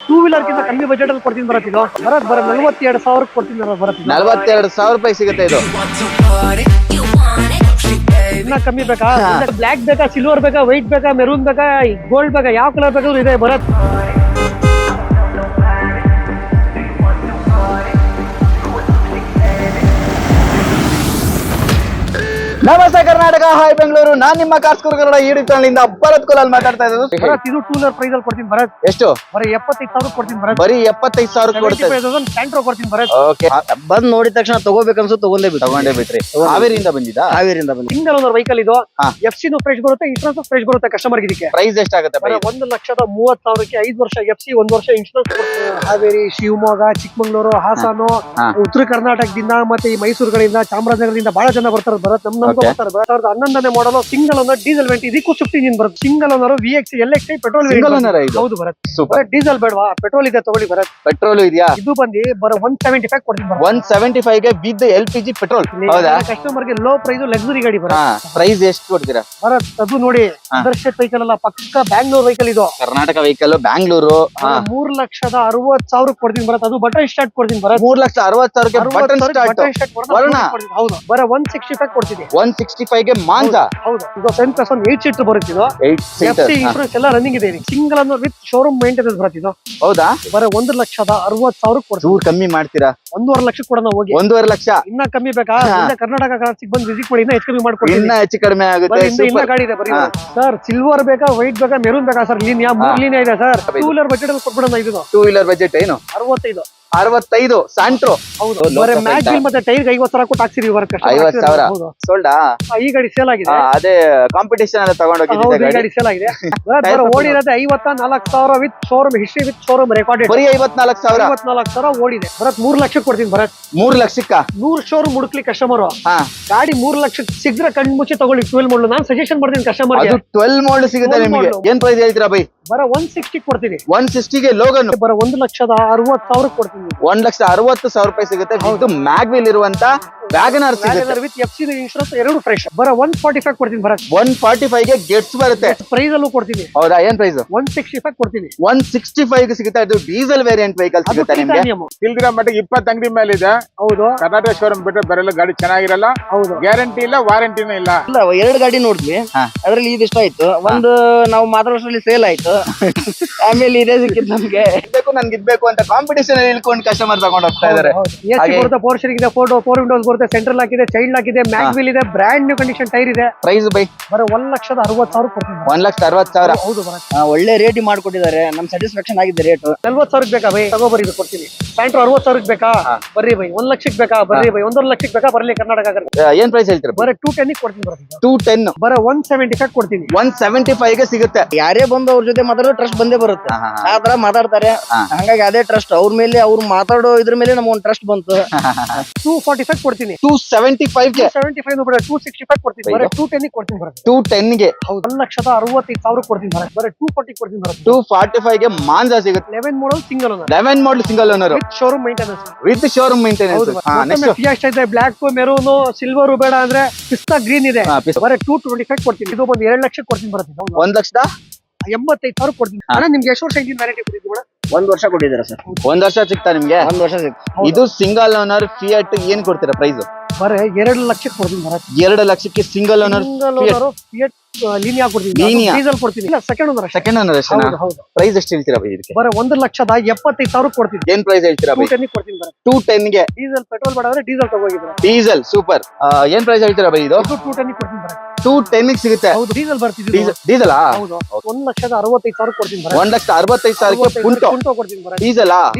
Two wheeler ಗಿಂತ ಕಮ್ಮಿ budget ಅಲ್ಲಿ ಕೊಡ್ತೀನಿ ಬರತ್ ಇದು ಬರ 42,000 ಕೊಡ್ತೀನಿ ಬರತ್ 42,000 ರೂಪಾಯಿ ಸಿಗುತ್ತೆ ಇದು. ಇನ್ನ ಕಮ್ಮಿ ಬೇಕಾ? ಬ್ಲಾಕ್ ಬೇಕಾ, ಸಿಲ್ವರ್ ಬೇಕಾ, ವೈಟ್ ಬೇಕಾ, ಮೆರೂನ್ ಬೇಕಾ, ಗೋಲ್ಡ್ ಬೇಕಾ, ಯಾವ ಕಲರ್ ಬೇಕಾದ್ರೂ ಇದೆ ಬರತ್. ನಮಸ್ತೆ ಕರ್ನಾಟಕ, ಹಾಯ್ ಬೆಂಗಳೂರು. ನಾನ್ ನಿಮ್ಮ ಕಾರ್ಸ್ಕೂರ್ ಕನ್ನಡ ಯೂಟ್ಯೂಬ್ ಚಾನಲ್ ಇಂದ ಭರತ್ ಕುಲಾಲ್ ಮಾತಾಡ್ತಾ ಇರೋದು. ಇದು ಟೂ ವೀಲರ್ ಪ್ರೈಸ್ ಅಲ್ಲಿ ಕೊಡ್ತೀನಿ ಬರತ್. ಎಷ್ಟು? ಬರೀ 75,000 ಕೊಡ್ತೀನಿ ಬರತ್. ಬರೀ 75,000 ಕೊಡ್ತೇವೆ. ಸ್ಯಾಂಟ್ರೋ ಕೊಡ್ತೀನಿ ಬರತ್. ಓಕೆ, ಬಂದ್ ನೋಡಿದ ತಕ್ಷಣ ತಗೋಬೇಕನ್ಸು ತಗೊಂಡೇ ಬಿಟ್ರಿ. ಹಾವೇರಿಯಿಂದ ಬಂದಿದ್ದಾ? ಹಾವೇರಿಯಿಂದ ಬಂದ ಸಿಂಗಲ್ ಓನರ್ ವೆಹಿಕಲ್ ಇದು. FC ನು ಫ್ರೆಶ್ ಬರುತ್ತೆ, ಇನ್ಶೂರೆನ್ಸ್ ಫ್ರೆಶ್ ಬರುತ್ತೆ ಕಸ್ಟಮರ್ ಇದಕ್ಕೆ. ಪ್ರೈಸ್ ಎಷ್ಟಾಗುತ್ತೆ? 1,30,30,000ಕ್ಕೆ 5 ವರ್ಷ FC, 1 ವರ್ಷ ಇನ್ಶೂರೆನ್ಸ್ ಕೊಡ್ತಾರೆ. ಹಾವೇರಿ, ಶಿವಮೊಗ್ಗ, ಚಿಕ್ಕಮಂಗ್ಳೂರು, ಹಾಸನ, ಉತ್ತರ ಕರ್ನಾಟಕದಿಂದ ಮತ್ತೆ ಈ ಮೈಸೂರುಗಳಿಂದ, ಚಾಮರಾಜನಗರದಿಂದ ಬಹಳ ಜನ ಬರ್ತಾರೆ ಬರತ್. ನಮ್ಗೆ ಬರ್ತಾರೆ. 2011ನೇ ಮಾಡಲ್ ಸಿಂಗಲ್ ಓನರ್ ಡೀಸೆಲ್ ವೆಂಟ್ ಇದಕ್ಕೂ ಸ್ವಿಫ್ಟ್ ಇಂಜಿನ್ ಬರುತ್ತೆ. Single owner VX LXi petrol ಹೌದು ಬರುತ್ತೆ. ಸೂಪರ್. ಡೀಸೆಲ್ ಬೇಡವಾ? ಪೆಟ್ರೋಲ್ ಇದೆ ತಗೊಳ್ಳಿ ಬರತ್. ಪೆಟ್ರೋಲ್ ಇದೆಯಾ? ಇದು ಬಂದು 175 ಕೊಡ್ತೀನಿ ಬರತ್. 175 ಗೆ ವಿತ್ LPG ಪೆಟ್ರೋಲ್. ಹೌದಾ? ಕಸ್ಟಮರ್ ಗೆ ಲೋ ಪ್ರೈಸ್ ಲಕ್ಸುರಿ ಗಾಡಿ ಬರತ್. ಪ್ರೈಸ್ ಎಷ್ಟು ಕೊಡ್ತೀರಾ ಬರತ್? ಅದು ನೋಡಿ ಅದರ್ಶೆಟ್ ವೆಹಿಕಲ್ ಅಲ್ಲ, ಪಕ್ಕ ಬ್ಯಾಂಗ್ಳೂರ್ ವೆಹಿಕಲ್ ಇದು. ಕರ್ನಾಟಕ ವೆಹಿಕಲ್, ಬ್ಯಾಂಗ್ಳೂರು. 3,60,000 ಕೊಡ್ತೀನಿ ಬರತ್. ಅದು ಬಟನ್ ಸ್ಟಾರ್ಟ್ ಕೊಡ್ತೀನಿ ಬರತ್. 3,60,000ಕ್ಕೆ ಬಟನ್ ಸ್ಟಾರ್ಟ್. ಹೌದು, ಬರ 165 ಕೊಡ್ತೀನಿ. 165 ಗೆ ಮಾಂಜಾ. ಹೌದು, ಇದು 10+1 8 ಸೀಟರ್ ಬರುತ್ತೆ ಇದು. 8 ಸೀಟರ್. ಇನ್ಶೂರೆನ್ಸ್ ಎಲ್ಲ ರನ್ನಿಂಗ್ ಇದೆ. ಸಿಂಗಲ್ ಅನ್ನೋ ವಿತ್ ಶೋರೂಮ್ ಮೇಂಟೆನೆನ್ಸ್ ಬರುತ್ತೆ ಇದು. ಹೌದಾ? ಬರ 1,60,000 ಕೊಡ್ತೀನಿ. ಚೂರ್ ಕಮ್ಮಿ ಮಾಡ್ತೀರಾ? 1.5 ಲಕ್ಷ ಕೊಡೋಣ ಹೋಗಿ. 1.5 ಲಕ್ಷ ಇನ್ನ ಕಮ್ಮಿ ಬೇಕಾ? ಕರ್ನಾಟಕ ಕ್ರಾಸಿಗೆ ಬಂದು ವಿಸಿಟ್ ಮಾಡಿ, ಇನ್ನ ಹೆಚ್ಚು ಕಮ್ಮಿ ಮಾಡ್ಕೊಡ್ತೀನಿ. ಇನ್ನ ಹೆಚ್ಚು ಕಡಿಮೆ ಆಗುತ್ತೆ. ಇನ್ನ ಗಾಡಿ ಇದೆ ಬರೀ. ಸರ್ ಸಿಲ್ವರ್ ಬೇಕಾ, ವೈಟ್ ಬೇಕಾ, ಮೆರೂನ್ ಬೇಕಾ ಸರ್? ಲೀನಿಯಾ 3 ಲೀನಿಯಾ ಇದೆ ಸರ್. ಟೂ ವೀಲರ್ ಬಜೆಟ್ ಅಲ್ಲಿ ಕೊಟ್ಬಿಡೋಣ. ಇದು ಟೂ ವೀಲರ್ ಬಜೆಟ್ ಏನು? 65 ಸ್ಯಾಂಟ್ರೋ. ಹೌದು, ಮ್ಯಾಗ್ ವೀಲ್ ಮತ್ತೆ ಟೈರ್ 50,000 ಕೊಟ್ಟು ಹಾಕ್ಸಿರಿ. 50,000 ಸೋಲ್ಡಾ? ಈ ಗಾಡಿ ಸೇಲ್ ಆಗಿದೆ. ಅದೇ ಕಾಂಪಿಟೇಷನ್ ಎಲ್ಲ ತಗೊಂಡೋಗಿದ್ದೆ ಗಾಡಿ ಸೇಲ್ ಆಗಿದೆ. ಓಡಿರೋದು 54,000 with showroom history, with showroom recorded. ಬರೀ 54,000 ಓಡಿದೆ. ಬರತ್ 3 ಲಕ್ಷ ಕೊಡ್ತೀನಿ ಬರತ್. 3 ಲಕ್ಷಕ್ಕ 100 ಶೋರೂಮ್ ಹುಡುಕ್ಲಿ ಕಸ್ಟಮರ್. ಗಾಡಿ 3 ಲಕ್ಷ ಸಿಗ್ರೆ ಕಣ್ ಮುಚ್ಚಿ ತಗೊಳ್ಳಿ. 12 ಮಾಡಲು ನಾನು ಸಜೆಷನ್ ಮಾಡ್ತೀನಿ ಕಸ್ಟಮರ್. 12 ಮಾಡಲ್ ಸಿಗುತ್ತೆ ನಿಮಗೆ. ಏನ್ ಪ್ರೈಸ್ ಹೇಳ್ತೀರಾ ಬೈ? ಬರ 160 ಕೊಡ್ತೀನಿ. 160 ಗೆ ಲೋಗನ್. ಬರ 1,60,000 ಕೊಡ್ತೀನಿ. 1,60,000 ರೂಪಾಯಿ ಸಿಗುತ್ತೆ. ಇದು ಮ್ಯಾಗ್ ವೀಲ್ ಇರುವಂತ ವ್ಯಾಗನರ್ ಸಿಗುತ್ತೆ ವಿತ್ FC ಇನ್ಶೂರೆನ್ಸ್ ಎರಡು ಫ್ರೆಶ್. ಬರ 145 ಕೊಡ್ತೀನಿ ಬರತ್. 145 ಗೆ ಗೆಟ್ಸ್ ಬರುತ್ತೆ. ಪ್ರೈಸ್ ಅಲ್ಲೂ ಕೊಡ್ತೀನಿ. ಹೌದಾ? ಏನ್ ಪ್ರೈಸ್? 165 ಕೊಡ್ತೀನಿ. 165 ಗೆ ಸಿಗುತ್ತೆ. ಇದು ಡೀಸೆಲ್ ವೇರಿಯಂಟ್ ವೆಹಿಕಲ್ ಸಿಗುತ್ತೆ ನಿಮಗೆ. ಇಲ್ದಿರ ಮಟ್ಟಿಗೆ 20 ಅಂಗಡಿ ಮೇಲೆ ಇದೆ. ಹೌದು, ಕರ್ನಾಟಕ ಶೋರೂಮ್ ಬಿಟ್ಟರೆ ಬರಲ್ಲ. ಗಾಡಿ ಚೆನ್ನಾಗಿರಲ್ಲ. ಹೌದು, ಗ್ಯಾರಂಟಿ ಇಲ್ಲ, ವಾರಂಟಿನೂ ಇಲ್ಲ. ಇಲ್ಲ, 2 ಗಾಡಿ ನೋಡಿದ್ವಿ. ಅದ್ರಲ್ಲಿ ಇದು ಇಷ್ಟ ಆಯ್ತು. ಒಂದು ನಾವು ಮಾತಾಡೋಷ್ಟ್ರಲ್ಲಿ ಸೇಲ್ ಆಯ್ತು. ಆಮೇಲೆ ಇದೇ ಸಿಕ್ಕಿತ್ತು ನಮ್ಗೆ. ನನ್ಗೆ ಇದ್ಬೇಕು ಅಂತ ಕಾಂಪಿಟೇಷನ್ ಇಳ್ಕೊಂಡು ಕಸ್ಟಮರ್ ತಗೊಂಡು ಹೋಗ್ತಾ ಇದಾರೆ. ಪೋರ್ಷನ್ ಇದೆ, ಫೋರ್ ವಿಂಡೋಸ್ ಬರುತ್ತೆ, ಸೆಂಟ್ರಲ್ ಹಾಕಿದೆ, ಚೈಲ್ಡ್ ಹಾಕಿದೆ, ಮ್ಯಾಗ್ ವೀಲ್ ಇದೆ, ಬ್ರ್ಯಾಂಡ್ ನ್ಯೂ ಕಂಡೀಷನ್ ಟೈರ್ ಇದೆ. ಪ್ರೈಸ್ ಬೈ? ಬರ 1,60,000 ಕೊಡ್ತೀನಿ. 1,60,000. ಹೌದು ಬರತ್. ಒಳ್ಳೆ ರೇಟ್ ಮಾಡ್ಕೊಟ್ಟಿದ್ದಾರೆ. ನಮ್ ಸ್ಯಾಟಿಸ್ಫ್ಯಾಕ್ಷನ್ ಆಗಿದೆ ರೇಟ್. 40,000 ಬೇಕಾ ಬೈ? ತಗೋಬರಿ, ಇದು ಕೊಡ್ತೀನಿ. ಸ್ಯಾಂಟ್ರೋ 60,000 ಬೇಕಾ? ಬರ್ರಿ ಬೈ. 1 ಲಕ್ಷಕ್ಕೆ ಬೇಕಾ? ಬರ್ರಿ ಬೈ. 1.5 ಲಕ್ಷಕ್ಕೆ ಬೇಕಾ? ಬರ್ಲಿ ಕರ್ನಾಟಕ. ಏನ್ ಪ್ರೈಸ್ ಹೇಳ್ತೀರಾ? ಬರ 210 ಕೊಡ್ತೀನಿ ಬರತ್. 210. ಬರ 175 ಕೊಡ್ತೀನಿ. 175 ಗೆ ಸಿಗುತ್ತೆ. ಯಾರೇ ಬಂದು ಅವ್ರ ಜೊತೆ ಮಾತಾಡೋ ಟ್ರಸ್ಟ್ ಬಂದೇ ಬರುತ್ತೆ. ಆ ತರ ಮಾತಾಡ್ತಾರೆ. ಹಂಗಾಗಿ ಅದೇ ಟ್ರಸ್ಟ್ ಅವ್ರ ಮೇಲೆ, ಅವ್ರು ಮಾತಾಡೋ ಇದ್ರ ಮೇಲೆ ನಮ್ಗೆ ಒಂದು ಟ್ರಸ್ಟ್ ಬಂತು. 245 ಕೊಡ್ತೀನಿ. 275 ಗೆ 75 ಬೇಡ, 265 ಕೊಡ್ತೀನಿ. ಬರ 210 ಕೊಡ್ತೀನಿ ಬರತ್. 210 ಗೆ 1,65,000 ಕೊಡ್ತೀನಿ ಬರತ್. ಬರ 240 ಕೊಡ್ತೀನಿ ಬರತ್. 245 ಗೆ ಮಾಂಜಾ ಸಿಗುತ್ತೆ. 11 model single owner. 11 model single owner with showroom maintenance. With showroom maintenance. Next Fiesta ಇದೆ, ಬ್ಲಾಕ್, ಮೆರೂನ್, ಸಿಲ್ವರ್ ಬೇಡ ಅಂದ್ರೆ ಪಿಸ್ತಾ ಗ್ರೀನ್ ಇದೆ. ಬರ 225 ಕೊಡ್ತೀನಿ. ಇದು ಬಂದು 2 ಲಕ್ಷ ಕೊಡ್ತೀನಿ ಬರತ್ತೆ. 1,85,000 ಕೊಡ್ತೀನಿ. ಅಣ್ಣ ನಿಮ್ಗೆ ಎಷ್ಟು ವರ್ಷ ಇಂಜಿನ್ ವ್ಯಾರಂಟಿ ಕೊಡ್ತೀನಿ ಮೇಡಮ್? 1 ವರ್ಷ ಕೊಟ್ಟಿದ್ದೀರಾ ಸರ್? 1 ವರ್ಷ ಸಿಗ್ತಾ ನಿಮ್ಗೆ? 1 ವರ್ಷ ಸಿಗ್ತಾ. ಇದು ಸಿಂಗಲ್ ಓನರ್ ಫಿಯಟ್ ಏನ್ ಕೊಡ್ತೀರಾ ಪ್ರೈಸ್? ಬರ 2 ಲಕ್ಷಕ್ಕೆ ಕೊಡ್ತೀನಿ ಬರತ್ತೆ. 2 ಲಕ್ಷಕ್ಕೆ ಸಿಂಗಲ್ ಓನರ್ ಫಿಯಟ್ ಲೀನಿಯಾ ಕೊಡ್ತೀನಿ. ಲೀನಿಯಾ ಡೀಸೆಲ್ ಕೊಡ್ತೀನಿ. ಇಲ್ಲ, ಸೆಕೆಂಡ್ ಓನರ್. ಸೆಕೆಂಡ್ ಓನರ್ ಅಷ್ಟೇನಾ? ಹೌದು. ಪ್ರೈಸ್ ಎಷ್ಟು ಹೇಳ್ತೀರಾ ಬೈ ಇದಕ್ಕೆ? ಬರ 1,75,000 ಕೊಡ್ತೀನಿ. ಏನ್ ಪ್ರೈಸ್ ಹೇಳ್ತೀರಾ ಬೈ? 210 ಕೊಡ್ತೀನಿ ಬರತ್ತೆ. 210 ಗೆ ಡೀಸೆಲ್ ಪೆಟ್ರೋಲ್ ಬೇಡ ಅಂದ್ರೆ ಡೀಸೆಲ್ ತಗೋಗಿದ್ರೆ. Diesel super. ಏನ್ ಪ್ರೈಸ್ ಹೇಳ್ತೀರಾ ಬೈ ಇದು? 210 ಕೊಡ್ತೀನಿ ಬರತ್ತೆ. 210 ಗೆ ಸಿಗುತ್ತೆ. ಹೌದು, ಡೀಸೆಲ್ ಬರ್ತಿದೆ. ಡೀಸೆಲ್ ಹೌದು. 1,65,000 ಕೊಡ್ತೀನಿ ಬರತ್ತೆ. 1,65,000 ಪುಂಟೋ ಕೊಡ್ತೀನಿ ಬರತ್ತೆ. ಡೀಸೆಲ್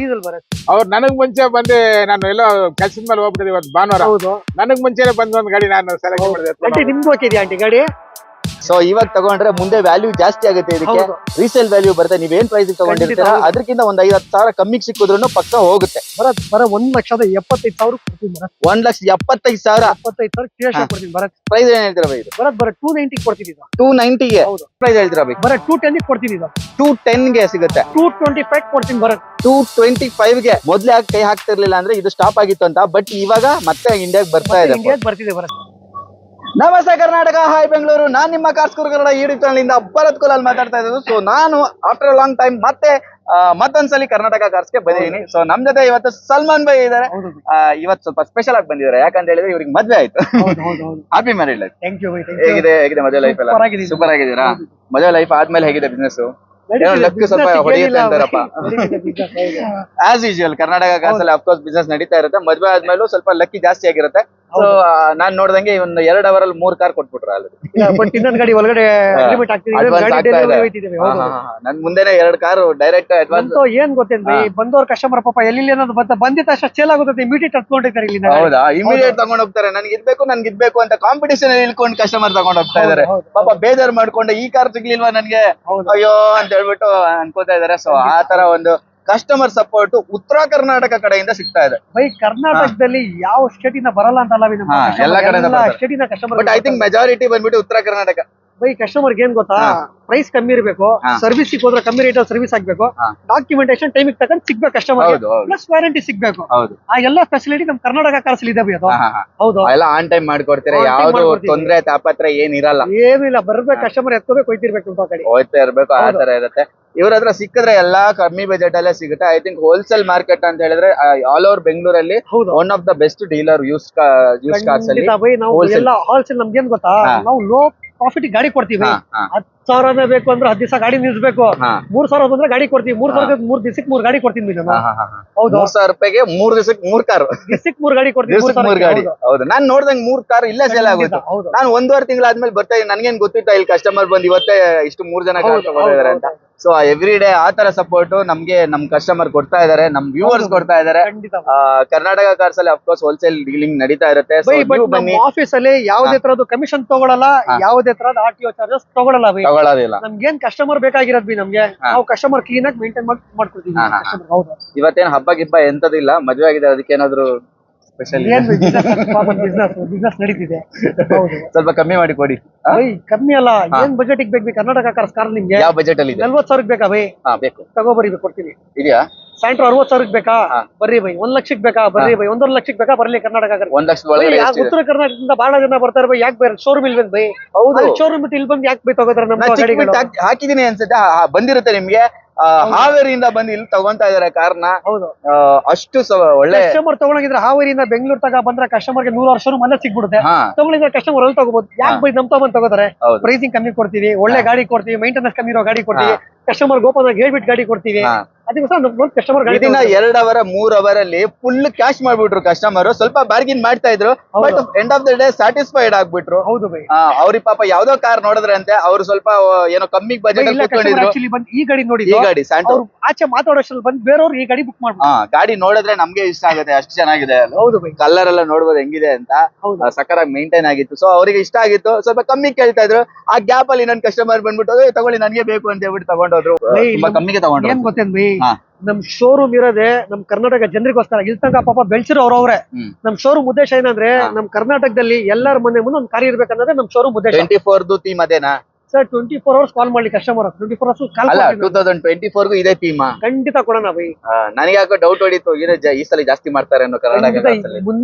ಬರತ್ತೆ. ಅವ್ರು ನನಗ್ ಮುಂಚೆ ಬಂದು, ನಾನು ಎಲ್ಲೋ ಕೆಲ್ಸದ ಮೇಲೆ ಹೋಗ್ಬಿಟ್ಟಿದೆ ಇವತ್ತು ಭಾನುವಾರ. ಹೌದು, ನನಗ್ ಮುಂಚೆನೆ ಬಂದ್ ಒಂದ್ ಗಾಡಿ ನಾನು ಸೆಲೆಕ್ಟ್ ಮಾಡಿದೆ. ಆಂಟಿ ನಿಮ್ದು ಹಾಕಿದ್ಯಾ ಆಂಟಿ ಗಾಡಿ? ಸೊ ಇವಾಗ ತಗೊಂಡ್ರೆ ಮುಂದೆ ವ್ಯಾಲ್ಯೂ ಜಾಸ್ತಿ ಆಗುತ್ತೆ. ಇದಕ್ಕೆ ರೀಸೇಲ್ ವ್ಯಾಲ್ಯೂ ಬರುತ್ತೆ. ನೀವೇನ್ ಪ್ರೈಸ್ ತಗೊಂಡಿರ್ತೀರಾ ಅದಕ್ಕಿಂತ ಒಂದ್ 50,000 ಕಮ್ಮಿಗೆ ಸಿಕ್ಕಿದ್ರು ಪಕ್ಕ ಹೋಗುತ್ತೆ. ಬರ 1,75,000 ಕೊಡ್ತೀನಿ ಬರತ್ತೆ. 1,75,000 ಕೊಡ್ತೀನಿ ಬರತ್ತೆ. ಪ್ರೈಸ್ ಏನ್ ಹೇಳ್ತೀರಾ ಬೈ ಇದು? ಬರ 290 ಕೊಡ್ತೀನಿ. 290 ಗೆ ಹೌದು. ಪ್ರೈಸ್ ಹೇಳ್ತೀರಾ ಬೈ? ಬರ 210 ಕೊಡ್ತೀನಿ. 210 ಗೆ ಸಿಗುತ್ತೆ. 225 ಕೊಡ್ತೀನಿ ಬರತ್ತೆ. 225 ಗೆ ಮೊದ್ಲು ಯಾಕೆ ಕೈ ಹಾಕ್ತಿರ್ಲಿಲ್ಲ ಅಂದ್ರೆ ಇದು ಸ್ಟಾಪ್ ಆಗಿತ್ತು ಅಂತ. ಬಟ್ ಇವಾಗ ಮತ್ತೆ ಇಂಡಿಯಾಗೆ ಬರ್ತಾ ಇದೆ. ಬರ್ತಿದೆ ಬರತ್ತೆ. ನಮಸ್ತೆ ಕರ್ನಾಟಕ, ಹಾಯ್ ಬೆಂಗಳೂರು. ನಾನ್ ನಿಮ್ಮ ಕಾರ್ಸ್ಕೂರ್ ಕನ್ನಡ ಯೂಟ್ಯೂಬ್ ಚಾನಲ್ ಇಂದ ಭರತ್ ಕುಲಾಲ್ ಮಾತಾಡ್ತಾ ಇರೋದು. ಸೊ ನಾನು ಆಫ್ಟರ್ ಲಾಂಗ್ ಟೈಮ್ ಮತ್ತೆ ಮತ್ತೊಂದ್ಸಲಿ ಕರ್ನಾಟಕ ಕಾರ್ಸ್ಗೆ ಬಂದಿದ್ದೀನಿ. ಸೊ ನಮ್ ಜೊತೆ ಇವತ್ತು ಸಲ್ಮಾನ್ ಬೈ ಇದಾರೆ. ಇವತ್ತು ಸ್ವಲ್ಪ ಸ್ಪೆಷಲ್ ಆಗಿ ಬಂದಿದ್ದಾರೆ, ಯಾಕಂತ ಹೇಳಿದ್ರೆ ಇವ್ರಿಗೆ ಮದ್ವೆ ಆಯ್ತು. Happy married life. ಹೇಗಿದೆ ಮದುವೆ ಲೈಫ್ ಎಲ್ಲ? ಸೂಪರ್ ಆಗಿದ್ದೀರಾ? ಮದುವೆ ಲೈಫ್ ಆದ್ಮೇಲೆ ಹೇಗಿದೆ ಬಿಸ್ನೆಸ್? ಲಕ್ ಸ್ವಲ್ಪ ಹೊಡೆಯುತ್ತೆ ಅಂತಾರಪ್ಪ. ಆಸ್ ಯೂಶುವಲ್ ಕರ್ನಾಟಕ ಕಾರ್ಸಲ್ಲಿ ಅಫ್ಕೋರ್ಸ್ ಬಿಸ್ನೆಸ್ ನಡೀತಾ ಇರುತ್ತೆ. ಮದ್ವೆ ಆದ್ಮೇಲೂ ಸ್ವಲ್ಪ ಲಕ್ಕಿ ಜಾಸ್ತಿ ಆಗಿರುತ್ತೆ. ಸೊ ನಾನ್ ನೋಡ್ದಂಗೆ ಒಂದು 2 ಅವರಲ್ಲಿ 3 ಕಾರ್ ಕೊಟ್ಬಿಟ್ರು ಆಲ್ರೆಡಿ. ಇನ್ನೊಂದು ಗಾಡಿ ಒಳಗಡೆ agreement ಆಗ್ತಿದೆ. ನನ್ ಮುಂದೆನೆ 2 ಕಾರು ಡೈರೆಕ್ಟ್ ಅಡ್ವಾನ್ಸ್. ಏನ್ ಗೊತ್ತೇನ್ರಿ, ಬಂದವ್ರ ಕಸ್ಟಮರ್ ಪಾಪ ಎಲ್ಲಿ ಅನ್ನೋದು ಬಂದಿದ ತಕ್ಷಣ ಸೇಲ್ ಆಗುತ್ತೆ, ಇಮಿಡಿಯೇಟ್ ಹತ್ಕೊಂಡಿರ್ತಾರೆ ಇಲ್ಲಿ. ಹೌದಾ? ಇಮಿಡಿಯೇಟ್ ತಗೊಂಡ್ ಹೋಗ್ತಾರೆ. ನನ್ಗೆ ಇದ್ಬೇಕು ಅಂತ ಕಾಂಪಿಟೇಷನ್ ಇಳ್ಕೊಂಡು ಕಸ್ಟಮರ್ ತಗೊಂಡ್ ಹೋಗ್ತಾ ಇದಾರೆ. ಪಾಪ ಬೇಜಾರ್ ಮಾಡ್ಕೊಂಡು ಈ ಕಾರ್ ಸಿಗ್ಲಿಲ್ವಾ ನನ್ಗೆ, ಅಯ್ಯೋ ಅಂತ ಹೇಳ್ಬಿಟ್ಟು ಅನ್ಕೋತಾ ಇದಾರೆ. ಸೊ ಆ ತರ ಒಂದು ಕಸ್ಟಮರ್ ಸಪೋರ್ಟ್ ಉತ್ತರ ಕರ್ನಾಟಕ ಕಡೆಯಿಂದ ಸಿಗ್ತಾ ಇದೆ. ಬೈ ಕರ್ನಾಟಕದಲ್ಲಿ ಯಾವ ಸ್ಟೇಟ್ ಇಂದ ಬರಲ್ಲ ಅಂತ ಅಲ್ಲ, ಎಲ್ಲಾ ಕಡೆಯಿಂದ ಸ್ಟೇಟ್ ಇಂದ customer. But I think majority ಬಂದ್ಬಿಟ್ಟು ಉತ್ತರ ಕರ್ನಾಟಕ. ಬೈ ಕಸ್ಟಮರ್ ಏನ್ ಗೊತ್ತಾ, ಪ್ರೈಸ್ ಕಮ್ಮಿ ಇರಬೇಕು, ಸರ್ವಿಸ್ ಹೋದ್ರೆ ಕಮ್ಮಿ ರೇಟ್ ಸರ್ವಿಸ್ ಆಗ್ಬೇಕು, ಡಾಕ್ಯುಮೆಂಟೇಶನ್ ಟೈಮಿಗೆ ತಗೊಂಡು ಸಿಗ್ಬೇಕು ಕಸ್ಟಮರ್, ಪ್ಲಸ್ ವಾರಂಟಿ ಸಿಗ್ಬೇಕು. ಆ ಎಲ್ಲಾ ಫೆಸಿಲಿಟಿ ನಮ್ ಕರ್ನಾಟಕ ಕಾರ್ಸಲ್ಲಿ ಇದಾವೆ. ಅದು ಹೌದು, ಎಲ್ಲ ಆನ್ ಟೈಮ್ ಮಾಡ್ಕೊಡ್ತೀರಾ, ಯಾವ್ದು ತೊಂದ್ರೆ ತಾಪತ್ರ ಏನಿರಲ್ಲ, ಏನಿಲ್ಲ. ಬರ್ಬೇಕು ಕಸ್ಟಮರ್ ಎತ್ಕೋಬೇಕು, ಹೋಯ್ತಿರ್ಬೇಕು ಅಂತ ಕಡೆ ಹೋಯ್ತಾ ಇರ್ಬೇಕು. ಆ ತರ ಇರುತ್ತೆ. ಇವ್ರ ಹತ್ರ ಸಿಕ್ಕಿದ್ರೆ ಎಲ್ಲಾ ಕಮ್ಮಿ ಬಜೆಟ್ ಅಲ್ಲೇ ಸಿಗುತ್ತೆ. ಐ ಥಿಂಕ್ ಹೋಲ್ಸೇಲ್ ಮಾರ್ಕೆಟ್ ಅಂತ ಹೇಳಿದ್ರೆ ಆಲ್ ಓವರ್ ಬೆಂಗಳೂರಲ್ಲಿ one of the best dealer use cars ಅಲ್ಲಿ. ನಾವು ಎಲ್ಲ ಹೋಲ್ಸೇಲ್ ನಮ್ಗೆ ಏನ್ ಗೊತ್ತಾ, ನಾವು ಲೋ ಪ್ರಾಫಿಟ್ ಗಾಡಿ ಕೊಡ್ತೀವಿ. 10,000 ಬೇಕು ಅಂದ್ರೆ 10 ದಿವಸ ಗಾಡಿ ನಿಲ್ಸ್ಬೇಕು. 3,000 ಬಂದ್ರೆ ಗಾಡಿ ಕೊಡ್ತೀವಿ. 3,000 3 ದಿವಸಕ್ಕೆ 3 ಗಾಡಿ ಕೊಡ್ತೀನಿ ನಾನು. ಹೌದು, 3,000 ರೂಪಾಯಿಗೆ 3 ದಿವಸಕ್ಕೆ 3 ಕಾರ್, ದಿವಸಕ್ಕೆ 3 ಗಾಡಿ ಕೊಡ್ತೀನಿ. 3 ಗಾಡಿ. ಹೌದು, ನಾನ್ ನೋಡ್ದಂಗ್ 3 ಕಾರ್ ಇಲ್ಲೇ ಸೇಲ್ ಆಗುತ್ತೆ. ನಾನು 1.5 ತಿಂಗಳಾದ್ಮೇಲೆ ಬರ್ತಾ ಇದ್ದೀನಿ. ನನ್ಗೇನ್ ಗೊತ್ತಿತ್ತ ಇಲ್ಲಿ ಕಸ್ಟಮರ್ ಬಂದ್ ಇವತ್ತೇ ಇಷ್ಟು 3 ಜನ ಕಾರ್ ತಗೊಂಡಿದ್ದಾರೆ ಅಂತ. ಸೊ ಎವ್ರಿ ಡೇ ಆ ತರ ಸಪೋರ್ಟ್ ನಮ್ಗೆ ನಮ್ ಕಸ್ಟಮರ್ ಕೊಡ್ತಾ ಇದಾರೆ, ನಮ್ ವ್ಯೂವರ್ಸ್ ಕೊಡ್ತಾ ಇದಾರೆ. ಕರ್ನಾಟಕ ಕಾರ್ಸ್ ಅಲ್ಲಿ ಅಫ್ಕೋರ್ಸ್ ಹೋಲ್ಸೇಲ್ ಡೀಲಿಂಗ್ ನಡೀತಾ ಇರುತ್ತೆ. ಬನ್ನಿ, ಆಫೀಸ್ ಅಲ್ಲಿ ಯಾವುದೇ ತರದ್ದು ಕಮಿಷನ್ ತಗೊಳಲ್ಲ, ಯಾವುದೇ ತರದ RTO ಚಾರ್ಜಸ್ ತಗೊಳಲ್ಲ. ನಮ್ಗೇನ್ ಕಸ್ಟಮರ್ ಬೇಕಾಗಿರೋದ್ ನಮ್ಗೆ, ನಾವು ಕಸ್ಟಮರ್ ಕ್ಲೀನ್ ಆಗಿ ಮೇಂಟೈನ್ ಮಾಡ್ಕೊಡ್ತೀವಿ. ಇವತ್ತೇನ್ ಹಬ್ಬ ಗಿಬ್ಬ ಎಂತದಿಲ್ಲ, ಮದ್ವೆ ಆಗಿದೆ, ಅದಕ್ಕೆ ಏನಾದ್ರು ಸ್ಪೆಷಲ್ ಬಿಸ್ನೆಸ್ ನಡೀತಿದೆ. ಸ್ವಲ್ಪ ಕಮ್ಮಿ ಮಾಡಿ ಕೊಡಿ. ಕಮ್ಮಿ ಅಲ್ಲ, ಏನ್ ಬಜೆಟ್ ಬೇಕು ಕರ್ನಾಟಕ ಕಾರ್ಸ್ ಕಾರ್ ನಿಮ್ಗೆ? ಯಾವ ಬಜೆಟ್ ಅಲ್ಲಿ ಇದೆ? 40,000 ಬೇಕಾ ಬೈ? ಬೇಕು, ತಗೋಬರಿ, ಕೊಡ್ತೀವಿ. ಇದೆಯಾ? ಸ್ಯಾಂಟ್ರೋ 60,000 ಬೇಕಾ? ಬರ್ರಿ ಬೈ. 1 ಲಕ್ಷಕ್ಕೆ ಬೇಕಾ? ಬರ್ರಿ ಬೈ. 1.5 ಲಕ್ಷಕ್ಕೆ ಬೇಕಾ? ಬರ್ಲಿ ಕರ್ನಾಟಕ ಕಾರ್ಸ್. 1 ಲಕ್ಷದ ಒಳಗಡೆ ಉತ್ತರ ಕರ್ನಾಟಕದಿಂದ ಬಹಳ ಜನ ಬರ್ತಾರೆ ಬೈ. ಯಾಕೆ ಬೇರೆ ಶೋರೂಮ್ ಇಲ್ವೇನ್ ಬೈ? ಹೌದು, ಶೋರೂಮ್ ಬಿಟ್ಟು ಇಲ್ಲಿ ಬಂದು ಯಾಕೆ ಬೈ ತಗೋತಾರ? ನಮ್ಮ ಗಾಡಿಗಳು ಹಾಕಿದೀನಿ ಅನ್ಸುತ್ತೆ, ಬಂದಿರುತ್ತೆ ನಿಮ್ಗೆ. ಹಾವೇರಿಯಿಂದ ಬಂದು ಇಲ್ಲಿ ತಗೊಂತಾ ಇದಾರೆ ಕಾರ್ನ. ಹೌದು, ಅಷ್ಟು ಒಳ್ಳೆ ಕಸ್ಟಮರ್ ತಗೊಂಡಿದ್ರೆ ಹಾವೇರಿಯಿಂದ ಬೆಂಗಳೂರು ತಗ ಬಂದ್ರೆ ಕಸ್ಟಮರ್ಗೆ 100 ವರ್ಷ ಅಲ್ಲೇ ಸಿಗ್ಬಿಡುತ್ತೆ. ತಗೊಂಡಿದ್ರೆ ಕಸ್ಟಮರ್ ಅಲ್ಲಿ ತಗೋಬಹುದು. ಯಾಕೆ ಬೈ ನಮ್ ತಗೊಂಡ್ ತಗೋತಾರೆ? ಪ್ರೈಸಿಂಗ್ ಕಮ್ಮಿ ಕೊಡ್ತೀವಿ, ಒಳ್ಳೆ ಗಾಡಿ ಕೊಡ್ತೀವಿ, ಮೈಂಟೆನೆನ್ಸ್ ಕಮ್ಮಿ ಇರೋ ಗಾಡಿ ಕೊಡ್ತೀವಿ, ಕಸ್ಟಮರ್ ಗೋಪನ್ ಆಗಿ ಹೇಳ್ಬಿಟ್ಟು ಗಾಡಿ ಕೊಡ್ತೀವಿ. ಅದಕ್ಕೋಸ್ಕರ ಕಸ್ಟಮರ್ ಗಾಡಿ 2 ಅವರ್ 3 ಅವರ್ ಅಲ್ಲಿ ಫುಲ್ ಕ್ಯಾಶ್ ಮಾಡ್ಬಿಟ್ರು ಕಸ್ಟಮರ್. ಸ್ವಲ್ಪ ಬಾರ್ಗಿನ್ ಮಾಡ್ತಾ ಇದ್ರು, but end of the day satisfied ಆಗ್ಬಿಟ್ರು. ಹೌದು ಬೈ. ಅವ್ರಿಗೆ ಪಾಪ ಯಾವ್ದೋ ಕಾರ್ ನೋಡಿದ್ರೆ ಅಂತೆ, ಅವ್ರು ಸ್ವಲ್ಪ ಏನೋ ಕಮ್ಮಿ ಬಜೆಟ್ ಈ ಗಾಡಿ ನೋಡಿ, ಈ ಗಾಡಿ ಸ್ಯಾಂಟ್ರೋ ಆಚೆ ಮಾತಾಡೋಷ್ಟ್ರಲ್ಲಿ ಬಂದು ಬೇರೆಯವ್ರು ಈ ಗಾಡಿ ಬುಕ್ ಮಾಡ್ಬೋದು. ಗಾಡಿ ನೋಡಿದ್ರೆ ನಮ್ಗೆ ಇಷ್ಟ ಆಗುತ್ತೆ, ಅಷ್ಟು ಚೆನ್ನಾಗಿದೆ. ಹೌದು ಬೈ. ಕಲರ್ ಎಲ್ಲ ನೋಡ್ಬೋದು ಹೆಂಗಿದೆ ಅಂತ, ಸಕ್ಕರಾಗಿ ಮೇಂಟೈನ್ ಆಗಿತ್ತು. ಸೊ ಅವ್ರಿಗೆ ಇಷ್ಟ ಆಗಿತ್ತು, ಸ್ವಲ್ಪ ಕಮ್ಮಿ ಕೇಳ್ತಾ ಇದ್ರು. ಆ ಗ್ಯಾಪ್ ಅಲ್ಲಿ ಇನ್ನೊಂದು ಕಸ್ಟಮರ್ ಬಂದ್ಬಿಟ್ಟು ತಗೊಳ್ಳಿ ನನಗೆ ಬೇಕು ಅಂತ ಹೇಳ್ಬಿಟ್ಟು ತಗೊಂಡೋದ್ರು. ತುಂಬಾ ಕಮ್ಮಿಗೆ ತಗೊಂಡ್ರು. ಏನ್ ಗೊತ್ತೇನ್ ಬೈ, ನಮ್ ಶೋರೂಮ್ ಇರೋದೇ ನಮ್ ಕರ್ನಾಟಕ ಜನರಿಗೋಸ್ಕರ. ಇಲ್ಲಿ ತನಕ ಪಾಪ ಬೆಳ್ಸಿರೋ ಅವ್ರವ್ರೆ. ನಮ್ ಶೋರೂಮ್ ಉದ್ದೇಶ ಏನಂದ್ರೆ, ನಮ್ ಕರ್ನಾಟಕದಲ್ಲಿ ಎಲ್ಲರ ಮನೆ ಮುಂದೆ ಒಂದ್ ಕಾರ್ ಇರ್ಬೇಕನ್ನೋದೇ ನಮ್ ಶೋರೂಮ್ ಉದ್ದೇಶ. 24 ಥೀಮ್ ಅದೇನಾ ಸರ್? 24 ಅವರ್ಸ್ ಕಾಲ್ ಮಾಡ್ಲಿ ಕಸ್ಟಮರ್. 24 ಅವರ್ಸ್ ಕಾಲ್. 2024 ಇದೇ ಥೀಮ್ ಖಂಡಿತ ಕೊಡೋಣ ಬೈ. ನನಗೆ ಯಾಕೋ ಡೌಟ್ ಹೊಡಿತು, ಈ ಸಲ ಜಾಸ್ತಿ ಮಾಡ್ತಾರೆ ಅನ್ನೋ. ಕರ್ನಾಟಕ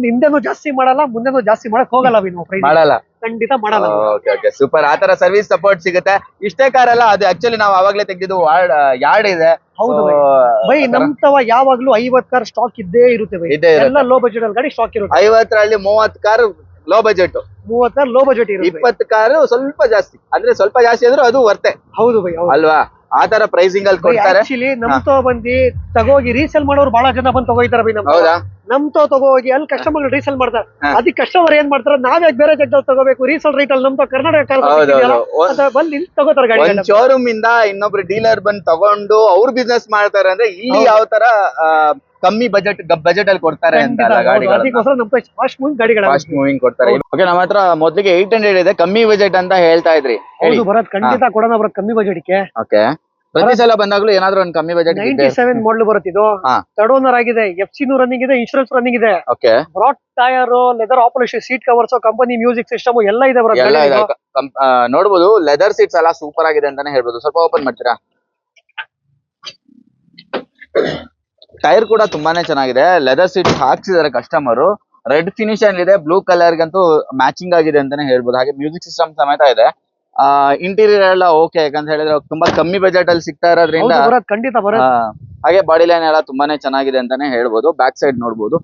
ಹಿಂದೆನೂ ಜಾಸ್ತಿ ಮಾಡಲ್ಲ, ಮುಂದೆನೂ ಜಾಸ್ತಿ ಮಾಡಕ್ ಹೋಗಲ್ಲ ಬೈ. ನಾವು ಮಾಡಲ್ಲ, ಖಂಡಿತ ಮಾಡಲ್ಲ. Okay, super. ಆತರ ಸರ್ವಿಸ್ ಸಪೋರ್ಟ್ ಸಿಗುತ್ತೆ. ಇಷ್ಟೇ ಕಾರ್ ಅಲ್ಲ, ಅದು ಆಕ್ಚುಲಿ ನಾವು ಅವಾಗ್ಲೇ ತೆಗೆದಿದ್ದು ಯಾರ್ಡ್ ಇದೆ. ಹೌದು ಬೈ. ನಮ್ತವ ಯಾವಾಗ್ಲೂ 50 ಕಾರ್ ಸ್ಟಾಕ್ ಇದ್ದೇ ಇರುತ್ತೆ ಬೈ. ಎಲ್ಲ ಲೋ ಬಜೆಟ್ ಅಲ್ಲಿ ಗಾಡಿ ಸ್ಟಾಕ್ ಇರುತ್ತೆ. 50ರಲ್ಲಿ 30 car low budget, 30 car low budget ಇರುತ್ತೆ. 20 ಕಾರು ಸ್ವಲ್ಪ ಜಾಸ್ತಿ, ಅಂದ್ರೆ ಸ್ವಲ್ಪ ಜಾಸ್ತಿ ಅಂದ್ರೆ ಅದು ವರ್ತೆ. ಹೌದು ಬೈ, ಅಲ್ವಾ? ಆತರ ಪ್ರೈಸಿಂಗ್ ಅಲ್ಲಿ ಕೊಡ್ತಾರೆ. ಆಕ್ಚುಲಿ ನಮ್ತೋ ಬಂದಿ ತಗೋಗಿ ರೀಸೇಲ್ ಮಾಡೋರು ಬಹಳ ಜನ ಬಂದು ತಗೋಯ್ತಾರ ಬೈ. ನಮ್ತೋ ತಗೋಗಿ ಅಲ್ಲಿ ಕಸ್ಟಮರ್ ರೀಸೇಲ್ ಮಾಡ್ತಾರೆ. ಅದಕ್ಕೆ ಕಸ್ಟಮರ್ ಏನ್ ಮಾಡ್ತಾರೆ, ನಾವೇ ಬೇರೆ ಜಾಗದಲ್ಲಿ ತಗೋಬೇಕು ರೀಸೇಲ್ ರೇಟ್ ಅಲ್ಲಿ. ನಮ್ತೋ ಕರ್ನಾಟಕ ಬಂದು ತಗೋತಾರೆ ಗಾಡಿ. ಶೋರೂಮ್ ಇಂದ ಇನ್ನೊಬ್ರು ಡೀಲರ್ ಬಂದು ತಗೊಂಡು ಅವ್ರು ಬಿಸ್ನೆಸ್ ಮಾಡ್ತಾರೆ ಅಂದ್ರೆ, ಇಲ್ಲಿ ಯಾವ ತರ ಕಮ್ಮಿ ಬಜೆಟ್ ಅಲ್ಲಿ ಕೊಡ್ತಾರೆ ಅಂತ ಫಾಸ್ಟ್ ಮೂವಿಂಗ್ ಕೊಡ್ತಾರೆ. ಓಕೆ, ನಮ್ಮ ಹತ್ರ ಮೊದ್ಲಿಗೆ 800 ಇದೆ, ಕಮ್ಮಿ ಬಜೆಟ್ ಅಂತ ಹೇಳ್ತಾ ಇದ್ರಿ. ಬರೋದ್ ಖಂಡಿತ ಕೊಡೋಣ, ಬರೋದ್ ಕಮ್ಮಿ ಬಜೆಟ್ಗೆ. ಓಕೆ, ಪ್ರತಿ ಸಲ ಬಂದಾಗ್ಲೂ ಏನಾದ್ರು ಒಂದು ಕಮ್ಮಿ ಬಜೆಟ್. 97 ಮಾಡಲ್ ಬರುತ್ತೆ ಇದು. ಥರ್ಡ್ ಓನರ್ ಆಗಿದೆ, FC ರನ್ನಿಂಗ್ ಇದೆ, ಇನ್ಶೂರೆನ್ಸ್ ರನ್ನಿಂಗ್ ಇದೆ. Okay, broad tyre, leather operation, seat covers, company music system ಎಲ್ಲ ಇದೆ. ನೋಡಬಹುದು, ಲೆದರ್ ಸೀಟ್ಸ್ ಎಲ್ಲ ಸೂಪರ್ ಆಗಿದೆ ಅಂತಾನೆ ಹೇಳ್ಬೋದು. ಸ್ವಲ್ಪ ಓಪನ್ ಮಾಡ್ತೀರಾ? ಟೈರ್ ಕೂಡ ತುಂಬಾನೇ ಚೆನ್ನಾಗಿದೆ. ಲೆದರ್ ಸೀಟ್ ಹಾಕ್ಸಿದಾರೆ ಕಸ್ಟಮರ್. ರೆಡ್ ಫಿನಿಶ್ ಅಲ್ಲಿ ಇದೆ, ಬ್ಲೂ ಕಲರ್ ಗಂತೂ ಮ್ಯಾಚಿಂಗ್ ಆಗಿದೆ ಅಂತಾನೆ ಹೇಳ್ಬೋದು. ಹಾಗೆ ಮ್ಯೂಸಿಕ್ ಸಿಸ್ಟಮ್ ಸಮೇತ ಇದೆ. ಇಂಟೀರಿಯರ್ ಎಲ್ಲ ಓಕೆ ಯಾಕಂತ ಹೇಳಿದ್ರೆ ತುಂಬಾ ಕಮ್ಮಿ ಬಜೆಟ್ ಅಲ್ಲಿ ಸಿಗ್ತಾ ಇರೋದ್ರಿಂದ ಹೌದು ಭರತ್, ಖಂಡಿತ ಭರತ್. ಹಾಗೆ ಬಾಡಿ ಲೈನ್ ಎಲ್ಲ ತುಂಬಾನೇ ಚೆನ್ನಾಗಿದೆ ಅಂತಾನೆ ಹೇಳ್ಬೋದು. ಬ್ಯಾಕ್ ಸೈಡ್ ನೋಡ್ಬೋದು.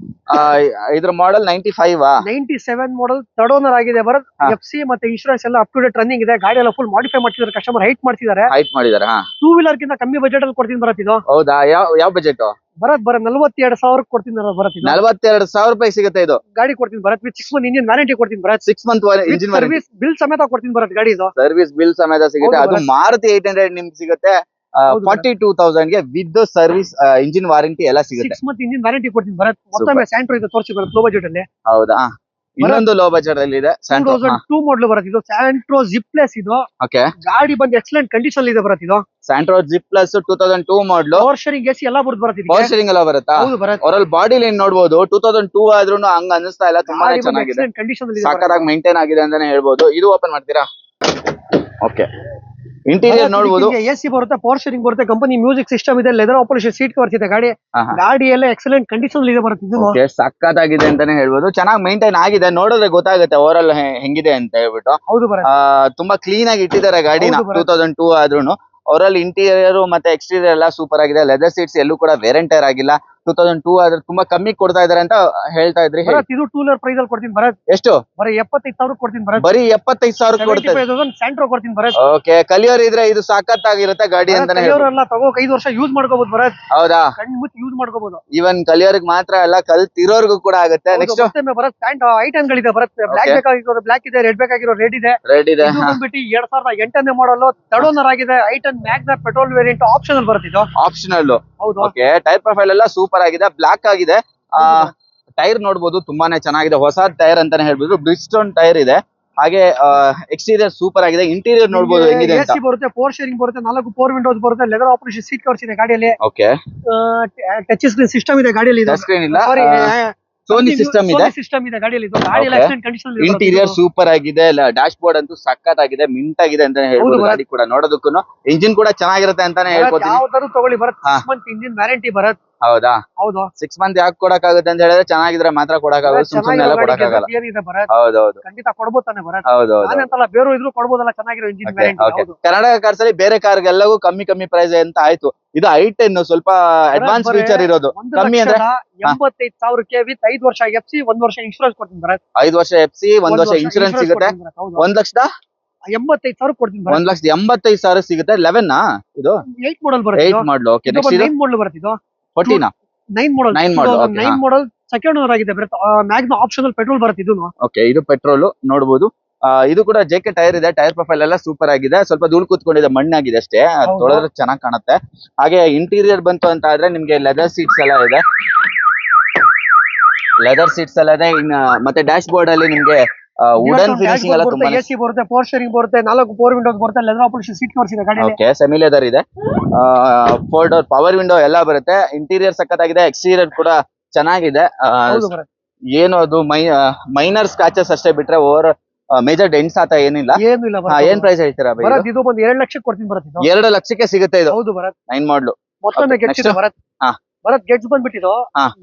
ಇದ್ರ ಮಾಡಲ್ 95 97 ಮಾಡಲ್ ಥರ್ಡ್ ಓನರ್ ಆಗಿದೆ ಭರತ್. FC ಮತ್ತೆ ಇನ್ಶೂರೆನ್ಸ್ ಎಲ್ಲ ಅಪ್ ಟು ಡೇಟ್ ರನ್ನಿಂಗ್ ಇದೆ. ಗಾಡಿ ಎಲ್ಲ ಫುಲ್ ಮಾಡಿಫೈ ಮಾಡ್ತಿದ್ದಾರೆ, ಕಸ್ಟಮರ್ ಹೈಟ್ ಮಾಡ್ತಿದ್ದಾರೆ. ಹೈಟ್ ಮಾಡಿದಾರೆ. ಟೂ ವೀಲರ್ ಗಿಂತ ಕಮ್ಮಿ ಬಜೆಟ್ ಅಲ್ಲಿ ಕೊಡ್ತೀನಿ ಭರತ್ ಇದು. ಹೌದಾ? ಯಾವ ಬಜೆಟ್? ಭರತ್ 42,000 ಕೊಡ್ತೀನಿ ಭರತ್ ಇದು. 42,000 ರೂಪಾಯಿ ಸಿಗುತ್ತೆ ಇದು ಗಾಡಿ ಕೊಡ್ತೀನಿ Bharat. With 6 month engine warranty ಕೊಡ್ತೀನಿ Bharat. 6 month engine service bill ಸಮೇತ ಕೊಡ್ತೀನಿ ಭರತ್ ಗಾಡಿ ಇದು. ಸರ್ವಿಸ್ ಬಿಲ್ ಸಮೇತ ಸಿಗುತ್ತೆ. ಹೌದು ಅದು ಮಾರುತಿ 800 ನಿಮ್ಗೆ ಸಿಗುತ್ತೆ 42,000 ಗೆ ವಿತ್ ಸರ್ವಿಸ್ ಇಂಜಿನ್ ವಾರಂಟಿ ಎಲ್ಲ ಸಿಗುತ್ತೆ. 6 ಮಂತ್ ಇಂಜಿನ್ ವ್ಯಾರಂಟಿ ಕೊಡ್ತೀನಿ ಭರತ್. ಮತ್ತೊಮ್ಮೆ ಸ್ಯಾಂಟ್ರೋ ಇದು ತೋರಿಸಿ ಭರತ್, ಲೋ ಬಜೆಟ್ ಅಲ್ಲಿ. ಹೌದಾ? ಇನ್ನೊಂದು ಲೋ ಬಜೆಟ್ ಅಲ್ಲಿ ಇದೆ, 2002 ಮಾಡಲ್ ಬರುತ್ತೆ ಇದು. ಸ್ಯಾಂಟ್ರೋ ಜಿಪ್ಲೆಸ್ ಇದು. ಓಕೆ. ಗಾಡಿ ಬಂದು ಎಕ್ಸಲೆಂಟ್ ಕಂಡೀಷನ್ ಇದೆ ಬರುತ್ತೆ ಇದು. ಸ್ಯಾಂಟ್ರೋ ಜಿಪ್ ಪ್ಲಸ್ 2002 ಮಾಡಲ್. ಪವರ್ ಶೇರಿಂಗ್ AC ಎಲ್ಲ ಬರುತ್ತೆ. ಪವರ್ ಸ್ಟೀರಿಂಗ್ ಎಲ್ಲ ಬರುತ್ತಾ? ಹೌದು ಬರುತ್ತೆ. ಅವರಲ್ಲಿ ಬಾಡಿ ಲೈನ್ ನೋಡಬಹುದು. 2002 ಆದ್ರೂ ಹಂಗ ಅನಿಸ್ತಾ ಇಲ್ಲ, ತುಂಬಾನೇ ಚೆನ್ನಾಗಿದೆ, ಕಂಡೀಷನ್ ಸಾಕಾಗಿ ಮೇಂಟೈನ್ ಆಗಿದೆ ಅಂತಾನೆ ಹೇಳ್ಬೋದು. ಇದು ಓಪನ್ ಮಾಡ್ತೀರಾ? ಓಕೆ. ಇಂಟೀರಿಯರ್ ನೋಡಬಹುದು. AC ಬರುತ್ತೆ, ಪವರ್ ಶೇರಿಂಗ್ ಬರುತ್ತೆ, ಕಂಪನಿ ಮ್ಯೂಸಿಕ್ ಸಿಸ್ಟಮ್ ಇದೆ, ಲೆದರ್ ಆಪರೇಷನ್ ಸೀಟ್ ಕವರ್ಸ್ ಇದೆ. ಗಾಡಿ ಎಲ್ಲ ಎಕ್ಸಲೆಂಟ್ ಕಂಡೀಷನ್ ಇದೆ ಬರುತ್ತೆ ಇದು. ಸಕ್ಕತ್ತಾಗಿದೆ ಅಂತಾನೆ ಹೇಳ್ಬೋದು. ಚೆನ್ನಾಗಿ ಮೇಂಟೈನ್ ಆಗಿದೆ, ನೋಡಿದ್ರೆ ಗೊತ್ತಾಗುತ್ತೆ ಓವರ್ ಆಲ್ ಹೆಂಗಿದೆ ಅಂತ ಹೇಳ್ಬಿಟ್ಟು. ಹೌದು ಬರುತ್ತೆ. ತುಂಬಾ ಕ್ಲೀನ್ ಆಗಿ ಇಟ್ಟಿದ್ದಾರೆ ಗಾಡಿನ. 2002 ಆದ್ರೂನು ಅವರಲ್ಲಿ ಇಂಟೀರಿಯರ್ ಮತ್ತೆ ಎಕ್ಸ್ಟೀರಿಯರ್ ಎಲ್ಲ ಸೂಪರ್ ಆಗಿದೆ. ಲೆದರ್ ಸೀಟ್ಸ್ ಎಲ್ಲೂ ಕೂಡ ವೇರೆಂಟರ್ ಆಗಿಲ್ಲ. 2002 ಆದ್ರೆ ತುಂಬಾ ಕಮ್ಮಿ ಕೊಡ್ತಾ ಇದಾರೆ ಅಂತ ಹೇಳ್ತಾ ಇದ್ರಿ. ಇದು ಟೂ ವೀಲರ್ ಪ್ರೈಸ್ ಅಲ್ಲಿ ಕೊಡ್ತೀನಿ ಭರತ್. ಎಷ್ಟು? ಬರೀ 75,000 ಕೊಡ್ತೀನಿ ಭರತ್. ಬರೀ 75,000 ಕೊಡ್ತಾರೆ. ಸ್ಯಾಂಟ್ರೋ ಕೊಡ್ತೀನಿ ಭರತ್. ಓಕೆ. ಕಲಿಯೋರ್ ಇದ್ರೆ ಇದು ಸಾಕತ್ತಾಗಿರುತ್ತೆ ಗಾಡಿ ಅಂತಾನೆ ಕಲಿಯೋರೆಲ್ಲ ತಗೋ 5 ವರ್ಷ ಯೂಸ್ ಮಾಡ್ಕೋಬಹುದು ಭರತ್. ಹೌದಾ? ಕಣ್ಣು ಮುಚ್ಚಿ ಯೂಸ್ ಮಾಡ್ಕೋಬಹುದು. ಇವನ್ ಕಲಿಯೋರ್ಗ್ ಮಾತ್ರ ಅಲ್ಲ, ಕಲ್ತಿರೋರ್ಗು ಕೂಡ ಆಗುತ್ತೆ. ನೆಕ್ಸ್ಟ್ ಭರತ್ ಪ್ಯಾಂಟ್ ಐಟನ್ ಗಳಿದೆ ಭರತ್. ಬ್ಲಾಕ್ ಬೇಕಾಗಿರೋ ಬ್ಲಾಕ್ ಇದೆ, ರೆಡ್ ಬೇಕಾಗಿರೋ ರೆಡ್ ಇದೆ. ರೆಡ್ ಇದೆ. ಬಂದ್ಬಿಟ್ಟು 2008ನೇ ಮಾಡಲ್ ಥರ್ಡ್ ಓನರ್ ಆಗಿದೆ. I ten Magna petrol variant optional ಬರುತ್ತೆ ಇದು. ಆಪ್ಷನಲ್. ಹೌದು. ಓಕೆ. ಟೈರ್ ಪ್ರೊಫೈಲ್ ಎಲ್ಲ ಸೂಪರ್ ಆಗಿದೆ, ಬ್ಲಾಕ್ ಆಗಿದೆ. ಟೈರ್ ನೋಡಬಹುದು, ತುಂಬಾನೇ ಚೆನ್ನಾಗಿದೆ. ಹೊಸ ಟೈರ್ ಅಂತಾನೆ ಹೇಳ್ಬೋದು. ಬ್ರಿಡ್ಜ್ಸ್ಟೋನ್ ಟೈರ್ ಇದೆ. ಹಾಗೆ ಎಕ್ಸ್ಟೀರಿಯರ್ ಸೂಪರ್ ಆಗಿದೆ. ಇಂಟೀರಿಯರ್ ನೋಡಬಹುದು ಹೆಂಗಿದೆ ಅಂತ. AC ಬರುತ್ತೆ, ಪವರ್ ಶೇರಿಂಗ್ ಬರುತ್ತೆ, 4 ಪವರ್ ವಿಂಡೋಸ್ ಬರುತ್ತೆ, ಲೆದರ್ ಆಪರೇಷನ್ ಸೀಟ್ ಕವರ್ಸ್ ಇದೆ ಗಾಡಿಯಲ್ಲಿ. ಓಕೆ. ಟಚ್ ಸ್ಕ್ರೀನ್ ಸಿಸ್ಟಮ್ ಇದೆ ಗಾಡಿಯಲ್ಲಿ. ಟಚ್ ಸ್ಕ್ರೀನ್ ಇಲ್ಲ, ಸೋನಿ ಸಿಸ್ಟಮ್ ಇದೆ. ಸಿಸ್ಟಮ್ ಇದೆ ಗಾಡಿಯಲ್ಲಿ. ಗಾಡಿ ಎಲ್ಲ ಎಕ್ಸಲೆಂಟ್ ಕಂಡೀಷನ್ ಇದೆ. ಇಂಟೀರಿಯರ್ ಸೂಪರ್ ಆಗಿದೆ. ಡ್ಯಾಶ್ ಬೋರ್ಡ್ ಅಂತೂ ಸಖತ್ ಆಗಿದೆ, ಮಿಂಟ್ ಆಗಿದೆ ಅಂತಾನೆ ಹೇಳ್ಬೋದು. ಗಾಡಿ ಕೂಡ ನೋಡೋದಕ್ಕೂ ಇಂಜಿನ್ ಕೂಡ ಚೆನ್ನಾಗಿರುತ್ತೆ ಅಂತಾನೆ ಹೇಳ್ಕೊತೀನಿ. ಯಾವ್ದಾದ್ರು ತಗೊಳ್ಳಿ ಬರುತ್ತೆ. 6 ಮಂತ್ ಇಂಜಿನ್ ವ್ಯಾರಂಟಿ ಬರುತ್ತೆ. ಹೌದಾ? ಹೌದು. 6 ಮಂತ್ ಯಾಕೆ ಕೊಡಕ್ಕಾಗುತ್ತೆ ಅಂತ ಹೇಳಿದ್ರೆ ಚೆನ್ನಾಗಿದ್ರೆ ಮಾತ್ರ ಕೊಡಕ್ಕಾಗುತ್ತೆ, ಸುಮ್ಮನೆ ಎಲ್ಲ ಕೊಡಕ್ಕಾಗಲ್ಲ. ಹೌದೌದು. ಖಂಡಿತ ಕೊಡ್ಬೋದು ತಾನೆ ಭರತ್. ಹೌದೌದು. ನಾನಂತಲ್ಲ, ಬೇರೆ ಇದ್ರು ಕೊಡ್ಬೋದಲ್ಲ ಚೆನ್ನಾಗಿರೋ ಇಂಜಿನ್ ವ್ಯಾರಂಟಿ. ಕರ್ನಾಟಕ ಕಾರ್ಸ್ ಅಲ್ಲಿ ಬೇರೆ ಕಾರ್ಗೆಲ್ಲವೂ ಕಮ್ಮಿ ಪ್ರೈಸ್ ಅಂತ ಆಯ್ತು. ಇದು i10 ಸ್ವಲ್ಪ ಅಡ್ವಾನ್ಸ್ ಫೀಚರ್ ಇರೋದು. ಕಮ್ಮಿ ಅಂದ್ರೆ 85,000ಕ್ಕೆ ವಿತ್ 5 ವರ್ಷ FC 1 ವರ್ಷ ಇನ್ಶೂರೆನ್ಸ್ ಕೊಡ್ತೀನಿ ಭರತ್. 5 ವರ್ಷ FC 1 ವರ್ಷ ಇನ್ಶೂರೆನ್ಸ್ ಸಿಗುತ್ತೆ. 1,85,000 ಕೊಡ್ತೀನಿ ಭರತ್. 1,85,000 ಸಿಗುತ್ತೆ. 11 ಇದು 8 ಮಾಡಲ್ ಬರುತ್ತೆ. 8 ಮಾಡಲ್. ಓಕೆ. ನೆಕ್ಸ್ಟ್ ಇದು 9 ಮಾಡಲ್ ಬರುತ್ತೆ. ಇದು 14 9 ಮಾಡಲ್. 9 ಮಾಡಲ್ ಸೆಕೆಂಡ್ ಓನರ್ ಆಗಿದೆ ಭರತ್. ಮ್ಯಾಗ್ನಾ ಆಪ್ಷನಲ್ ಪೆಟ್ರೋಲ್ ಬರುತ್ತೆ ಇದು. ಓಕೆ. ಇದು ಪೆಟ್ರೋಲ್ ನೋಡಬಹುದು. ಇದು ಕೂಡ JK ಟೈರ್ ಇದೆ. ಟೈರ್ ಪ್ರೊಫೈಲ್ ಎಲ್ಲ ಸೂಪರ್ ಆಗಿದೆ. ಸ್ವಲ್ಪ ಧೂಳು ಕೂತ್ಕೊಂಡಿದೆ, ಮಣ್ಣಾಗಿದೆ ಅಷ್ಟೇ. ತೊಳೆದ್ರೆ ಚೆನ್ನಾಗಿ ಕಾಣುತ್ತೆ. ಹಾಗೆ ಇಂಟೀರಿಯರ್ ಬಂತು ಅಂತ ಆದ್ರೆ ನಿಮ್ಗೆ ಲೆದರ್ ಸೀಟ್ಸ್ ಎಲ್ಲ ಇದೆ. ಇನ್ನು ಮತ್ತೆ ಡ್ಯಾಶ್ ಬೋರ್ಡ್ ಅಲ್ಲಿ ನಿಮ್ಗೆ ವುಡನ್ ಫಿನಿಶಿಂಗ್ ಎಲ್ಲ ತುಂಬಾ. AC ಬರುತ್ತೆ, ಪವರ್ ಶೇರಿಂಗ್ ಬರುತ್ತೆ, 4 ಪವರ್ ವಿಂಡೋಸ್ ಬರುತ್ತೆ, ಲೆದರ್ ಆಪರೇಷನ್ ಸೀಟ್ ಕವರ್ಸ್ ಇದೆ ಗಾಡಿಯಲ್ಲಿ. ಓಕೆ. ಸೆಮಿ ಲೆದರ್ ಇದೆ. 4 ಡೋರ್ ಪವರ್ ವಿಂಡೋ ಎಲ್ಲ ಬರುತ್ತೆ. ಇಂಟೀರಿಯರ್ ಸಖತ್ತಾಗಿದೆ. ಎಕ್ಸ್ಟೀರಿಯರ್ ಕೂಡ ಚೆನ್ನಾಗಿದೆ. ಏನು ಅದು ಮೈನರ್ ಸ್ಕ್ರಾಚಸ್ ಅಷ್ಟೇ ಬಿಟ್ರೆ ಓವರ್ ಮೇಜರ್ ಡೆಂಟ್ಸ್ ಆತ ಏನಿಲ್ಲ. ಏನ್ ಪ್ರೈಸ್ ಹೇಳ್ತೀರಾ ಭರತ್? ಇದು ಬಂದು 2 ಲಕ್ಷಕ್ಕೆ ಕೊಡ್ತೀನಿ ಭರತ್. 2 ಲಕ್ಷಕ್ಕೆ ಸಿಗುತ್ತೆ ಇದು. ಹೌದು ಭರತ್. 9 ಮಾಡ್ಲು. ಮತ್ತೊಮ್ಮೆ ಗೆಟ್ಸ್ ಭರತ್. ಭರತ್ ಗೆಟ್ಸ್ ಬಂದ್ಬಿಟ್ಟಿದ್ದು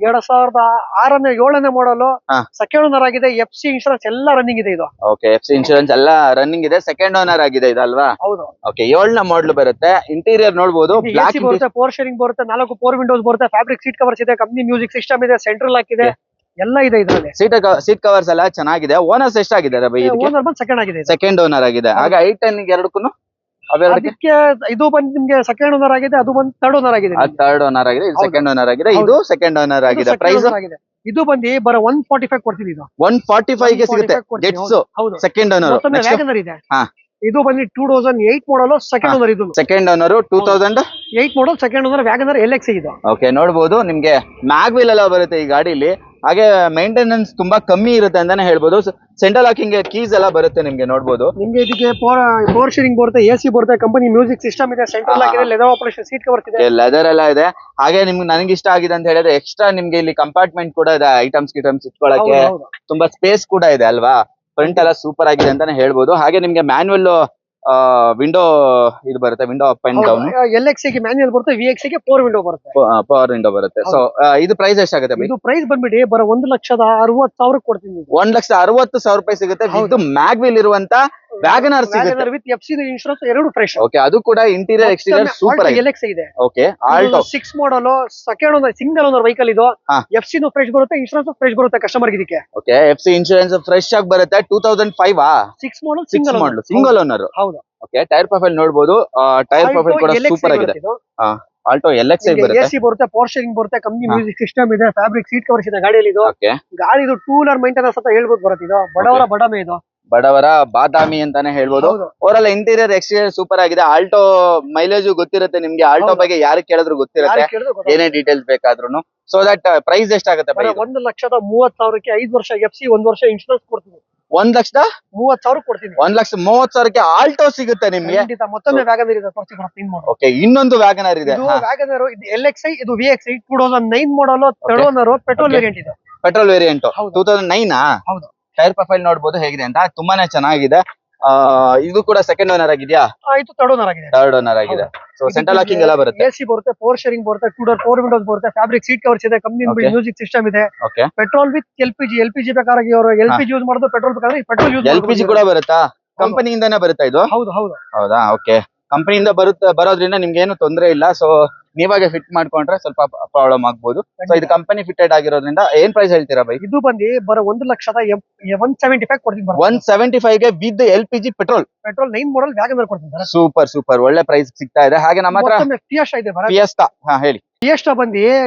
2006ನೇ 7ನೇ ಮಾಡಲ್. ಸೆಕೆಂಡ್ ಓನರ್ ಆಗಿದೆ. FC ಇನ್ಶೂರೆನ್ಸ್ ಎಲ್ಲ ರನ್ನಿಂಗ್ ಇದೆ ಇದು. ಓಕೆ. FC ಇನ್ಶೂರೆನ್ಸ್ ಎಲ್ಲ ರನ್ನಿಂಗ್ ಇದೆ. ಸೆಕೆಂಡ್ ಓನರ್ ಆಗಿದೆ ಇದಲ್ವಾ? ಹೌದು. ಓಕೆ. 7ನೇ ಮಾಡಲ್ ಬರುತ್ತೆ. ಇಂಟೀರಿಯರ್ ನೋಡಬಹುದು. ಬ್ಲಾಕ್ ಬರುತ್ತೆ, ಪವರ್ ಶೇರಿಂಗ್ ಬರುತ್ತೆ, 4 ಪವರ್ ವಿಂಡೋಸ್ ಬರುತ್ತೆ, ಫ್ಯಾಬ್ರಿಕ್ ಸೀಟ್ ಕವರ್ಸ್ ಇದೆ, ಕಂಪನಿ ಮ್ಯೂಸಿಕ್ ಸಿಸ್ಟಮ್ ಇದೆ, ಸೆಂಟ್ರಲ್ ಲಾಕ್ ಇದೆ, ಎಲ್ಲ ಇದೆ ಇದರಲ್ಲಿ. ಸೀಟ್ ಕವರ್ಸ್ ಎಲ್ಲ ಚೆನ್ನಾಗಿದೆ. ಓನರ್ಸ್ ಎಷ್ಟಾಗಿದ್ದಾರೆ ಬೈ ಇದಕ್ಕೆ? ಓನರ್ ಬಂದು ಸೆಕೆಂಡ್ ಆಗಿದೆ. ಸೆಕೆಂಡ್ ಓನರ್ ಆಗಿದೆ. ಆಗ i10 ಎರಡಕ್ಕೂ ಅದಕ್ಕೆ ಇದು ಬಂದು ನಿಮ್ಗೆ ಸೆಕೆಂಡ್ ಓನರ್ ಆಗಿದೆ. ಅದು ಬಂದು ಥರ್ಡ್ ಓನರ್ ಆಗಿದೆ. ಥರ್ಡ್ ಓನರ್ ಆಗಿದೆ. ಇದು ಸೆಕೆಂಡ್ ಓನರ್ ಆಗಿದೆ. ಇದು ಸೆಕೆಂಡ್ ಓನರ್ ಆಗಿದೆ. ಪ್ರೈಸ್ ಇದು ಬಂದು ಬರೋ 145 ಕೊಡ್ತೀನಿ. ಇದು 145 ಗೆ ಸಿಗುತ್ತೆ. Gets second owner. ವ್ಯಾಗನರ್ ಇದೆ. ಇದು ಬಂದು 2008 ಮಾಡಲ್ ಸೆಕೆಂಡ್ ಓನರ್. ಇದು second owner 2008 model second owner Wagon R LX ಇದು. ಓಕೆ. ನೋಡಬಹುದು ನಿಮ್ಗೆ ಮ್ಯಾಗ್ವಿಲ್ ಎಲ್ಲ ಬರುತ್ತೆ ಈ ಗಾಡಿಲಿ. ಹಾಗೆ ಮೇಂಟೆನೆನ್ಸ್ ತುಂಬಾ ಕಮ್ಮಿ ಇರುತ್ತೆ ಅಂತಾನೆ ಹೇಳ್ಬೋದು. ಸೆಂಟ್ರಲ್ ಲಾಕಿಂಗ್ ಕೀಸ್ ಎಲ್ಲ ಬರುತ್ತೆ ನಿಮ್ಗೆ ನೋಡಬಹುದು. ನಿಮ್ಗೆ ಇದಕ್ಕೆ ಪವರ್ ಶೇರಿಂಗ್ ಬರುತ್ತೆ, AC ಬರುತ್ತೆ, ಕಂಪನಿ ಮ್ಯೂಸಿಕ್ ಸಿಸ್ಟಮ್ ಇದೆ, ಸೆಂಟ್ರಲ್ ಲಾಕ್ ಇದೆ, ಲೆದರ್ ಆಪರೇಷನ್ ಸೀಟ್ ಕವರ್ಸ್ ಇದೆ, ಲೆದರ್ ಎಲ್ಲ ಇದೆ. ಹಾಗೆ ನಿಮ್ಗೆ ನನಗೆ ಇಷ್ಟ ಆಗಿದೆ ಅಂತ ಹೇಳಿದ್ರೆ ಎಕ್ಸ್ಟ್ರಾ ನಿಮ್ಗೆ ಇಲ್ಲಿ ಕಂಪಾರ್ಟ್ಮೆಂಟ್ ಕೂಡ ಇದೆ. ಐಟಮ್ಸ್ ಇಟ್ಕೊಳ್ಳಕ್ಕೆ ತುಂಬಾ ಸ್ಪೇಸ್ ಕೂಡ ಇದೆ ಅಲ್ವಾ? ಫ್ರಂಟ್ ಎಲ್ಲ ಸೂಪರ್ ಆಗಿದೆ ಅಂತಾನೆ ಹೇಳ್ಬೋದು. ಹಾಗೆ ನಿಮ್ಗೆ ಮ್ಯಾನ್ಯುವಲ್ ವಿಂಡೋ ಇದು ಬರುತ್ತೆ. Window up and down. LX ಗೆ ಮ್ಯಾನ್ಯುವಲ್ ಬರುತ್ತೆ, VX ಗೆ ಪವರ್ ವಿಂಡೋ ಬರುತ್ತೆ. ಪವರ್ ವಿಂಡೋ ಬರುತ್ತೆ. ಸೊ ಇದು ಪ್ರೈಸ್ ಎಷ್ಟಾಗುತ್ತೆ? ಇದು ಪ್ರೈಸ್ ಬಂದ್ಬಿಟ್ಟು ಬರೋ 1,60,60,000 ಕೊಡ್ತೀನಿ. 1,60,60,000 ರೂಪಾಯಿ ಸಿಗುತ್ತೆ. ಇದು ಮ್ಯಾಗ್ವಿಲ್ ಇರುವಂತ ವ್ಯಾಗನರ್ ಸಿಗುತ್ತೆ ವಿತ್ ಎಫ್ಸಿ ಇನ್ಶೂರೆನ್ಸ್ ಎರಡು ಫ್ರೆಶ್. ಓಕೆ, ಅದು ಕೂಡ ಇಂಟೀರಿಯರ್ ಎಕ್ಸ್ಟೀರಿಯರ್ ಸೂಪರ್ ಆಗಿದೆ. ಎಲ್ಎಕ್ಸ್ ಇದೆ. ಓಕೆ, ಆಲ್ಟೋ 6 ಮಾಡಲ್ second owner single owner vehicle ಇದು. ಹಾ. ಎಫ್ಸಿ ಫ್ರೆಶ್ ಬರುತ್ತೆ, ಇನ್ಶೂರೆನ್ಸ್ ಫ್ರೆಶ್ ಬರುತ್ತೆ ಕಸ್ಟಮರ್ ಇದಕ್ಕೆ. ಓಕೆ, ಎಫ್ಸಿ ಇನ್ಶೂರೆನ್ಸ್ ಫ್ರೆಶ್ ಆಗಿ ಬರುತ್ತೆ. 2005 6 ಮಾಡಲ್ 6 ಮಾಡಲ್ ಸಿಂಗಲ್ ಓನರ್. ಹೌದು. ಓಕೆ, ಟೈರ್ ಪ್ರೊಫೈಲ್ ನೋಡಬಹುದು. ಟೈರ್ ಪ್ರೊಫೈಲ್ ಕೂಡ ಸೂಪರ್ ಆಗಿದೆ. ಆಲ್ಟೋ ಎಲ್ಎಕ್ಸ್ ಬರುತ್ತೆ. ಎಸಿ ಬರುತ್ತೆ, ಪವರ್ ಸ್ಟೇರಿಂಗ್ ಬರುತ್ತೆ, ಕಂಪ್ನಿ ಮ್ಯೂಸಿಕ್ ಸಿಸ್ಟಮ್ ಇದೆ, ಫ್ಯಾಬ್ರಿಕ್ ಸೀಟ್ ಕವರ್ಸ್ ಇದೆ ಗಾಡಿಯಲ್ಲಿ. ಇದು ಓಕೆ, ಗಾಡಿ ಇದು 2 ವೀಲರ್ ಮೇಂಟೆನೆನ್ಸ್ ಅಂತ ಹೇಳ್ಬೋದು ಬರುತ್ತೆ. ಇದು ಬಡವರ ಬಡಮೆ ಇದು. ಬಡವರ ಬಾದಾಮಿ ಅಂತಾನೆ ಹೇಳ್ಬೋದು. ಓವರಾಲ್ ಇಂಟೀರಿಯರ್ ಎಕ್ಸ್ಟೀರಿಯರ್ ಸೂಪರ್ ಆಗಿದೆ. ಆಲ್ಟೋ ಮೈಲೇಜ್ ಗೊತ್ತಿರುತ್ತೆ ನಿಮ್ಗೆ. ಆಲ್ಟೋ ಬಗ್ಗೆ ಯಾರು ಕೇಳಿದ್ರು ಗೊತ್ತಿರುತ್ತೆ, ಏನೇ ಡೀಟೇಲ್ಸ್ ಬೇಕಾದ್ರೂ. ಸೊ ದಟ್ ಪ್ರೈಸ್ ಎಷ್ಟಾಗುತ್ತೆ? 1,30,000ಕ್ಕೆ 5 ವರ್ಷ ಎಫ್ಸಿ, 1 ವರ್ಷ ಇನ್ಶೂರೆನ್ಸ್ ಕೊಡ್ತೀವಿ. 1,30,000 ಕೊಡ್ತೀನಿ. 1,30,000ಕ್ಕೆ ಆಲ್ಟೋ ಸಿಗುತ್ತೆ ನಿಮ್ಗೆ. ಮತ್ತೊಮ್ಮೆ ವ್ಯಾಗನರ್ ಇದೆ. ಓಕೆ, ಇನ್ನೊಂದು ವ್ಯಾಗನರ್ ಇದೆ. ವ್ಯಾಗನರ್ ಇದು LXi, ಇದು VXi 2009 model, third owner, petrol variant ಇದು. Petrol variant 2009. ಹೌದು. ಟೈರ್ ಪ್ರೊಫೈಲ್ ನೋಡಬಹುದು ಹೇಗಿದೆ ಅಂತ, ತುಂಬಾನೇ ಚೆನ್ನಾಗಿದೆ. ಇದು ಕೂಡ ಸೆಕೆಂಡ್ ಓನರ್ ಆಗಿದೆಯಾ? ಇದು ಥರ್ಡ್ ಓನರ್ ಆಗಿದೆ. ಥರ್ಡ್ ಓನರ್ ಆಗಿದೆ. ಸೊ ಸೆಂಟ್ರಲ್ ಲಾಕಿಂಗ್ ಎಲ್ಲ ಬರುತ್ತೆ. ಎಸಿ ಬರುತ್ತೆ, ಪವರ್ ಸ್ಟೇರಿಂಗ್ ಬರುತ್ತೆ, 2 ಡೋರ್ 4 ವಿಂಡೋಸ್ ಬರುತ್ತೆ, ಫ್ಯಾಬ್ರಿಕ್ ಸೀಟ್ ಕವರ್ಸ್ ಇದೆ, ಕಂಪ್ನಿ ಮ್ಯೂಸಿಕ್ ಸಿಸ್ಟಮ್ ಇದೆ. ಓಕೆ, ಪೆಟ್ರೋಲ್ ವಿತ್ ಎಲ್ಪಿಜಿ ಬೇಕಾಗಿ ಅವರು ಎಲ್ಪಿಜಿ ಯೂಸ್ ಮಾಡೋದು, ಪೆಟ್ರೋಲ್ ಬೇಕಾದ್ರೆ ಪೆಟ್ರೋಲ್ ಯೂಸ್. ಎಲ್ಪಿಜಿ ಕೂಡ ಬರುತ್ತಾ? ಕಂಪನಿಯಿಂದಾನೇ ಬರುತ್ತಾ ಇದು? ಹೌದು ಹೌದು. ಹೌದಾ? ಓಕೆ, ಕಂಪನಿಯಿಂದ ಬರೋದ್ರಿಂದ ನಿಮ್ಗೆ ಏನು ತೊಂದರೆ ಇಲ್ಲ. ಸೊ ನೀವಾಗೆ ಫಿಟ್ ಮಾಡ್ಕೊಂಡ್ರೆ ಸ್ವಲ್ಪ ಪ್ರಾಬ್ಲಮ್ ಆಗ್ಬೋದು. ಸೊ ಇದು ಕಂಪನಿ ಫಿಟೆಡ್ ಆಗಿರೋದ್ರಿಂದ ಏನ್ ಪ್ರೈಸ್ ಹೇಳ್ತೀರಾ ಬೈ? ಇದು ಬಂದು ಬರೋ 1,175 ಕೊಡ್ತೀನಿ. 175ಗೆ ವಿತ್ LPG ಪೆಟ್ರೋಲ್ 9 ಮಾಡಲ್ ವ್ಯಾಗನರ್ ಕೊಡ್ತೀನಿ. ಸೂಪರ್ ಒಳ್ಳೆ ಪ್ರೈಸ್ ಸಿಗ್ತಾ ಇದೆ. ಹಾಗೆ ನಮ್ಮ ಹತ್ರ ಫಿಯೆಸ್ಟಾ ಇದೆ. ಫಿಯೆಸ್ಟಾ, ಹೇಳಿ. ಫಿಯೆಸ್ಟಾ ಬಂದು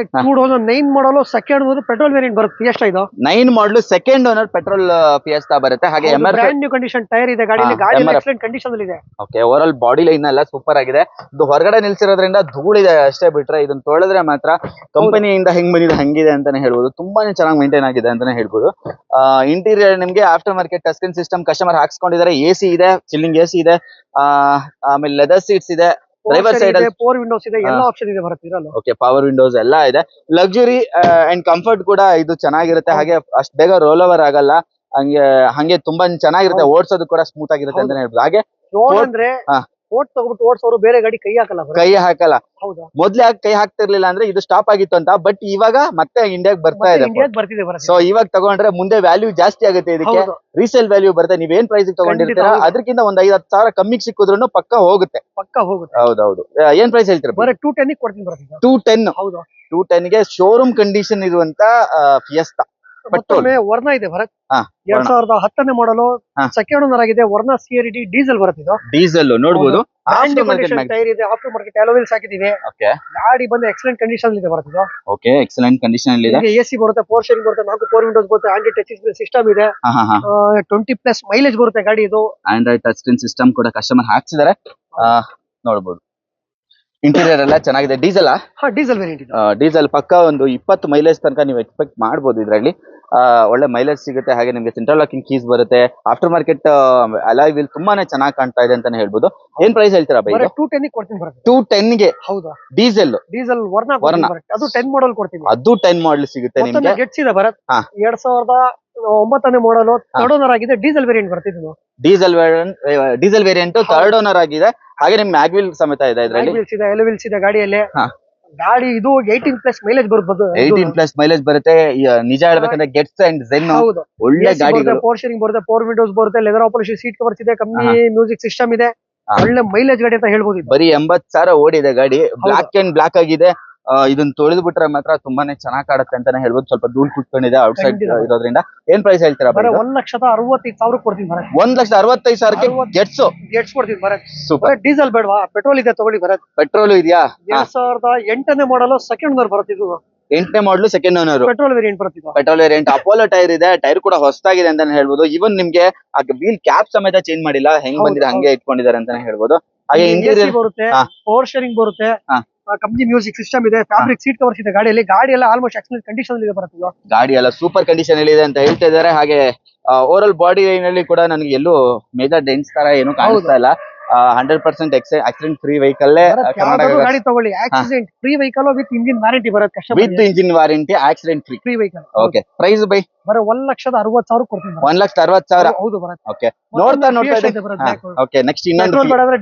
2009 model, second owner, petrol variant ಬರುತ್ತೆ. ಫಿಯೆಸ್ಟಾ ಇದು 9 model, second owner, petrol fiesta ಬರುತ್ತೆ. ಹಾಗೆ ಬ್ರ್ಯಾಂಡ್ ನ್ಯೂ ಕಂಡೀಷನ್ ಟೈರ್ ಇದೆ ಗಾಡಿಯಲ್ಲಿ. ಗಾಡಿ ಎಕ್ಸಲೆಂಟ್ ಕಂಡೀಷನ್ ಅಲ್ಲಿ ಇದೆ. Okay, over all body line ಎಲ್ಲ ಸೂಪರ್ ಆಗಿದೆ. ಇದು ಹೊರಗಡೆ ನಿಲ್ಸಿರೋದ್ರಿಂದ ಧೂಳಿದೆ ಅಷ್ಟೇ ಬಿಟ್ರೆ, ಇದನ್ನ ತೊಳೆದ್ರೆ ಮಾತ್ರ ಕಂಪನಿಯಿಂದ ಹೆಂಗ್ ಬಂದಿದೆ ಹಂಗಿದೆ ಅಂತಾನೆ ಹೇಳ್ಬೋದು. ತುಂಬಾನೇ ಚೆನ್ನಾಗಿ ಮೇಂಟೈನ್ ಆಗಿದೆ ಅಂತಾನೆ ಹೇಳ್ಬೋದು. ಇಂಟೀರಿಯರ್ ನಿಮ್ಗೆ after market touch screen system customer ಹಾಕ್ಸ್ಕೊಂಡಿದ್ದಾರೆ. AC ಇದೆ, ಚಿಲ್ಲಿಂಗ್ AC ಇದೆ, ಆಮೇಲೆ ಲೆದರ್ ಸೀಟ್ಸ್ ಇದೆ, ಡ್ರೈವರ್ ಸೈಡ್ ಅಲ್ಲಿ 4 ವಿಂಡೋಸ್ ಇದೆ, ಎಲ್ಲ ಆಪ್ಷನ್ ಇದೆ ಬರುತ್ತೆ. ಓಕೆ, ಪವರ್ ವಿಂಡೋಸ್ ಎಲ್ಲ ಇದೆ. ಲಕ್ಸುರಿ ಅಂಡ್ ಕಂಫರ್ಟ್ ಕೂಡ ಇದು ಚೆನ್ನಾಗಿರುತ್ತೆ. ಹಾಗೆ ಅಷ್ಟು ಬೇಗ ರೋಲ್ ಓವರ್ ಆಗಲ್ಲ. ಹಂಗೆ ತುಂಬಾ ಚೆನ್ನಾಗಿರುತ್ತೆ. ಓಡಿಸೋದು ಕೂಡ ಸ್ಮೂತ್ ಆಗಿರುತ್ತೆ ಅಂತಾನೆ ಹೇಳ್ಬೋದು. ಹಾಗೆ ಅಂದ್ರೆ ಓಡಿಸೋರು ಬೇರೆ ಗಾಡಿ ಕೈ ಹಾಕಲ್ಲ. ಹೌದಾ? ಮೊದ್ಲು ಯಾಕೆ ಕೈ ಹಾಕ್ತಿರ್ಲಿಲ್ಲ ಅಂದ್ರೆ ಇದು ಸ್ಟಾಪ್ ಆಗಿತ್ತು ಅಂತ. ಬಟ್ ಇವಾಗ ಮತ್ತೆ ಇಂಡಿಯಾಗ್ ಬರ್ತಾ ಇದೆ. ಸೊ ಇವಾಗ ತಗೊಂಡ್ರೆ ಮುಂದೆ ವ್ಯಾಲ್ಯೂ ಜಾಸ್ತಿ ಆಗುತ್ತೆ. ಇದಕ್ಕೆ ರೀಸೇಲ್ ವ್ಯಾಲ್ಯೂ ಬರುತ್ತೆ. ನೀವೇನ್ ಪ್ರೈಸ್ ತಗೊಂಡಿರ್ತೀರಾ ಅದಕ್ಕಿಂತ ಒಂದ್ 5-10,000 ಕಮ್ಮಿಗೆ ಸಿಕ್ಕಿದ್ರು ಪಕ್ಕ ಹೋಗುತ್ತೆ. ಹೌದೌದು. ಏನ್ ಪ್ರೈಸ್ ಹೇಳ್ತೀರಾ? 210 ಕೊಡ್ತೀನಿ. 210. 210ಗೆ ಶೋರೂಮ್ ಕಂಡೀಷನ್ ಇರುವಂತ ಫಿಯೆಸ್ಟಾ ಪೆಟ್ರೋಲ್ ವರ್ನಾ ಇದೆ ಭರತ್. 2010 ಮಾಡಲು, ಸೆಕೆಂಡ್ ಓನರ್ ಆಗಿದೆ. ವರ್ನಾ CRD ಡೀಸೆಲ್ ಬರುತ್ತೆ. ಇದು ಡೀಸೆಲ್ ನೋಡಬಹುದು. ಟೈರ್ ಇದೆ, ಆಫ್ಟರ್ ಮಾರ್ಕೆಟ್ ಅಲಾಯ್ ವೀಲ್ಸ್ ಹಾಕಿದೀವಿ. ಗಾಡಿ ಬಂದು ಎಕ್ಸಲೆಂಟ್ ಕಂಡೀಷನ್ ಇದೆ ಬರುತ್ತೆ. ಓಕೆ, ಎಕ್ಸಲೆಂಟ್ ಕಂಡೀಷನ್ ಅಲ್ಲಿ ಇದೆ. AC ಬರುತ್ತೆ, ಪವರ್ ಸ್ಟೇರಿಂಗ್ ಬರುತ್ತೆ, 4 ವಿಂಡೋಸ್ ಬರುತ್ತೆ, ಆಂಡ್ರಾಯ್ಡ್ ಟಚ್ ಸ್ಕ್ರೀನ್ ಸಿಸ್ಟಮ್ ಇದೆ, 20+ ಮೈಲೇಜ್ ಬರುತ್ತೆ ಗಾಡಿ. ಇದು ಆಂಡ್ರಾಯ್ಡ್ ಟಚ್ ಸ್ಕ್ರೀನ್ ಸಿಸ್ಟಮ್ ಕೂಡ ಕಸ್ಟಮರ್ ಹಾಕ್ಸಿದ್ದಾರೆ, ನೋಡಬಹುದು. ಇಂಟೀರಿಯರ್ ಎಲ್ಲ ಚೆನ್ನಾಗಿದೆ. ಡೀಸೆಲ್ ಡೀಸೆಲ್ ವೇರಿಯಂಟ್ ಇದೆ. ಡೀಸೆಲ್ ಪಕ್ಕ ಒಂದು 20 ಮೈಲೇಜ್ ತನಕ ನೀವು ಎಕ್ಸ್ಪೆಕ್ಟ್ ಮಾಡಬಹುದು. ಇದರಲ್ಲಿ ಒಳ್ಳೆ ಮೈಲೇಜ್ ಸಿಗುತ್ತೆ. ಹಾಗೆ ನಿಮಗೆ ಸೆಂಟ್ರಲ್ ಲಾಕಿಂಗ್ ಕೀಸ್ ಬರುತ್ತೆ. ಆಫ್ಟರ್ ಮಾರ್ಕೆಟ್ ಅಲಾಯ್ ವೀಲ್ ತುಂಬಾನೇ ಚೆನ್ನಾಗಿ ಕಾಣ್ತಾ ಇದೆ ಅಂತಾನೆ ಹೇಳ್ಬೋದು. ಏನ್ ಪ್ರೈಸ್ ಹೇಳ್ತೀರಾ ಬೈ? 210 ಕೊಡ್ತೀನಿ. 210ಗೆ. ಹೌದಾ? ಡೀಸೆಲ್ ವರ್ನಾ ಅದು 10 ಮಾಡಲ್ ಕೊಡ್ತೀನಿ. ಅದು 10 ಮಾಡಲ್ ಸಿಗುತ್ತೆ ನಿಮಗೆ. ಗೆಟ್ಸ್ ಇದೆ ಭರತ್. 2009 ಮಾಡಲ್, ಥರ್ಡ್ ಓನರ್ ಆಗಿದೆ. ಡೀಸೆಲ್ ವೇರಿಯಂಟ್ ಬರ್ತಿದ್ದು. ಡೀಸೆಲ್ ವೇರಿಯಂಟ್ ಥರ್ಡ್ ಓನರ್ ಆಗಿದೆ. ಹಾಗೆ ನಿಮ್ ಮ್ಯಾಗ್ವಿಲ್ ಸಮೇತ ಇದೆ ಇದರಲ್ಲಿ. ಎಲೋವಿಲ್ಸ್ ಇದೆ ಗಾಡಿಯಲ್ಲಿ. ಗಾಡಿ ಇದು 18+ ಮೈಲೇಜ್ ಬರ್ಬೋದು. 18+ ಮೈಲೇಜ್ ಬರುತ್ತೆ. ನಿಜ ಹೇಳ್ಬೇಕಂದ್ರೆ ಗೆಟ್ಸ್ ಅಂಡ್ ಝೆನ್ ಒಳ್ಳೆ ಗಾಡಿ. ಪವರ್ ಸ್ಟೇರಿಂಗ್ ಬರುತ್ತೆ, 4 ವಿಂಡೋಸ್ ಬರುತ್ತೆ, ಲೆದರ್ ಆಪರೇಷನ್ ಸೀಟ್ ಕವರ್ಸ್ ಇದೆ, ಕಂಪ್ನಿ ಮ್ಯೂಸಿಕ್ ಸಿಸ್ಟಮ್ ಇದೆ. ಒಳ್ಳೆ ಮೈಲೇಜ್ ಗಾಡಿ ಅಂತ ಹೇಳ್ಬೋದು. ಬರೀ 80,000 ಓಡಿದೆ ಗಾಡಿ. ಬ್ಲಾಕ್ ಆಗಿದೆ. ಇದನ್ನ ತೊಳೆದು ಬಿಟ್ರೆ ಮಾತ್ರ ತುಂಬಾನೇ ಚೆನ್ನಾಗಿ ಕಾಡುತ್ತೆ ಅಂತಾನೆ ಹೇಳ್ಬೋದು. ಸ್ವಲ್ಪ ಧೂಳ್ ಕುಟ್ಕೊಂಡಿದೆ ಔಟ್ ಸೈಡ್ ಇರೋದ್ರಿಂದ. ಏನ್ ಪ್ರೈಸ್ ಹೇಳ್ತೀರಾ? 1,65,000 ಕೊಡ್ತೀನಿ. 1,65,000ಕ್ಕೆ ಗೆಟ್ಸ್ ಕೊಡ್ತೀನಿ ಭರತ್. ಸೂಪರ್. ಡೀಸೆಲ್ ಬೇಡವಾ? ಪೆಟ್ರೋಲ್ ಇದೆ, ತಗೊಳ್ಳಿ ಭರತ್. ಪೆಟ್ರೋಲ್ ಇದೆಯಾ? 2008 ಮಾಡಲ್, ಸೆಕೆಂಡ್ ಓನರ್ ಬರುತ್ತೆ. ಇದು 8ನೇ ಮಾಡಲ್, ಸೆಕೆಂಡ್ ಓನರ್, ಪೆಟ್ರೋಲ್ ವೇರಿಯಂಟ್ ಬರುತ್ತೆ. Petrol variant. ಅಪೋಲೋ ಟೈರ್ ಇದೆ. ಟೈರ್ ಕೂಡ ಹೊಸದಾಗಿದೆ ಅಂತಾನೆ ಹೇಳ್ಬೋದು. ಇವನ್ ನಿಮ್ಗೆ ವೀಲ್ ಕ್ಯಾಪ್ ಸಮೇತ ಚೇಂಜ್ ಮಾಡಿಲ್ಲ, ಹೆಂಗ್ ಬಂದಿದೆ ಹಂಗೆ ಇಟ್ಕೊಂಡಿದ್ದಾರೆ ಅಂತಾನೆ ಹೇಳ್ಬೋದು. ಹಾಗೆ ಇಂಟೀರಿಯರ್ ಬರುತ್ತೆ, ಪವರ್ ಸ್ಟೇರಿಂಗ್ ಬರುತ್ತೆ, ಕಂಪ್ನಿ ಮ್ಯೂಸಿಕ್ ಸಿಸ್ಟಮ್ ಇದೆ, ಫ್ಯಾಬ್ರಿಕ್ ಸೀಟ್ ಕವರ್ಸ್ ಇದೆ ಗಾಡಿಯಲ್ಲಿ. ಗಾಡಿ ಎಲ್ಲ ಆಲ್ಮೋಸ್ಟ್ ಎಕ್ಸಲೆಂಟ್ ಕಂಡೀಷನ್ ಇದೆ ಬರುತ್ತೆ. ಗಾಡಿ ಎಲ್ಲ ಸೂಪರ್ ಕಂಡೀಷನ್ ಅಲ್ಲಿ ಇದೆ ಅಂತ ಹೇಳ್ತಾ ಇದ್ದಾರೆ. ಹಾಗೆ ಓವರ್ ಆಲ್ ಬಾಡಿ ಲೈನ್ ಅಲ್ಲಿ ಕೂಡ ನನಗೆ ಎಲ್ಲೂ ಮೇಜರ್ ಡೆನ್ಸ್ ತರ ಏನು ಕಾಣಿಸ್ತಾ ಇಲ್ಲ. 100% ಆಕ್ಸಿಡೆಂಟ್ ಫ್ರೀ ವೆಹಿಕಲ್. ಗಾಡಿ ತಗೊಳ್ಳಿ, accident free vehicle with engine warranty ಬರುತ್ತೆ. With engine warranty, accident free vehicle. Okay, price ಬೈ? 1,60,000 ಕೊಡ್ತೀನಿ. 1,60,000. ಹೌದು ಬರುತ್ತೆ. ಓಕೆ, ನೋಡ್ತಾ ಓಕೆ. ನೆಕ್ಸ್ಟ್ ಇನ್ನೊಂದು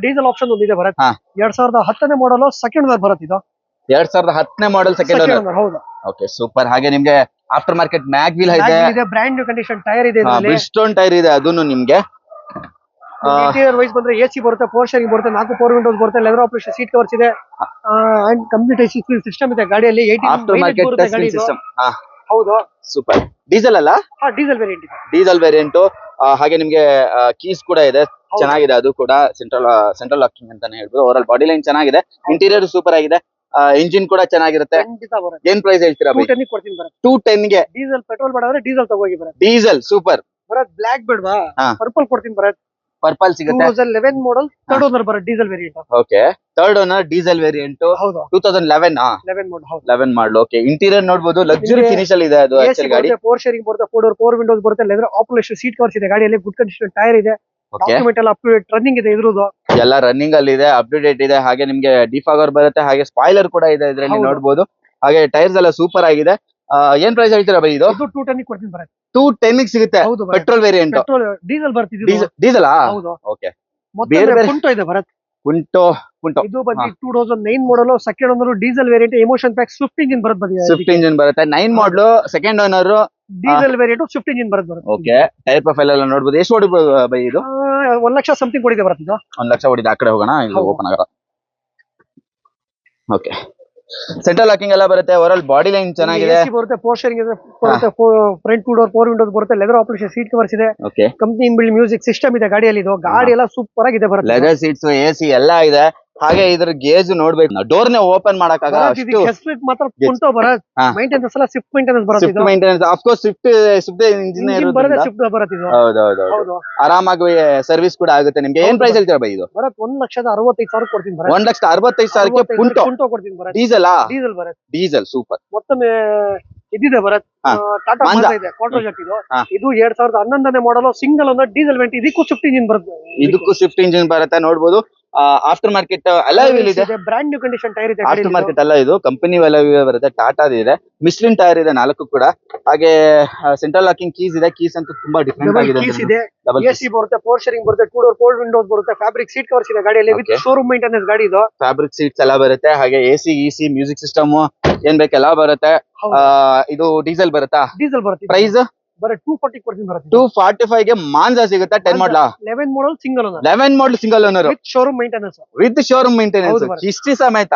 ಡೀಸೆಲ್ ಆಪ್ಷನ್ ಒಂದಿದೆ ಬರುತ್ತೆ. 2010 ಮಾಡಲ್, ಸೆಕೆಂಡ್ ಓನರ್ ಬರುತ್ತೆ. ಇದು 2010ನೇ ಮಾಡಲ್, ಸೆಕೆಂಡ್ ಓನರ್. ಹೌದು. Okay, super. ಹಾಗೆ ನಿಮ್ಗೆ ಆಫ್ಟರ್ ಮಾರ್ಕೆಟ್ ಮ್ಯಾಗ್ವಿಲ್ ಇದೆ, ಬ್ರ್ಯಾಂಡ್ ನ್ಯೂ ಕಂಡೀಷನ್ ಟೈರ್ ಇದೆ, ಬ್ರಿಸ್ಟೋನ್ ಟೈರ್ ಇದೆ. ಅದನ್ನು ನಿಮ್ಗೆ ಇಂಟೀರಿಯರ್ ವೈಸ್ ಬಂದ್ರೆ ಎಸಿ ಬರುತ್ತೆ, ಫೋರ್ ಶೇರಿಂಗ್ ಬರುತ್ತೆ, 4 ಪವರ್ ವಿಂಡೋಸ್ ಬರುತ್ತೆ, ಲೆದರ್ ಆಪರೇಷನ್ ಸೀಟ್ ಕವರ್ಸ್ ಇದೆ, ಅಂಡ್ ಕಂಪ್ಲೀಟ್ ಸಿಸ್ಟಮ್ ಇದೆ ಗಾಡಿಯಲ್ಲಿ. After market touching system. ಹೌದು, ಸೂಪರ್. ಡೀಸೆಲ್ ಅಲ್ಲ? ಡೀಸೆಲ್ ವೇರಿಯಂಟ್ ಇದೆ. Diesel variant. ಹಾಗೆ ನಿಮ್ಗೆ ಕೀಸ್ ಕೂಡ ಇದೆ, ಚೆನ್ನಾಗಿದೆ. ಅದು ಕೂಡ ಸೆಂಟ್ರಲ್ ಲಾಕಿಂಗ್ ಅಂತಾನೆ ಹೇಳ್ಬೋದು. ಓವರ್ ಆಲ್ ಬಾಡಿ ಲೈನ್ ಚೆನ್ನಾಗಿದೆ, ಇಂಟೀರಿಯರ್ ಸೂಪರ್ ಆಗಿದೆ, ಇಂಜಿನ್ ಕೂಡ ಚೆನ್ನಾಗಿರುತ್ತೆ. ಏನ್ ಪ್ರೈಸ್ ಹೇಳ್ತೀರಾ ಬೈ? 210 ಕೊಡ್ತೀನಿ ಬರತ್. 210 ಗೆ ಡೀಸೆಲ್ ಪೆಟ್ರೋಲ್ ಬೇಡ ಅಂದ್ರೆ ಡೀಸೆಲ್ ತಗೋಗಿ Bharat. Diesel super. Bharat black ಬೇಡವಾ? ಪರ್ಪಲ್ ಕೊಡ್ತೀನಿ ಬರತ್. ಪರ್ಪಲ್ ಸಿಗುತ್ತೆ. 2011 model, third owner Bharat, diesel variant. Okay, third owner diesel variant. ಹೌದು, 2011 ಮಾಡಲ್. ಹೌದು, 11 ಮಾಡಲ್. ಓಕೆ, ಇಂಟೀರಿಯರ್ ನೋಡಬಹುದು, ಲಕ್ಸುರಿ ಫಿನಿಶ್ ಅಲ್ಲಿ ಇದೆ ಅದು. ಆಕ್ಚುಲಿ ಗಾಡಿ ಫೋರ್ ಶೇರಿಂಗ್ ಬರುತ್ತೆ, 4 ಡೋರ್ ಪವರ್ ವಿಂಡೋಸ್ ಬರುತ್ತೆ, ಲೆದರ್ ಆಪರೇಷನ್ ಸೀಟ್ ಕವರ್ಸ್ ಇದೆ ಗಾಡಿಯಲ್ಲಿ, ಗುಡ್ ಕಂಡೀಷನ್ ಟೈರ್ ಇದೆ, ಓಕೆ, ಡಾಕ್ಯುಮೆಂಟ್ ಎಲ್ಲ ಅಪ್ ಟು ಡೇಟ್ ರನ್ನಿಂಗ್ ಇದೆ ಇದ್ರದ್ದು. ಎಲ್ಲ ರನ್ನಿಂಗ್ ಅಲ್ಲಿ ಇದೆ, ಅಪ್ ಟು ಡೇಟ್ ಇದೆ. ಹಾಗೆ ನಿಮ್ಗೆ ಡಿಫಾಗರ್ ಬರುತ್ತೆ, ಹಾಗೆ ಸ್ಪಾಯ್ಲರ್ ಕೂಡ ಇದೆ ಇದರಲ್ಲಿ ನೋಡಬಹುದು. ಹಾಗೆ ಟೈರ್ಸ್ ಎಲ್ಲ ಸೂಪರ್ ಆಗಿದೆ. ಏನ್ ಪ್ರೈಸ್ ಹೇಳ್ತೀರಾ ಬೈ? ಇದು 210 ಕೊಡ್ತೀನಿ ಬರತ್. 210 ಗೆ ಸಿಗುತ್ತೆ. Petrol variant. ಪೆಟ್ರೋಲ್ ಡೀಸೆಲ್ ಬರ್ತಿದೆ. ಡೀಸೆಲ್. ಹೌದು, ಓಕೆ. ಬೇರೆ ಬೇರೆ ಪುಂಟೋ ಇದೆ ಬರತ್. ಪುಂಟೋ ಇದು ಬಂದು 2009 model, second owner, diesel variant, emotion pack, Swift engine Bharat. Swift engine ಬರುತ್ತೆ. 9 model, second owner, diesel variant, Swift engine Bharat. Okay, tyre profile ಎಲ್ಲ ನೋಡಬಹುದು. ಎಷ್ಟು ಹೊಡಿಬಹುದು ಬೈ ಇದು? 1 ಲಕ್ಷ ಸಮಥಿಂಗ್ ಕೊಡಿದೆ ಬರತ್. ಇದು 1 ಲಕ್ಷ ಹೊಡಿದೆ. ಆ ಕಡೆ ಹೋಗೋಣ, ಇದು ಓಪನ್ ಆಗಲ್ಲ. ಓಕೆ, ಸೆಂಟ್ರಲ್ ಲಾಕಿಂಗ್ ಎಲ್ಲ ಬರುತ್ತೆ. ಓವರ್ ಆಲ್ ಬಾಡಿ ಲೈನ್ ಚೆನ್ನಾಗಿದೆ. ಎಸಿ ಬರುತ್ತೆ, ಫೋರ್ ಶೇರಿಂಗ್ ಇದೆ ಬರುತ್ತೆ, ಫ್ರಂಟ್ 2 ಡೋರ್ ಪವರ್ ವಿಂಡೋಸ್ ಬರುತ್ತೆ, ಲೆದರ್ ಆಪರೇಷನ್ ಸೀಟ್ ಕವರ್ಸ್ ಇದೆ, okay, company inbuilt music system ಇದೆ ಗಾಡಿಯಲ್ಲಿ. ಇದು ಗಾಡಿ ಎಲ್ಲ ಸೂಪರ್ ಆಗಿದೆ ಬರುತ್ತೆ. ಲೆದರ್ ಸೀಟ್ಸ್, ಎಸಿ ಎಲ್ಲ ಇದೆ. ಹಾಗೆ ಇದ್ರ ಗೇಜ್ ನೋಡ್ಬೇಕು, ಡೋರ್ ನೇ ಓಪನ್ ಮಾಡಕ್ಕಾಗಲ್ಲ ಅಷ್ಟು. ಹೆಸರು ಮಾತ್ರ ಪುಂಟೋ ಬರತ್. ಮೇಂಟೆನೆನ್ಸ್ ಎಲ್ಲ ಸ್ವಿಫ್ಟ್ ಮೇಂಟೆನೆನ್ಸ್ ಬರುತ್ತೆ. Swift maintenance, of course Swift engine ಬರುತ್ತೆ, ಸ್ವಿಫ್ಟ್ ಬರುತ್ತೆ. ಇದು ಹೌದು, ಆರಾಮಾಗಿ ಸರ್ವಿಸ್ ಕೂಡ ಆಗುತ್ತೆ ನಿಮ್ಗೆ. ಏನ್ ಪ್ರೈಸ್ ಹೇಳ್ತೀರಾ ಬೈ ಇದು? ಬರತ್ 1,65,000 ಕೊಡ್ತೀನಿ ಬರತ್. 1,65,000 ಪುಂಟೋ ಕೊಡ್ತೀನಿ Bharat. Diesel diesel Bharat. Diesel super. ಮತ್ತೊಮ್ಮೆ ಇದಿದೆ ಬರತ್, ಟಾಟಾ ಮಾಂಜಾ ಇದೆ, ಕ್ವಾರ್ಟರ್ ಜೆಟ್. ಇದು 2011 ಮಾಡಲ್, ಸಿಂಗಲ್ ಓನರ್, ಡೀಸೆಲ್ ವೆಂಟ್. ಇದಕ್ಕೂ ಸ್ವಿಫ್ಟ್ ಇಂಜಿನ್ ಬರುತ್ತೆ. ಇದಕ್ಕೂ ಸ್ವಿಫ್ಟ್ ಇಂಜಿನ್ ಬರುತ್ತೆ ನೋಡಬಹುದು. ಆಫ್ಟರ್ ಮಾರ್ಕೆಟ್ ಅಲೈ ವೀಲ್ ಇದೆ, ಬ್ರಾಂಡ್ ನ್ಯೂ ಕಂಡೀಷನ್ ಟೈರ್ ಇದೆ. ಆಫ್ಟರ್ ಮಾರ್ಕೆಟ್ ಅಲ್ಲ, ಇದು ಕಂಪನಿ ಅಲೈ ವೀಲ್ ಬರುತ್ತೆ. ಟಾಟಾ ಇದೆ, ಮಿಶ್ಲಿನ್ ಟೈರ್ ಇದೆ 4 ಕೂಡ. ಹಾಗೆ ಸೆಂಟ್ರಲ್ ಲಾಕಿಂಗ್ ಕೀಸ್ ಇದೆ. ಕೀಸ್ ಅಂತೂ ತುಂಬಾ ಡಿಫರೆಂಟ್ ಆಗಿದೆ. ಎಸಿ ಬರುತ್ತೆ, ಫೋರ್ ಶೇರಿಂಗ್ ಬರುತ್ತೆ, 2 ಡೋರ್ ಪವರ್ ವಿಂಡೋಸ್ ಬರುತ್ತೆ, ಫ್ಯಾಬ್ರಿಕ್ ಸೀಟ್ ಕವರ್ಸ್ ಇದೆ ಗಾಡಿಯಲ್ಲಿ, ವಿತ್ ಶೋರೂಮ್ ಮೇಂಟೆನೆನ್ಸ್ ಗಾಡಿ. ಇದು ಫ್ಯಾಬ್ರಿಕ್ ಸೀಟ್ಸ್ ಎಲ್ಲ ಬರುತ್ತೆ. ಹಾಗೆ ಎಸಿ, ಇಸಿ, ಮ್ಯೂಸಿಕ್ ಸಿಸ್ಟಮ್ ಏನ್ ಬೇಕೆಲ್ಲ ಬರುತ್ತೆ. ಇದು ಡೀಸೆಲ್ ಬರುತ್ತಾ? ಡೀಸೆಲ್ ಬರುತ್ತೆ. ಪ್ರೈಸ್ ಬರುತ್ತೆ 240 ಕೊಡ್ತೀನಿ ಬರುತ್ತೆ. 245 ಗೆ ಮಾಂಜಾ ಸಿಗುತ್ತೆ. 10 model, 11 model, single owner. 11 model single owner, with showroom maintenance. With showroom maintenance history ಸಮೇತ.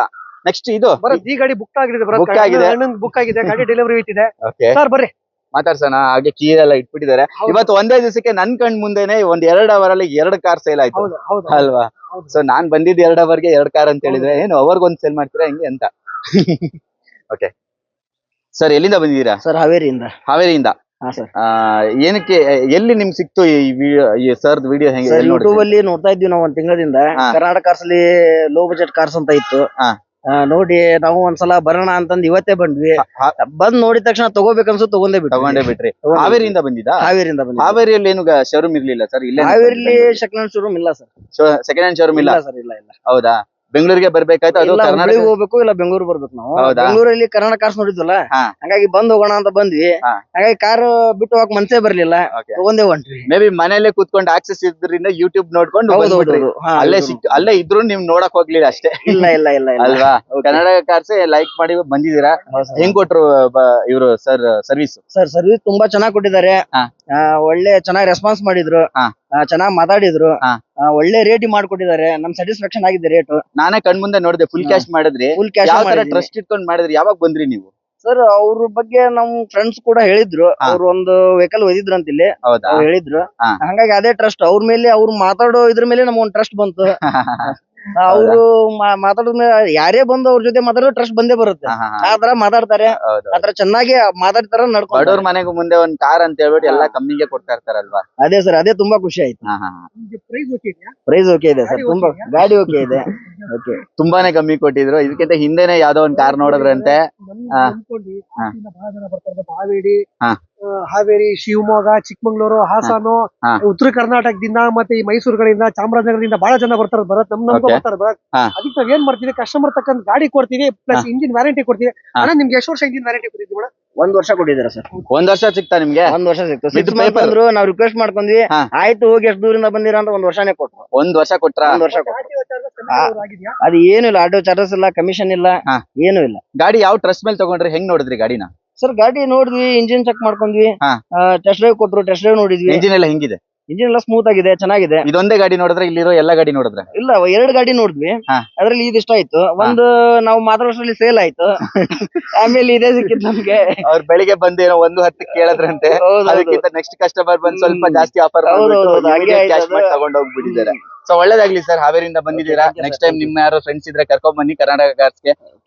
ನೆಕ್ಸ್ಟ್ ಇದು ಬರುತ್ತೆ. ಈ ಗಾಡಿ ಬುಕ್ ಆಗಿದೆ, ಬುಕ್ ಆಗಿದೆ, ಬುಕ್ ಆಗಿದೆ. ಗಾಡಿ ಡೆಲಿವರಿ ಐತಿದೆ. ಓಕೆ ಸರ್ ಬರ್ರಿ ಮಾತಾಡ್ಸೋಣ. ಹಾಗೆ ಕೀ ಎಲ್ಲ ಇಟ್ಬಿಟ್ಟಿದ್ದಾರೆ. ಇವತ್ತು ಒಂದೇ ದಿವಸಕ್ಕೆ ನನ್ ಕಣ್ ಮುಂದೆನೆ 1-2 ಅವರ್ ಅಲ್ಲಿ 2 ಕಾರ್ ಸೇಲ್ ಆಯ್ತು ಅಲ್ವಾ? ಸೊ ನಾನ್ ಬಂದಿದ್ದು 2 ಅವರ್ಗೆ 2 ಕಾರ್ ಅಂತ ಹೇಳಿದ್ರೆ, ಏನು ಅವರ್ಗೊಂದು ಸೇಲ್ ಮಾಡ್ತೀರಾ ಹೆಂಗೆ ಅಂತ? ಓಕೆ ಸರ್, ಎಲ್ಲಿಂದ ಬಂದಿದ್ದೀರಾ? ಸರ್ ಹಾವೇರಿಯಿಂದ. ಹಾವೇರಿಯಿಂದ. ಏನಕ್ಕೆ, ಎಲ್ಲಿ ನಿಮ್ಗೆ ಸಿಕ್ತು ಈ ಸರ್ ವಿಡಿಯೋ? ಹೆಂಗೆ ಯೂಟ್ಯೂಬ್ ಅಲ್ಲಿ ನೋಡ್ತಾ ಇದ್ವಿ ನಾವು 1 ತಿಂಗಳಿಂದ. ಕರ್ನಾಟಕ ಕಾರ್ಸ್ ಅಲ್ಲಿ ಲೋ ಬಜೆಟ್ ಕಾರ್ಸ್ ಅಂತ ಇತ್ತು. ನೋಡಿ ನಾವು ಒಂದ್ಸಲ ಬರೋಣ ಅಂತಂದ್ ಇವತ್ತೇ ಬಂದ್ವಿ. ಬಂದ್ ನೋಡಿದ ತಕ್ಷಣ ತಗೋಬೇಕನ್ಸು ತಗೊಂಡೇ ಬಿಟ್ರಿ. ಹಾವೇರಿಯಿಂದ ಬಂದಿದ್ದಾ? ಹಾವೇರಿಯಿಂದ ಬಂದ. ಹಾವೇರಿಯಲ್ಲಿ ಏನು ಶೋರೂಮ್ ಇರ್ಲಿಲ್ಲ ಸರ್? ಇಲ್ಲ, ಹಾವೇರಿಲಿ ಸೆಕೆಂಡ್ ಹ್ಯಾಂಡ್ ಶೋರೂಮ್ ಇಲ್ಲ ಸರ್. ಸೆಕೆಂಡ್ ಹ್ಯಾಂಡ್ ಶೋರೂಮ್ ಇಲ್ಲ ಸರ್? ಇಲ್ಲ. ಹೌದಾ? ಬೆಂಗಳೂರಿಗೆ ಬರ್ಬೇಕಾಯ್ತು? ಅದು ಕರ್ನಾಟಕ ಹೋಗ್ಬೇಕು, ಇಲ್ಲ ಬೆಂಗಳೂರು ಬರ್ಬೇಕು ನಾವು. ಬೆಂಗಳೂರಲ್ಲಿ ಕರ್ನಾಟಕ ಕಾರ್ಸ್ ನೋಡಿದ್ವಲ್ಲ, ಹಂಗಾಗಿ ಬಂದ್ ಹೋಗೋಣ ಅಂತ ಬಂದ್ವಿ. ಹಾಗಾಗಿ ಕಾರ್ ಬಿಟ್ಟು ಹೋಗಕ್ ಮನ್ಸೇ ಬರ್ಲಿಲ್ಲ, ತಗೊಂಡೇ ಹೊಂಟ್ವಿ. ಮೇ ಬಿ ಮನೇಲೆ ಕೂತ್ಕೊಂಡು ಆಕ್ಸೆಸ್ ಇದ್ರಿಂದ ಯೂಟ್ಯೂಬ್ ನೋಡ್ಕೊಂಡು ಅಲ್ಲೇ ಇದ್ರು ನಿಮ್ ನೋಡಕ್ ಹೋಗ್ಲಿಲ್ಲ ಅಷ್ಟೇ. ಇಲ್ಲ ಅಲ್ವಾ? ಕರ್ನಾಟಕ ಕಾರ್ಸ್ ಲೈಕ್ ಮಾಡಿ ಬಂದಿದ್ದೀರಾ. ಹೆಂಗ್ ಕೊಟ್ರು ಇವರು ಸರ್ ಸರ್ವಿಸ್? ಸರ್ವಿಸ್ ತುಂಬಾ ಚೆನ್ನಾಗ್ ಕೊಟ್ಟಿದ್ದಾರೆ. ಒಳ್ಳೆ ಚೆನ್ನಾಗಿ ರೆಸ್ಪಾನ್ಸ್ ಮಾಡಿದ್ರು, ಚೆನ್ನಾಗ್ ಮಾತಾಡಿದ್ರು, ಒಳ್ಳೆ ರೇಟ್ ಮಾಡ್ಕೊಟ್ಟಿದ್ದಾರೆ. ನಮ್ ಸ್ಯಾಟಿಸ್ಫ್ಯಾಕ್ಷನ್ ಆಗಿದೆ ರೇಟ್. ನಾನೇ ಕಣ್ ಮುಂದೆ ನೋಡಿದೆ. ಫುಲ್ ಕ್ಯಾಶ್ ಮಾಡಿದ್ರಿ? Full cash. ಟ್ರಸ್ಟ್ ಇಟ್ಕೊಂಡ್ ಮಾಡಿದ್ರಿ. ಯಾವಾಗ ಬಂದ್ರಿ ನೀವು? ಸರ್ ಅವ್ರ ಬಗ್ಗೆ ನಮ್ ಫ್ರೆಂಡ್ಸ್ ಕೂಡ ಹೇಳಿದ್ರು. ಅವ್ರು ಒಂದು ವೆಹಿಕಲ್ ಒಯ್ದಿದ್ರು ಅಂತ ಇಲ್ಲಿ ಹೇಳಿದ್ರು. ಹಂಗಾಗಿ ಅದೇ ಟ್ರಸ್ಟ್ ಅವ್ರ ಮೇಲೆ, ಅವ್ರು ಮಾತಾಡೋ ಇದ್ರ ಮೇಲೆ ನಮ್ಗ್ ಒಂದ್ ಟ್ರಸ್ಟ್ ಬಂತು. ಅವರು ಮಾತಾಡಿದ್ಮೇಲೆ ಯಾರೇ ಬಂದು ಅವ್ರ ಜೊತೆ ಮಾತಾಡೋ ಟ್ರಸ್ಟ್ ಬಂದೇ ಬರುತ್ತೆ. ಆತರ ಮಾತಾಡ್ತಾರೆ, ಆತರ ಚೆನ್ನಾಗಿ ಮಾತಾಡ್ತಾರ, ನಡ್ಕೊಂಡು. ಬಡವ್ರ ಮನೆಗೂ ಮುಂದೆ ಒಂದ್ ಕಾರ್ ಅಂತ ಹೇಳ್ಬಿಟ್ಟು ಎಲ್ಲ ಕಮ್ಮಿಗೆ ಕೊಡ್ತಾ ಇರ್ತಾರಲ್ವಾ? ಅದೇ ಸರ್, ಅದೇ ತುಂಬಾ ಖುಷಿ ಆಯ್ತು. ಪ್ರೈಸ್ ಓಕೆ ಇದೆ ಸರ್, ತುಂಬಾ ಗಾಡಿ ಓಕೆ ಇದೆ. ತುಂಬಾನೇ ಕಮ್ಮಿ ಕೊಟ್ಟಿದ್ರು. ಇದಕ್ಕಿಂತ ಹಿಂದೆನೆ ಯಾವ್ದೋ ಒಂದ್ ಕಾರ್ ನೋಡಿದ್ರಂತೆ. ಹಾವೇರಿ, ಶಿವಮೊಗ್ಗ, ಚಿಕ್ಕಮಂಗ್ಳೂರು, ಹಾಸನ, ಉತ್ತರ ಕರ್ನಾಟಕದಿಂದ ಮತ್ತೆ ಈ ಮೈಸೂರು ಕಡೆಯಿಂದ, ಚಾಮರಾಜನಗರದಿಂದ ಬಹಳ ಜನ ಬರ್ತಾರೆ ಬರತ್. ಬರ್ತಾರೆ ಬರತ್. ಅದಕ್ಕೆ ನಾವ್ ಏನ್ ಮಾಡ್ತೀವಿ, ಕಸ್ಟಮರ್ ತಕ್ಕಂತ ಗಾಡಿ ಕೊಡ್ತೀವಿ, ಪ್ಲಸ್ ಇಂಜಿನ್ ವ್ಯಾರಂಟಿ ಕೊಡ್ತೀವಿ. ಅಣ್ಣ ನಿಮ್ಗೆ ಎಷ್ಟು ವರ್ಷ ಇಂಜಿನ್ ವ್ಯಾರಂಟಿ ಕೊಡ್ತೀವಿ? 1 ವರ್ಷ ಕೊಟ್ಟಿದ್ದೀರಾ ಸರ್? 1 ವರ್ಷ ಸಿಕ್ತಾ ನಿಮ್ಗೆ? 1 ವರ್ಷ ಸಿಕ್ತು. ನಾವ್ ರಿಕ್ವೆಸ್ಟ್ ಮಾಡ್ಕೊಂಡ್ವಿ, ಆಯ್ತು ಹೋಗಿ ಎಷ್ಟು ದೂರಿಂದ ಬಂದಿರಾ ಅಂತ 1 ವರ್ಷನೇ ಕೊಟ್ರು. 1 ವರ್ಷ ಕೊಟ್ರ? 1 ವರ್ಷ ಅದು ಏನು ಇಲ್ಲ, ಆಟೋ ಚಾರ್ಜಸ್ ಇಲ್ಲ, ಕಮಿಷನ್ ಇಲ್ಲ, ಏನು ಇಲ್ಲ. ಗಾಡಿ ಯಾವ ಟ್ರಸ್ಟ್ ಮೇಲೆ ತಗೊಂಡ್ರಿ? ಹೆಂಗ್ ನೋಡಿದ್ರಿ ಗಾಡಿನ? ಸರ್ ಗಾಡಿ ನೋಡಿದ್ವಿ, ಇಂಜಿನ್ ಚೆಕ್ ಮಾಡ್ಕೊಂಡ್ವಿ, ಟೆಸ್ಟ್ ಡ್ರೈವ್ ಕೊಟ್ರು, ಟೆಸ್ಟ್ ಡ್ರೈವ್ ನೋಡಿದ್ವಿ. ಇಂಜಿನ್ ಎಲ್ಲ ಹೆಂಗಿದೆ? ಇಂಜಿನ್ ಎಲ್ಲ ಸ್ಮೂತ್ ಆಗಿದೆ, ಚೆನ್ನಾಗಿದೆ. ಇದೊಂದೇ ಗಾಡಿ ನೋಡಿದ್ರೆ ಇಲ್ಲಿರೋ ಎಲ್ಲಾ ಗಾಡಿ ನೋಡಿದ್ರೆ? ಇಲ್ಲ, 2 ಗಾಡಿ ನೋಡಿದ್ವಿ. ಹಾ. ಅದ್ರಲ್ಲಿ ಇದು ಇಷ್ಟ ಆಯ್ತು. ಒಂದು ನಾವು ಮಾತಾಡೋಷ್ಟ್ರಲ್ಲಿ ಸೇಲ್ ಆಯ್ತು. ಆಮೇಲೆ ಇದೇ ಸಿಕ್ಕಿದ್ ನಮ್ಗೆ. ಅವ್ರು ಬೆಳಿಗ್ಗೆ ಬಂದೇನೋ 1:10 ಕೇಳಿದ್ರಂತೆ, ಅದಕ್ಕಿಂತ ನೆಕ್ಸ್ಟ್ ಕಸ್ಟಮರ್ ಬಂದ್ ಸ್ವಲ್ಪ ಜಾಸ್ತಿ ಆಫರ್ ಕ್ಯಾಶ್ ಮಾಡಿ ತಗೊಂಡ್ ಹೋಗ್ಬಿಟ್ಟಿದ್ದಾರೆ. ಸೊ ಒಳ್ಳೇದಾಗ್ಲಿ ಸರ್, ಹಾವೇರಿಂದ ಬಂದಿದ್ದೀರಾ. ನೆಕ್ಸ್ಟ್ ಟೈಮ್ ನಿಮ್ಮ ಯಾರೋ ಫ್ರೆಂಡ್ಸ್ ಇದ್ರೆ ಕರ್ಕೊಂಡ್ ಬನ್ನಿ ಕರ್ನಾಟಕ ಕಾರ್ಸ್ಗೆ,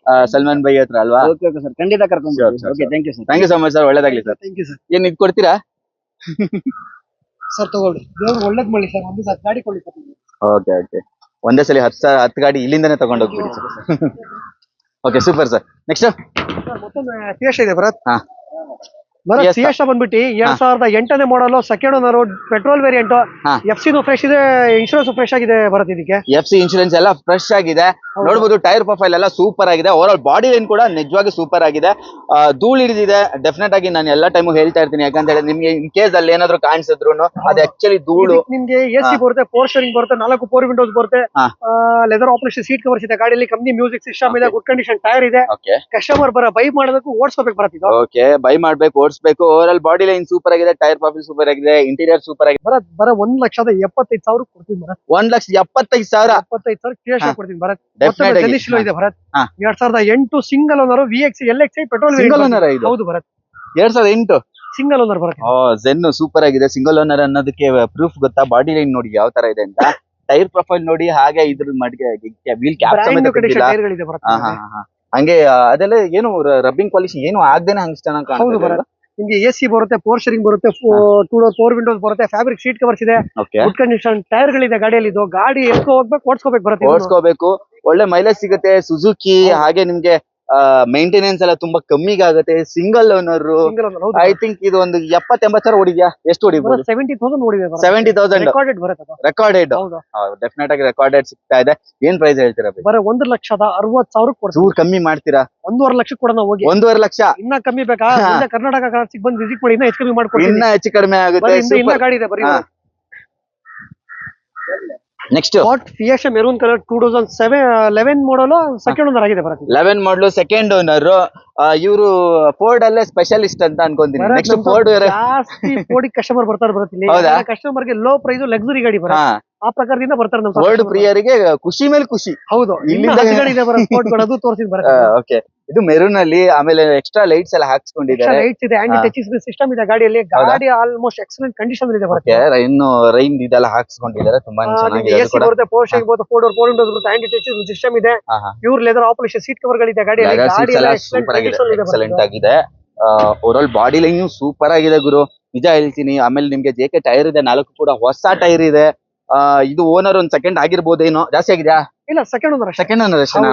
ಸಲ್ಮಾನ್ ಬೈ ಹತ್ರ ಅಲ್ವಾ? ಓಕೆ ಸರ್, ಖಂಡಿತ ಕರ್ಕೊಂಡು. Okay, thank you sir. Thank you so much sir, ಒಳ್ಳೇದಾಗ್ಲಿ ಸರ್. Thank you sir. ಏನ್ ಇದ್ ಕೊಡ್ತೀರಾ ಸರ್? ತಗೊಳ್ಳಿ, ದೇವ್ರು ಒಳ್ಳೇದ್ ಮಾಡಿ ಸರ್. ಒಂದು ಗಾಡಿ ಕೊಡಿ ಸರ್. ಓಕೆ ಓಕೆ, ಒಂದೇ ಸಲ 10 ಗಾಡಿ ಇಲ್ಲಿಂದಾನೆ ತಗೊಂಡ್ ಹೋಗ್ಬಿಡಿ sir. Okay, super sir. Next sir ಮತ್ತೊಂದು ಸಿಯೇಷ ಇದೆ ಭರತ್. ಹಾ, ಭರತ್ ಸಿಯೇಷ ಬಂದ್ಬಿಟ್ಟು 2008ನೇ model, second owner, petrol variant. FC fresh ಇದೆ, ಇನ್ಶೂರೆನ್ಸ್ ಫ್ರೆಶ್ ಆಗಿದೆ ಭರತ್. ಇದಕ್ಕೆ FC ಇನ್ಶೂರೆನ್ಸ್ ಎಲ್ಲ ಫ್ರೆಶ್ ಆಗಿದೆ. ನೋಡಬಹುದು ಟೈರ್ ಪ್ರೊಫೈಲ್ ಎಲ್ಲ ಸೂಪರ್ ಆಗಿದೆ. ಓವರ್ ಆಲ್ ಬಾಡಿ ಲೈನ್ ಕೂಡ ನಿಜವಾಗಿ ಸೂಪರ್ ಆಗಿದೆ. ಧೂಳು ಹಿಡಿದಿದೆ. ಡೆಫಿನೆಟ್ ಆಗಿ ನಾನು ಎಲ್ಲಾ ಟೈಮು ಹೇಳ್ತಾ ಇರ್ತೀನಿ, ಯಾಕಂತ ಹೇಳಿದ್ರೆ ನಿಮ್ಗೆ ಇನ್ ಕೇಸ್ ಅಲ್ಲಿ ಏನಾದ್ರು ಕಾಣಿಸಿದ್ರು ಅದು ಆಕ್ಚುಲಿ ಧೂಳು. ನಿಮ್ಗೆ AC ಬರುತ್ತೆ, 4 ಸ್ಟೇರಿಂಗ್ ಬರುತ್ತೆ, 4 4 ವಿಂಡೋಸ್ ಬರುತ್ತೆ, ಲೆದರ್ ಆಪರೇಷನ್ ಸೀಟ್ ಕವರ್ಸ್ ಇದೆ ಗಾಡಿಯಲ್ಲಿ, ಕಂಪ್ನಿ ಮ್ಯೂಸಿಕ್ ಸಿಸ್ಟಮ್ ಇದೆ, ಗುಡ್ ಕಂಡೀಷನ್ ಟೈರ್ ಇದೆ. ಕಸ್ಟಮರ್ ಬೈ ಮಾಡೋದಕ್ಕೂ ಓಡಿಸ್ಕೋಬೇಕು ಬರತ್. ಇದು ಓಕೆ, ಬೈ ಮಾಡ್ಬೇಕು, ಓಡಿಸ್ಬೇಕು. Overall body line super ಆಗಿದೆ, ಟೈರ್ ಪ್ರೊಫೈಲ್ ಸೂಪರ್ ಆಗಿದೆ, ಇಂಟೀರಿಯರ್ ಸೂಪರ್ ಆಗಿದೆ. ಬರ 1,75,000 ಕೊಡ್ತೀನಿ ಭರತ್. 1,75,000 75,000 ಕೊಡ್ತೀನಿ ಭರತ್. ಡೆಫಿನೆಟ್ ಇದೆ Bharat. 2008 single owner, VX LXi petrol single owner. ಹೌದು Bharat, 2008 single owner Bharat. Zen super ಆಗಿದೆ. ಸಿಂಗಲ್ ಓನರ್ ಅನ್ನೋದಕ್ಕೆ ಪ್ರೂಫ್ ಗೊತ್ತಾ? ಬಾಡಿ ಲೈನ್ ನೋಡಿ ಯಾವ ತರ ಇದೆ ಅಂತ, ಟೈರ್ ಪ್ರೊಫೈಲ್ ನೋಡಿ, ಹಾಗೆ ಇದ್ರ ಮಡ್ಗೆ ವೀಲ್ ಕ್ಯಾಪ್ ಸಮೇತ ಟೈರ್ಗಳಿದೆ ಭರತ್. ಹಂಗೆ ಅದೆಲ್ಲ ಏನು ರಬ್ಬಿಂಗ್ ಪಾಲಿಶ್ ಏನು ಆಗ್ದೇನೆ ಹಂಗೆ ಚೆನ್ನಾಗಿ ಕಾಣುತ್ತೆ. ನಿಮ್ಗೆ AC ಬರುತ್ತೆ, 4 ಸ್ಟೇರಿಂಗ್ ಬರುತ್ತೆ, 2 ಡೋರ್ 4 ವಿಂಡೋಸ್ ಬರುತ್ತೆ, ಫ್ಯಾಬ್ರಿಕ್ ಸೀಟ್ ಕವರ್ಸ್ ಇದೆ, ಗುಡ್ ಕಂಡೀಷನ್ ಟೈರ್ ಗಳಿದೆ ಗಾಡಿಯಲ್ಲಿ. ಇದು ಗಾಡಿ ಎಲ್ಕೋ ಹೋಗ್ಬೇಕು, ಓಡಿಸ್ಕೋಬೇಕು ಬರುತ್ತೆ. ಓಡಿಸ್ಕೋಬೇಕು, ಒಳ್ಳೆ ಮೈಲೇಜ್ ಸಿಗುತ್ತೆ. ಸುಜುಕಿ ಹಾಗೆ ನಿಮ್ಗೆ ಮೇಂಟೆನೆನ್ಸ್ ಎಲ್ಲ ತುಂಬಾ ಕಮ್ಮಿಗೆ ಆಗುತ್ತೆ. Single owner. ಐ ಥಿಂಕ್ ಇದು ಒಂದು 70-80,000 ಓಡಿದ್ಯಾ? ಎಷ್ಟು ಓಡಿಬಹುದು? 70,000 ಓಡಿದೆ. 70,000 ರೆಕಾರ್ಡೆಡ್ ಬರುತ್ತೆ. ರೆಕಾರ್ಡೆಡ್ ಡೆಫಿನೆಟ್ ಆಗಿ ರೆಕಾರ್ಡೆಡ್ ಸಿಗ್ತಾ ಇದೆ. ಏನ್ ಪ್ರೈಸ್ ಹೇಳ್ತೀರಾ? ಬರೀ 1,60,000 ಕೊಡ್ತೀವಿ. ಚೂರ್ ಕಮ್ಮಿ ಮಾಡ್ತೀರಾ? 1,50,000 ಲಕ್ಷ ಕೊಡೋಣ ಹೋಗಿ. 1,50,000 ಲಕ್ಷ ಇನ್ನ ಕಮ್ಮಿ ಬೇಕಾ? ಕರ್ನಾಟಕ ಕಾರ್ಸಿಗೆ ಬಂದು ವಿಸಿಟ್ ಮಾಡಿ, ಇನ್ನ ಹೆಚ್ಚು ಕಮ್ಮಿ ಮಾಡ್ಕೊಡ್ತೀನಿ. ಇನ್ನ ಹೆಚ್ಚು ಕಡಿಮೆ ಆಗುತ್ತೆ. ಇನ್ನ ಗಾಡಿ ಇದೆ ಬರೀ. ನೆಕ್ಸ್ಟ್ ಫಿಯೇಷಾ ಮೆರೂನ್ ಕಲರ್, 2011 ಮಾಡಲ್, ಸೆಕೆಂಡ್ ಓನರ್ ಆಗಿದೆ ಬರುತ್ತೆ. 11 ಮಾಡಲು, ಸೆಕೆಂಡ್ ಓನರ್. ಇವರು ಫೋರ್ಡ್ ಅಲ್ಲೇ ಸ್ಪೆಷಲಿಸ್ಟ್ ಅಂತ ಅನ್ಕೊಂತೀನಿ. ನೆಕ್ಸ್ಟ್ ಫೋರ್ಡ್ ಜಾಸ್ತಿ ಫೋರ್ಡ್ ಕಸ್ಟಮರ್ ಬರ್ತಾರೆ ಬರುತ್ತೆ. ಕಸ್ಟಮರ್ ಗೆ ಲೋ ಪ್ರೈಸ್ ಲಕ್ಸುರಿ ಗಾಡಿ ಬರುತ್ತೆ. ಆ ಪ್ರಕಾರದಿಂದ ಬರ್ತಾರೆ ನಮ್ಮ ಫೋರ್ಡ್ ಪ್ರಿಯರಿಗೆ ಖುಷಿ ಮೇಲೆ ಖುಷಿ. ಹೌದು, ಇಲ್ಲಿಂದ ಗಾಡಿ ಇದೆ ಬರುತ್ತೆ. ಫೋರ್ಡ್ ಗಳು ಅದು ತೋರಿಸಿದ್ ಬರುತ್ತೆ. ಓಕೆ, ಇದು ಮೆರೂನ್ ಅಲ್ಲಿ. ಆಮೇಲೆ ಎಕ್ಸ್ಟ್ರಾ ಲೈಟ್ಸ್ ಎಲ್ಲ ಹಾಕ್ಸ್ಕೊಂಡಿದ್ದಾರೆ. ಲೈಟ್ಸ್ ಇದೆ, ಆಂಟಿ ಟಚ್ ಸಿಸ್ಟಮ್ ಇದೆ ಗಾಡಿಯಲ್ಲಿ. ಗಾಡಿ ಆಲ್ಮೋಸ್ಟ್ ಎಕ್ಸಲೆಂಟ್ ಕಂಡೀಷನ್ ಇದೆ ಬರುತ್ತೆ. ಇನ್ನು ರೈನ್ ಇದೆಲ್ಲ ಹಾಕ್ಸ್ಕೊಂಡಿದ್ದಾರೆ, ತುಂಬಾ ಚೆನ್ನಾಗಿದೆ. AC ಬರುತ್ತೆ, 4 ಸ್ಟೇರಿಂಗ್ ಬರುತ್ತೆ, 4 ಡೋರ್ 4 ವಿಂಡೋಸ್ ಬರುತ್ತೆ, ಆಂಟಿ ಟಚ್ ಸಿಸ್ಟಮ್ ಇದೆ, pure leather operation seat cover ಗಳಿದೆ ಗಾಡಿಯಲ್ಲಿ. ಎಕ್ಸಲೆಂಟ್ ಆಗಿದೆ. Overall body line super ಆಗಿದೆ ಗುರು, ನಿಜ ಹೇಳ್ತೀನಿ. ಆಮೇಲೆ ನಿಮ್ಗೆ JK ಟೈರ್ ಇದೆ, 4 ಕೂಡ ಹೊಸ ಟೈರ್ ಇದೆ. ಇದು ಓನರ್ ಒಂದ್ ಸೆಕೆಂಡ್ ಆಗಿರ್ಬೋದೇನೋ, ಜಾಸ್ತಿ ಆಗಿದ್ಯಾ? ಇಲ್ಲ, ಸೆಕೆಂಡ್ ಓನರ್. ಸೆಕೆಂಡ್ ಓನರ್ ಅಷ್ಟೇನಾ?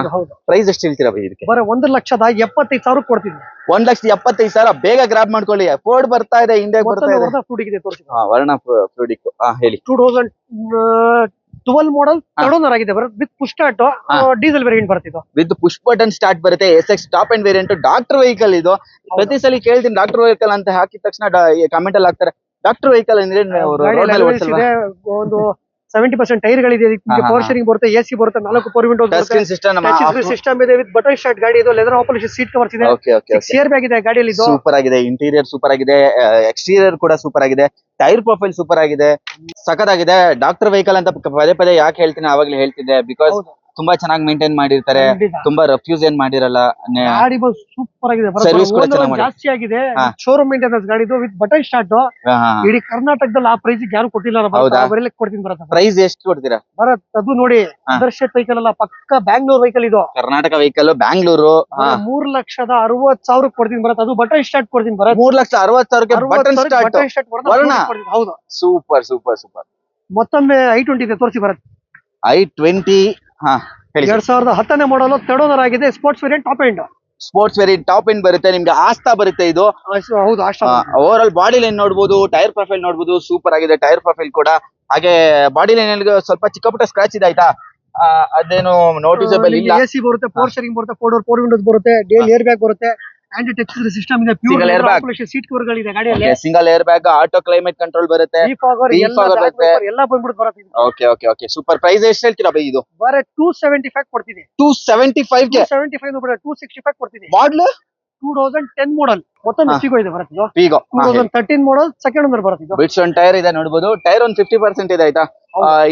ಪ್ರೈಸ್ ಎಷ್ಟು ಹೇಳ್ತೀರಾ ಇದಕ್ಕೆ? ಬರೀ 1,75,000 ಕೊಡ್ತೀನಿ. 1,75,000 ಬೇಗ ಗ್ರಾಬ್ ಮಾಡ್ಕೊಳ್ಳಿ. ಫೋರ್ಡ್ ಬರ್ತಾ ಇದೆ, ಇಂಡಿಯಾ ಬರ್ತಾ ಇದೆ. ವರ್ಣ ಫ್ಲೂಡಿಕ್ ಹೇಳಿ. 2012 ಮಾಡಲ್, ಥರ್ಡ್ ಓನರ್ ಆಗಿದೆ ಬರುತ್ತೆ. With push start, diesel variant ಬರ್ತಿದ್ದು. ವಿತ್ ಪುಷ್ ಬಟನ್ ಸ್ಟಾರ್ಟ್ ಬರುತ್ತೆ. SX top end variant, doctor vehicle ಇದು. ಪ್ರತಿ ಸಲ ಕೇಳ್ತೀನಿ ಡಾಕ್ಟರ್ ವೆಹಿಕಲ್ ಅಂತ, ಹಾಕಿದ ತಕ್ಷಣ ಕಮೆಂಟ್ ಅಲ್ಲಿ ಹಾಕ್ತಾರೆ ಡಾಕ್ಟರ್ ವೆಹಿಕಲ್ ಅಂದ್ರೆ ಒಂದು 70% ಟೈರ್ ಗಳಿದೆ. 4 ಸ್ಟೇರಿಂಗ್ ಬರುತ್ತೆ, AC ಬರುತ್ತೆ, 4 4 ವಿಂಡೋಸ್ ಬರುತ್ತೆ, ಸಿಸ್ಟಮ್ ಇದೆ, ವಿತ್ ಬಟನ್ ಸ್ಟಾರ್ಟ್ ಗಾಡಿ ಇದು. ಲೆದರ್ ಆಪರೇಷನ್ ಸೀಟ್ ಕವರ್ಸ್ ಇದೆ, ಏರ್ ಬ್ಯಾಗ್ ಇದೆ ಗಾಡಿಯಲ್ಲಿ. ಸೂಪರ್ ಆಗಿದೆ. ಇಂಟೀರಿಯರ್ ಸೂಪರ್ ಆಗಿದೆ, ಎಕ್ಸ್ಟೀರಿಯರ್ ಕೂಡ ಸೂಪರ್ ಆಗಿದೆ, ಟೈರ್ ಪ್ರೊಫೈಲ್ ಸೂಪರ್ ಆಗಿದೆ, ಸಖತ್ತಾಗಿದೆ. ಡಾಕ್ಟರ್ ವೆಹಿಕಲ್ ಅಂತ ಪದೇ ಪದೇ ಯಾಕೆ ಹೇಳ್ತೀನಿ, ಅವಾಗ್ಲೇ ಹೇಳ್ತಿದ್ದೆ, ಬಿಕಾಸ್ ತುಂಬಾ ಚೆನ್ನಾಗಿ ಮೇಂಟೈನ್ ಮಾಡಿರ್ತಾರೆ, ತುಂಬಾ ರಫ್ಯೂಸ್ ಏನ್ ಮಾಡಿರಲ್ಲ. ಗಾಡಿ ಸೂಪರ್ ಆಗಿದೆ, ಸರ್ವಿಸ್ ಕೂಡ ಚೆನ್ನಾಗಿ ಜಾಸ್ತಿ ಆಗಿದೆ. ಶೋರೂಮ್ ಮೇಂಟೆನೆನ್ಸ್ ಗಾಡಿ ಇದು, ವಿತ್ ಬಟನ್ ಸ್ಟಾರ್ಟ್. ಇಡೀ ಕರ್ನಾಟಕದಲ್ಲಿ ಆ ಪ್ರೈಸ್ ಯಾರು ಕೊಟ್ಟಿಲ್ಲ. ಕೊಡ್ತೀನಿ ಬರತ್ತೆ. ಪ್ರೈಸ್ ಎಷ್ಟು ಕೊಡ್ತೀರಾ ಬರತ್? ಅದು ನೋಡಿ, ಅದರ್ಶೆಟ್ ವೆಹಿಕಲ್ ಅಲ್ಲ, ಪಕ್ಕ ಬ್ಯಾಂಗ್ಳೂರ್ ವೆಹಿಕಲ್ ಇದು. ಕರ್ನಾಟಕ ವೆಹಿಕಲ್, ಬ್ಯಾಂಗ್ಳೂರು. 3,60,000 ಕೊಡ್ತೀನಿ ಬರತ್ತೆ. ಅದು ಬಟನ್ ಸ್ಟಾರ್ಟ್ ಕೊಡ್ತೀನಿ ಬರತ್ತೆ. 3,60,000 ಬಟನ್ ಸ್ಟಾರ್ಟ್. ಹೌದು, ಸೂಪರ್ ಸೂಪರ್ ಸೂಪರ್. ಮತ್ತೊಮ್ಮೆ i20 ಇದೆ, ತೋರಿಸಿ ಬರತ್ತೆ. i20 2010ನೇ ಮಾಡಲ್, ಥರ್ಡ್ ಓನರ್ ಆಗಿದೆ, sports variant top end. Sports variant top end ಬರುತ್ತೆ. ನಿಮ್ಗೆ ಆಸ್ತಾ ಬರುತ್ತೆ ಇದು. ಹೌದು, ಓವರ್ ಆಲ್ ಬಾಡಿ ಲೈನ್ ನೋಡಬಹುದು, ಟೈರ್ ಪ್ರೊಫೈಲ್ ನೋಡಬಹುದು, ಸೂಪರ್ ಆಗಿದೆ ಟೈರ್ ಪ್ರೊಫೈಲ್ ಕೂಡ. ಹಾಗೆ ಬಾಡಿ ಲೈನ್ ಅಲ್ಲಿ ಸ್ವಲ್ಪ ಚಿಕ್ಕ ಪುಟ್ಟ ಸ್ಕ್ರಾಚ್ ಇದೆ, ಆಯ್ತಾ? ಅದೇನು ನೋಟಿಸಬಲ್ ಇಲ್ಲ. AC ಬರುತ್ತೆ, 4 ಸ್ಟೇರಿಂಗ್ ಬರುತ್ತೆ, 4 ಡೋರ್ 4 ವಿಂಡೋಸ್ ಬರುತ್ತೆ, ಡೇಲ್ ಏರ್ ಬ್ಯಾಗ್ ಬರುತ್ತೆ, ಆಂಟಿ ಟಚ್ ಸಿಸ್ಟಮ್ ಇದೆ, pure air bag, seat cover ಗಳಿದೆ ಗಾಡಿಯಲ್ಲಿ. Single air bag, auto climate control ಬರುತ್ತೆ, ಎಲ್ಲ ಬಂದ್ಬಿಟ್ಟು ಬರುತ್ತೆ. Okay okay okay, super. Price ಎಷ್ಟು ಹೇಳ್ತೀರಾ ಬೈ ಇದು? ಬರೀ 275 ಕೊಡ್ತೀನಿ. 275 ಗೆ 275 265 ಕೊಡ್ತೀನಿ. ಮಾಡ್ಲು 2010 ಮಾಡಲ್ ಮತ್ತೊಂದು ಹಾ. ಫಿಗೋ ಇದೆ ಬರುತ್ತೆ ಇದು Figo 2013 ಮಾಡಲ್ ಸೆಕೆಂಡ್ ಓನರ್ ಬರುತ್ತೆ ಇದು ಬಿಟ್ಸ್ ಒಂದು ಟೈರ್ ಇದೆ ನೋಡಬಹುದು. ಟೈರ್ ಒಂದು 50% ಇದೆ ಆಯ್ತಾ.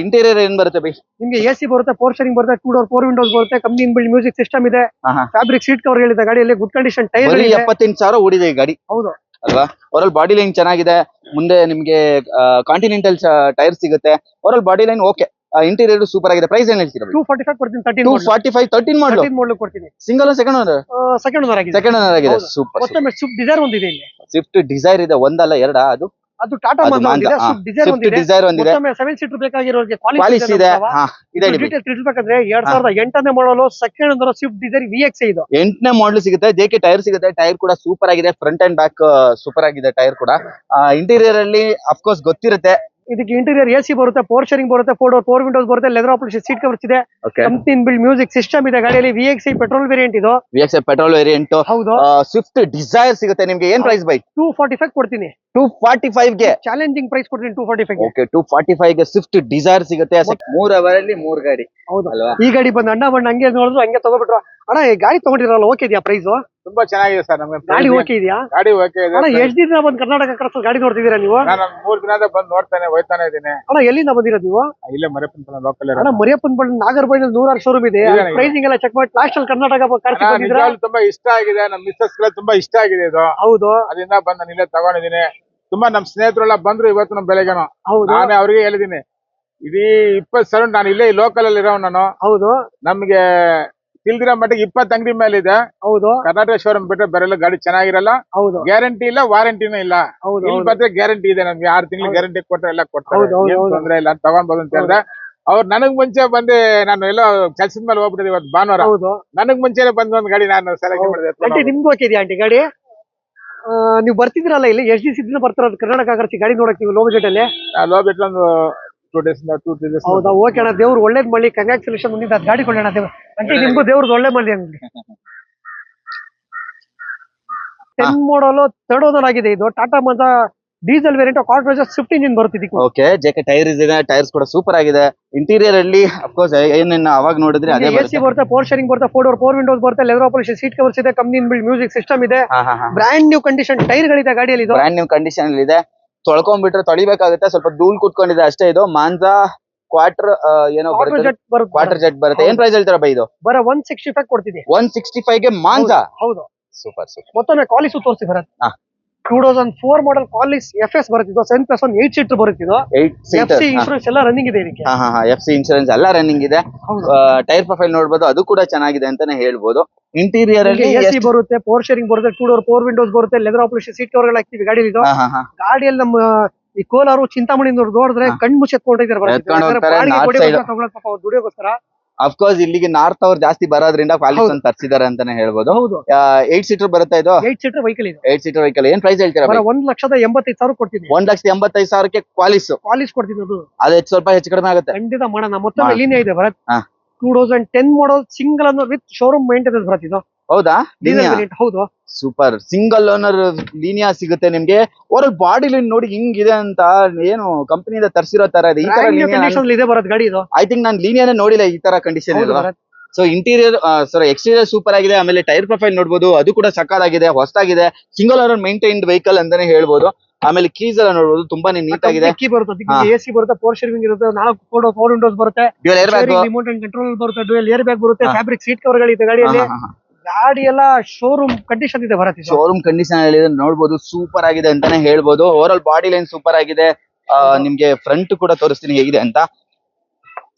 ಇಂಟೀರಿಯರ್ ಏನ್ ಬರುತ್ತೆ ಬೈ? ನಿಮ್ಗೆ ಎಸಿ ಬರುತ್ತೆ, 4 ಸ್ಟೇರಿಂಗ್ ಬರುತ್ತೆ, 2 ಡೋರ್ 4 ವಿಂಡೋಸ್ ಬರುತ್ತೆ, ಕಂಪ್ನಿ ಇನ್ಬಿಲ್ಡ್ ಮ್ಯೂಸಿಕ್ ಸಿಸ್ಟಮ್ ಇದೆ, ಫ್ಯಾಬ್ರಿಕ್ ಸೀಟ್ ಕವರ್ ಹೇಳಿದೆ ಗಾಡಿಯಲ್ಲಿ, ಗುಡ್ ಕಂಡೀಷನ್ ಟೈರ್ ಬರೀ ಇದೆ. 78,000 ಓಡಿದೆ ಈ ಗಾಡಿ ಹೌದು ಅಲ್ವಾ. ಓವರಾಲ್ ಬಾಡಿ ಲೈನ್ ಚೆನ್ನಾಗಿದೆ. ಮುಂದೆ ನಿಮ್ಗೆ ಕಾಂಟಿನೆಂಟಲ್ ಟೈರ್ ಸಿಗುತ್ತೆ. Overall body line okay. Interior super ಆಗಿದೆ. ಪ್ರೈಸ್ ಏನ್ ಹೇಳ್ತೀರಾ? 245 ಕೊಡ್ತೀನಿ. 245 13 ಮಾಡಲು 13 ಮಾಡಲು ಕೊಡ್ತೀನಿ. Single second owner? Second owner ಆಗಿದೆ. ಸೆಕೆಂಡ್ ಓನರ್ ಆಗಿದೆ. ಹೌದು. ಸೂಪರ್. ಮತ್ತೊಮ್ಮೆ ಸ್ವಿಫ್ಟ್ ಡಿಸೈರ್ ಒಂದಿದೆ ಇಲ್ಲಿ. ಸ್ವಿಫ್ಟ್ ಡಿಸೈರ್ ಇದೆ, ಒಂದಲ್ಲ ಎರಡ? ಅದು ಟಾಟಾ ಅದು ಮಾಂಜಾ ಒಂದಿದೆ, ಮಾಂಜಾ, ಸ್ವಿಫ್ಟ್ ಡಿಸೈರ್ ಸ್ವಿಫ್ಟ್ ಒಂದಿದೆ. ಡಿಸೈರ್ ಒಂದಿದೆ. ಮತ್ತೊಮ್ಮೆ 7 ಸೀಟರ್ ಬೇಕಾಗಿರೋರಿಗೆ ಪಾಲಿಶ್ ಇದೆ. ಹಾ ಇದೆ ಹೇಳಿ. ಡೀಟೇಲ್ ತಿಳಿಸಬೇಕಂದ್ರೆ 2008ನೇ ಮಾಡಲು second owner Swift Dzire VX ಇದು 8ನೇ ಮಾಡಲ್ ಸಿಗುತ್ತೆ. JK ಟೈರ್ ಸಿಗುತ್ತೆ. ಟೈರ್ ಕೂಡ ಸೂಪರ್ ಆಗಿದೆ. ಫ್ರಂಟ್ ಅಂಡ್ ಬ್ಯಾಕ್ ಸೂಪರ್ ಆಗಿದೆ ಟೈರ್ ಕೂಡ. ಇಂಟೀರಿಯರ್ ಅಲ್ಲಿ ಅಫ್ಕೋರ್ಸ್ ಗೊತ್ತಿರುತ್ತೆ. ಇದಕ್ಕೆ ಇಂಟೀರಿಯರ್ ಎಸಿ ಬರುತ್ತೆ, 4 ಸ್ಟೇರಿಂಗ್ ಬರುತ್ತೆ, 4 ಡೋರ್ 4 ವಿಂಡೋಸ್ ಬರುತ್ತೆ, ಲೆದರ್ ಆಪ್ರೇಷನ್ ಸೀಟ್ ಕವರ್ಸ್ ಇದೆ, ಕಂಪ್ನಿ ಇನ್ಬಿಲ್ಡ್ ಮ್ಯೂಸಿಕ್ ಸಿಸ್ಟಮ್ ಇದೆ ಗಾಡಿಯಲ್ಲಿ. VXI ಪೆಟ್ರೋಲ್ ವೇರಿಯಂಟ್ ಇದು. VXI petrol variant. ಹೌದು. ಸ್ವಿಫ್ಟ್ ಡಿಸೈರ್ ಸಿಗುತ್ತೆ ನಿಮ್ಗೆ. ಏನ್ ಪ್ರೈಸ್ ಬೈ? 245 ಕೊಡ್ತೀನಿ. 245 ಗೆ ಚಾಲೆಂಜಿಂಗ್ ಪ್ರೈಸ್ ಕೊಡ್ತೀನಿ 245 ಗೆ. ಓಕೆ 245 ಗೆ ಸ್ವಿಫ್ಟ್ ಡಿಸೈರ್ ಸಿಗುತ್ತೆ. 3 ಅವರಲ್ಲಿ 3 ಗಾಡಿ. ಹೌದು ಅಲ್ವಾ? ಈ ಗಾಡಿ ಬಂದು ಅಣ್ಣ ಬಣ್ಣ ಹಂಗೆ ನೋಡಿದ್ರು ಹಂಗೆ ತಗೋಬಿಟ್ರು. ಅಣ್ಣ ಈ ಗಾಡಿ ತಗೊಂಡಿರಲ್ಲ, ಓಕೆ ಇದೆಯಾ ಪ್ರೈಸ್? ತುಂಬಾ ಚೆನ್ನಾಗಿದೆ ಸರ್. ನಮ್ಗೆ ಗಾಡಿ ಓಕೆ ಇದೆಯಾ? ಗಾಡಿ ಓಕೆ ಇದೆ. ಅಣ್ಣ ಎಷ್ಟು ದಿನ ಬಂದು ಕರ್ನಾಟಕ ಕ್ರಾಸ್ ಗಾಡಿ ನೋಡ್ತಿದ್ದೀರಾ ನೀವು? ನಾನು 3 ದಿನದ ಬಂದು ನೋಡ್ತಾನೆ ಹೋಯ್ತಾನೆ ಇದೀನಿ. ಅಣ್ಣ ಎಲ್ಲಿಂದ ಬಂದಿರೋದು ನೀವು? ಇಲ್ಲೇ ಮರೆಪುರ ಲೋಕಲ್. ಅಣ್ಣ ಮರಿಯಪ್ಪನ್ ಬಳ್ಳಿ ನಾಗರಬೈಲ್ 100 ಶೋರೂಮ್ ಇದೆ. ಪ್ರೈಸಿಂಗ್ ಎಲ್ಲ ಚೆಕ್ ಮಾಡಿ ಲಾಸ್ಟ್ ಅಲ್ಲಿ ಕರ್ನಾಟಕ ಕಾರ್ಸಿ ಬಂದಿದ್ದೀರಾ? ತುಂಬಾ ಇಷ್ಟ ಆಗಿದೆ. ನಮ್ ಮಿಸ್ಸಸ್ ಗೆ ತುಂಬಾ ಇಷ್ಟ ಆಗಿದೆ ಇದು. ಹೌದು. ಅದರಿಂದ ಬಂದು ನಾನು ಇಲ್ಲೇ ತಗೊಂಡಿದ್ದೀನಿ. ತುಂಬಾ ನಮ್ ಸ್ನೇಹಿತರೆಲ್ಲ ಬಂದ್ರು ಇವತ್ತು ನಮ್ ಬೆಳಗ್ಗೆನು. ಹೌದು. ನಾನೇ ಅವ್ರಿಗೆ ಹೇಳಿದೀನಿ ಇಡೀ 20 ಸಲ ನಾನು ಇಲ್ಲೇ ಲೋಕಲ್ ಅಲ್ಲಿ ಇರೋ ನಾನು. ಹೌದು. ನಮ್ಗೆ ತಿಳ್ದಿರೋ ಮಟ್ಟಿಗೆ 20 ಅಂಗಡಿ ಮೇಲೆ ಇದೆ. ಹೌದು. ಕರ್ನಾಟಕ ಶೋರೂಮ್ ಬಿಟ್ಟರೆ ಬೇರೆಲ್ಲ ಗಾಡಿ ಚೆನ್ನಾಗಿರಲ್ಲ. ಹೌದು. ಗ್ಯಾರಂಟಿ ಇಲ್ಲ, ವಾರಂಟಿನೂ ಇಲ್ಲ. ಹೌದು. ಇಲ್ಲಿ ಬಂದ್ರೆ ಗ್ಯಾರಂಟಿ ಇದೆ. ನಮ್ಗೆ 6 ತಿಂಗಳು ಗ್ಯಾರಂಟಿ ಕೊಟ್ಟರೆ ಎಲ್ಲ ಕೊಡ್ತಾರೆ. ಹೌದು, ಹೌದು, ಏನ್ ಹೌದು. ತೊಂದ್ರೆ ಇಲ್ಲ, ತಗೊಂಡ್ಬೋದು ಅಂತ ಹೇಳಿದ್ರೆ ಅವ್ರು ನನಗ್ ಮುಂಚೆ ಬಂದು ನಾನು ಎಲ್ಲ ಕೆಲ್ಸದ ಮೇಲೆ ಹೋಗ್ಬಿಟ್ಟಿದೆ ಇವತ್ತು ಭಾನುವಾರ. ಹೌದು. ನನಗ್ ಮುಂಚೆನೆ ಬಂದ್ ಒಂದ್ ಗಾಡಿ ನಾನು ಸೆಲೆಕ್ಟ್ ಆಂಟಿ ಮಾಡಿದೆ. ನಿಮ್ಗೂ ಓಕೆ ಇದೆಯಾ ಆಂಟಿ ಗಾಡಿ? ನೀವು ಬರ್ತಿದ್ರಲ್ಲ ಇಲ್ಲಿ SDC ದಿನ ಬರ್ತಾರ ಕರ್ನಾಟಕ ಕಾರ್ಸಿ ಗಾಡಿ ನೋಡಕ್ ನೀವು ಲೋ ಬಜೆಟ್ ಅಲ್ಲಿ? ಲೋ ಬಿಟ್ಟು ಒಂದು 2 ಡೇಸ್ 2 ಡೇಸ್. ಹೌದಾ? ಓಕೆ ಅಣ್ಣ, ದೇವ್ರು ಒಳ್ಳೇದ್ ಮಾಡಿ, ಕಂಗ್ರಾಚುಲೇಷನ್ ಮುಂದಿನ ಗಾಡಿ ಕೊಳ್ಳೋಣ ದೇವ್ರು. ಆಂಟಿ ನಿಮ್ಗೂ ದೇವ್ರದ್ದು ಒಳ್ಳೆ ಮಾಡಿ ಅಂಗಡಿ. 10 ಮಾಡಲ್ 3rd ಓನರ್ ಆಗಿದೆ ಇದು. Tata Manza diesel variant Quadrajet Swift engine ಬರುತ್ತೆ. ಓಕೆ JK ಟೈರ್ ಇದೆ. ಟೈರ್ಸ್ ಕೂಡ ಸೂಪರ್ ಆಗಿದೆ. ಇಂಟೀರಿಯರ್ ಅಲ್ಲಿ ಅಫ್ಕೋರ್ಸ್ ಏನೇನು ಅವಾಗ ನೋಡಿದ್ರೆ ಅದೇ ಎಸಿ ಬರುತ್ತೆ, 4 ಸ್ಟೇರಿಂಗ್ ಬರುತ್ತೆ, 4 ಡೋರ್ 4 ವಿಂಡೋಸ್ ಬರುತ್ತೆ, ಲೆದರ್ ಆಪರೇಷನ್ ಸೀಟ್ ಕವರ್ಸ್ ಇದೆ, ಕಂಪ್ನಿ ಇನ್ಬಿಲ್ಡ್ ಮ್ಯೂಸಿಕ್ ಸಿಸ್ಟಮ್ ಇದೆ, ಬ್ರ್ಯಾಂಡ್ ನ್ಯೂ ಕಂಡೀಷನ್ ಟೈರ್ ಗಳಿದೆ ಗಾಡಿಯಲ್ಲಿ. ಇದು ಬ್ರ್ಯಾಂಡ್ ನ್ಯೂ ಕಂಡೀಷನ್ ಅಲ್ಲಿ ಇದೆ. ತೊಳ್ಕೊಂಡ್ಬಿಟ್ರೆ ತೊಳಿಬೇಕಾಗುತ್ತೆ. ಸ್ವಲ್ಪ ಧೂಳ್ ಕುಟ್ಕೊಂಡಿದೆ ಅಷ್ಟೇ. ಇದು ಮಾಂಜಾ ಕ್ವಾರ್ಟರ್ ಏನೋ ಕ್ವಾರ್ಟರ್ ಜೆಟ್ ಬರುತ್ತೆ. ಏನ್ ಪ್ರೈಸ್ ಹೇಳ್ತಾರ ಬೈ ಇದು? ಬರ 165 ಕೊಡ್ತಿದೆ. 165 ಗೆ ಮಾಂಜಾ. ಹೌದು. Super super. ಮತ್ತೊಮ್ಮೆ ಕಾಲಿಸು ತೋರಿಸಿ ಬರುತ್ತೆ. 2004 ಮಾಡಲ್ ಕಾಲಿಸ್ FS ಬರುತ್ತೆ. ಇದು 7+1 8 ಸೀಟರ್ ಬರುತ್ತೆ. ಇದು 8 FC ಇನ್ಶೂರೆನ್ಸ್ ಎಲ್ಲ ರನ್ನಿಂಗ್ ಇದೆ ಇದಕ್ಕೆ. FC ಇನ್ಶೂರೆನ್ಸ್ ಎಲ್ಲ ರನ್ನಿಂಗ್ ಇದೆ. ಟೈರ್ ಪ್ರೊಫೈಲ್ ನೋಡಬಹುದು, ಅದು ಕೂಡ ಚೆನ್ನಾಗಿದೆ ಅಂತಾನೆ ಹೇಳ್ಬೋದು. ಇಂಟೀರಿಯರ್ ಅಲ್ಲಿ AC ಬರುತ್ತೆ, 4 ಸ್ಟೇರಿಂಗ್ ಬರುತ್ತೆ, 2 ಡೋರ್ 4 ವಿಂಡೋಸ್ ಬರುತ್ತೆ, ಲೆದರ್ ಆಪರೇಷನ್ ಸೀಟ್ ಕವರ್ ಹಾಕ್ತಿವಿ ಗಾಡಿ. ಇದು ಗಾಡಿಯಲ್ಲಿ ನಮ್ಮ ಈ ಕೋಲಾರು ಚಿಂತಾಮಣಿ ನೋಡಿದ್ರೆ ಕಣ್ಣು ಮುಚ್ಚಿ ದುಡಿಯೋಗೋಸ್ಕರ ಅಫ್ಕೋರ್ಸ್ ಇಲ್ಲಿಗೆ ನಾರ್ತ್ ಅವ್ರು ಜಾಸ್ತಿ ಬರೋದ್ರಿಂದ ಕ್ವಾಲಿಟಿ ಒಂದು ತರಿಸಿದಾರೆ ಅಂತಾನೆ ಹೇಳ್ಬೋದು. 8 ಸೀಟರ್ ಬರುತ್ತೆ ಇದು. 8 ಸೀಟರ್ ವೆಹಿಕಲ್ ಇದು. 8 ಸೀಟರ್ ವೆಹಿಕಲ್. ಏನ್ ಪ್ರೈಸ್ ಹೇಳ್ತೀರಾ? 1,85,000 ಕೊಡ್ತೀನಿ. 1,85,000ಕ್ಕೆ ಕ್ವಾಲಿಸ್ ಕೊಡ್ತೀನಿ. ಅದು ಸ್ವಲ್ಪ ಹೆಚ್ಚು ಕಡಿಮೆ ಆಗುತ್ತೆ. ಖಂಡಿತ ಮಾಡೋಣ. ಮೊತ್ತ ಲೀನಿಯಾ ಇದೆ Bharat. 2010 model single owner with showroom maintenance ಬರುತ್ತೆ ಇದು. ಹೌದಾ? ಹೌದು. ಸೂಪರ್. ಸಿಂಗಲ್ ಓನರ್ ಲೀನಿಯಾ ಸಿಗುತ್ತೆ ನಿಮ್ಗೆ. ಓವರ್ ಬಾಡಿ ಲೈನ್ ನೋಡಿ ಹಿಂಗಿದೆ ಅಂತ ಏನು ಕಂಪನಿಯಿಂದ ತರಿಸಿರೋ ತರ ಇದೆ. ಈ ತರ ಇದೆ ಬರುತ್ತೆ ಗಾಡಿ ಇದು. ಐ ಥಿಂಕ್ ನಾನು ಲೀನಿಯಾನೇ ನೋಡಿಲ್ಲ ಈ ತರ ಕಂಡೀಷನ್ ಇಲ್ವಾ. ಸೊ ಇಂಟೀರಿಯರ್ ಎಕ್ಸ್ಟೀರಿಯರ್ ಸೂಪರ್ ಆಗಿದೆ. ಆಮೇಲೆ ಟೈರ್ ಪ್ರೊಫೈಲ್ ನೋಡಬಹುದು, ಅದು ಕೂಡ ಸಕ್ಕತ್ತಾಗಿದೆ, ಹೊಸದಾಗಿದೆ. ಸಿಂಗಲ್ ಓನರ್ ಮೇಂಟೈನ್ಡ್ ವೆಹಿಕಲ್ ಅಂತಾನೆ ಹೇಳ್ಬೋದು. ಆಮೇಲೆ ಕೀಸ್ ಎಲ್ಲ ನೋಡಬಹುದು, ತುಂಬಾನೇ ನೀಟ್ ಆಗಿದೆ. ಕೀ ಬರುತ್ತೆ, AC ಬರುತ್ತೆ, 4 ಸ್ಟೇರಿಂಗ್ ಇರುತ್ತೆ, 4 ವಿಂಡೋಸ್ ಬರುತ್ತೆ, dual air bag, remote and control ಬರುತ್ತೆ, ಡ್ಯುಯಲ್ ಏರ್ ಬ್ಯಾಗ್ ಬರುತ್ತೆ, ಫ್ಯಾಬ್ರಿಕ್ ಸೀಟ್ ಕವರ್ ಗಳಿದೆ ಗಾಡಿಯಲ್ಲಿ. ಗಾಡಿ ಎಲ್ಲ ಶೋರೂಮ್ ಕಂಡೀಷನ್ ಇದೆ ಬರುತ್ತೆ. ಶೋರೂಮ್ ಕಂಡೀಷನ್ ಅಲ್ಲಿ ನೋಡಬಹುದು, ಸೂಪರ್ ಆಗಿದೆ ಅಂತಾನೆ ಹೇಳ್ಬೋದು. Over all body line super ಆಗಿದೆ. ನಿಮ್ಗೆ ಫ್ರಂಟ್ ಕೂಡ ತೋರಿಸ್ತೀನಿ ಹೇಗಿದೆ ಅಂತ.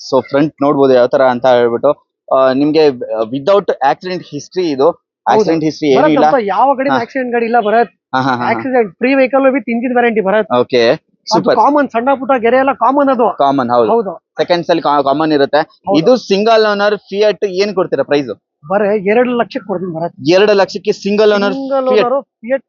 ಸೊ ಫ್ರಂಟ್ ನೋಡ್ಬೋದು ಯಾವ ತರ ಅಂತ ಹೇಳ್ಬಿಟ್ಟು. ನಿಮ್ಗೆ ವಿದೌಟ್ ಆಕ್ಸಿಡೆಂಟ್ ಹಿಸ್ಟ್ರಿ ಇದು. ಆಕ್ಸಿಡೆಂಟ್ ಹಿಸ್ಟ್ರಿ ಏನು ಇಲ್ಲ. ಯಾವ ಗಾಡಿ ಆಕ್ಸಿಡೆಂಟ್ ಗಾಡಿ ಇಲ್ಲ Bharat. Accident free vehicle with engine warranty Bharat. Okay super. Common ಸಣ್ಣ ಪುಟ್ಟ ಗೆರೆ ಎಲ್ಲ ಕಾಮನ್. ಅದು ಕಾಮನ್. ಹೌದು. ಸೆಕೆಂಡ್ಸ್ ಅಲ್ಲಿ ಕಾಮನ್ ಇರುತ್ತೆ. ಇದು ಸಿಂಗಲ್ ಓನರ್ ಫಿಯಟ್ ಏನ್ ಕೊಡ್ತೀರಾ ಪ್ರೈಸ್? ಬರೇ 2 ಲಕ್ಷಕ್ಕೆ ಕೊಡ್ತೀನಿ ಬರತ್. 2 ಲಕ್ಷಕ್ಕೆ ಸಿಂಗಲ್ ಓನರ್ ಫಿಯಟ್